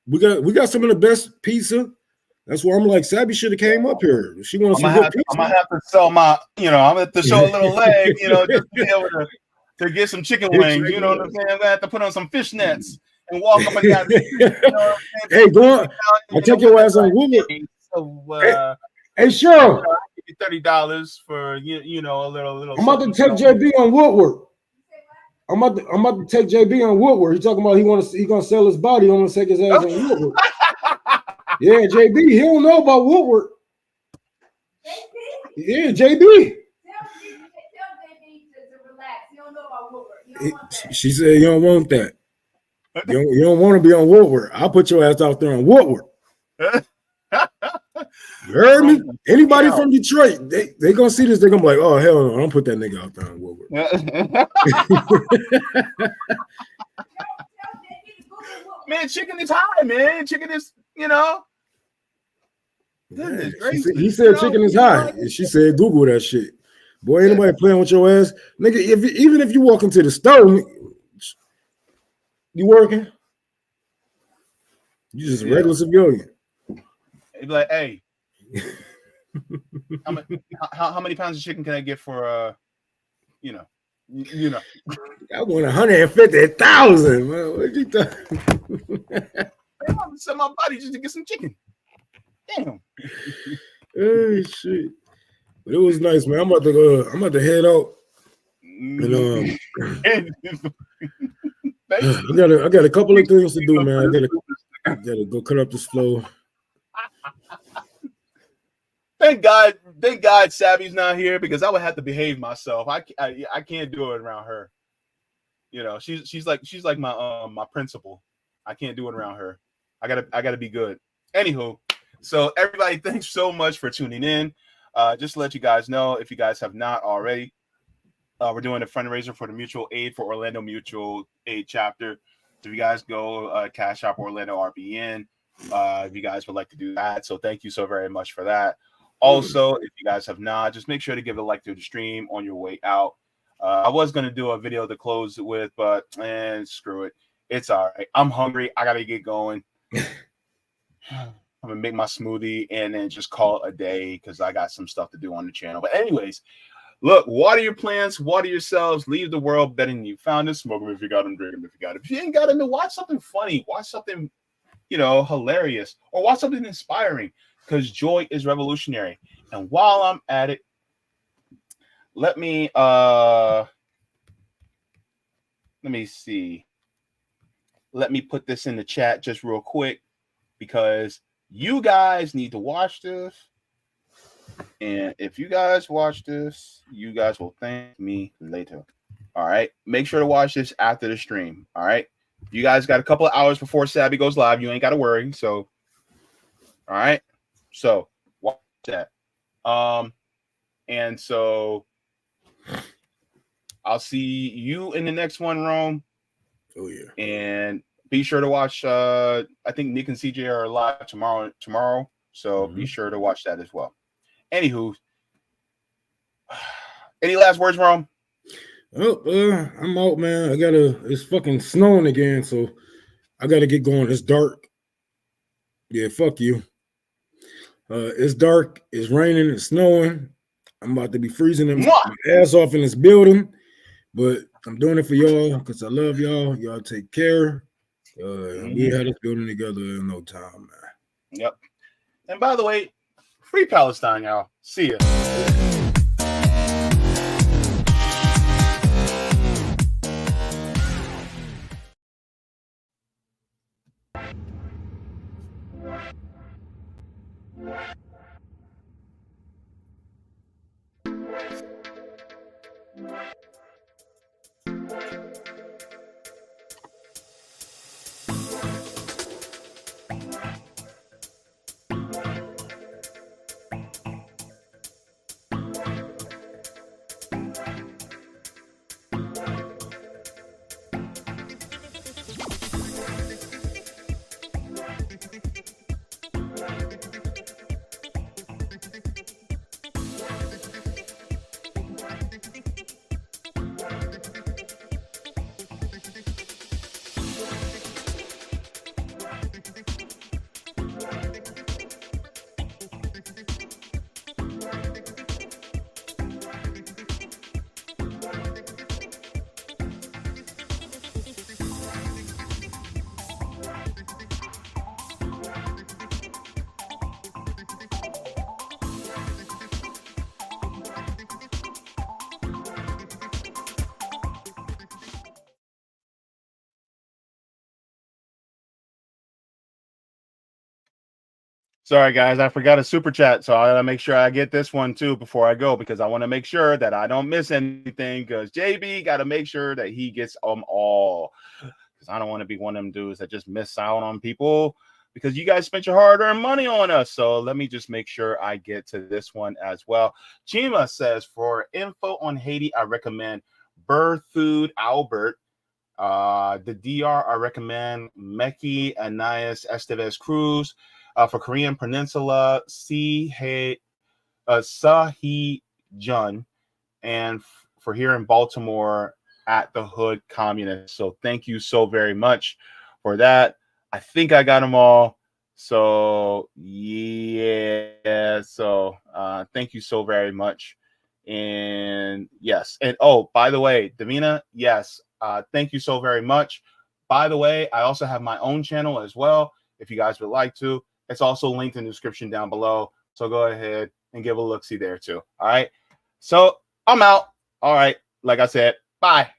we got some of the best pizza. That's why I'm like, Sabby should have came up here. She wants some good pizza. I'm gonna have to sell my, I'm gonna have to show a little leg, just to be able to get some chicken wings. You know what I'm saying? I'm gonna have to put on some fishnets and walk up and down. Hey, go on. I'll take your ass on Woodward. So, hey, sure. $30 for a little. I'm about to take JB on Woodward. I'm about to take JB on Woodward. He's talking about he gonna sell his body. I'm gonna take his ass on Woodward. Yeah, JB, he don't know about Woodward. Yeah, JB. Tell JB to relax. He don't know about Woodward. She said you don't want that. You don't want to be on Woodward. I'll put your ass out there on Woodward. You heard me? Anybody from Detroit, they gonna see this, they're gonna be like, oh hell no, don't put that nigga out there on Woodward. Man, chicken is high, man. Chicken is, goodness gracious. He said chicken is high, and she said Google that shit. Boy, ain't nobody playing with your ass, nigga. Even if you walk into the store, you working? You just a regular civilian. He'd be like, hey, how many pounds of chicken can I get for I want 150,000. What you talking? I want to sell my body just to get some chicken. Damn. Oh shit. But it was nice, man. I'm about to head out. And I got a couple of things to do, man. I gotta go cut up this floor. Thank God Savvy's not here, because I would have to behave myself. I can't do it around her. She's like my principal. I can't do it around her. I gotta be good. Anywho, so everybody, thanks so much for tuning in. Just to let you guys know, if you guys have not already, we're doing a fundraiser for the Mutual Aid for Orlando Mutual Aid chapter. So if you guys go Cash App Orlando RBN, if you guys would like to do that. So thank you so very much for that. Also, if you guys have not, just make sure to give a like to the stream on your way out. I was going to do a video to close with, but screw it. It's all right. I'm hungry. I got to get going. I'm going to make my smoothie and then just call it a day, because I got some stuff to do on the channel. But anyways, look, water your plants, water yourselves, leave the world better than you found it. Smoke them if you got them, drink them if you got them. If you ain't got them, then watch something funny, watch something, hilarious, or watch something inspiring, because joy is revolutionary. And while I'm at it, let me see. Let me put this in the chat just real quick, because you guys need to watch this. And if you guys watch this, you guys will thank me later. All right. Make sure to watch this after the stream. All right. You guys got a couple of hours before Sabby goes live. You ain't got to worry. So, all right. So watch that. And so I'll see you in the next one, Rome. Oh yeah. And be sure to watch. I think Nick and CJ are live tomorrow. So be sure to watch that as well. Anywho, any last words, Rome? Oh, I'm out, man. It's fucking snowing again, so I gotta get going. It's dark. Yeah, fuck you. It's dark, it's raining, it's snowing. I'm about to be freezing my ass off in this building, but I'm doing it for y'all because I love y'all. Y'all take care. We had this building together in no time, man. Yep. And by the way, free Palestine, y'all. See ya. Sorry, guys, I forgot a super chat, so I gotta make sure I get this one too before I go, because I want to make sure that I don't miss anything. Because JB got to make sure that he gets them all, because I don't want to be one of them dudes that just miss out on people, because you guys spent your hard-earned money on us. So let me just make sure I get to this one as well. Chima says, for info on Haiti, I recommend Bird Food Albert. The DR, I recommend Meki Anais Estevez Cruz. For Korean Peninsula, Sahi Jun. And for here in Baltimore, at the Hood Communist. So thank you so very much for that. I think I got them all. So yeah, so thank you so very much. And yes, and oh, by the way, Davina, yes, thank you so very much. By the way, I also have my own channel as well. If you guys would like to, it's also linked in the description down below. So go ahead and give a look-see there too. All right. So I'm out. All right. Like I said, bye.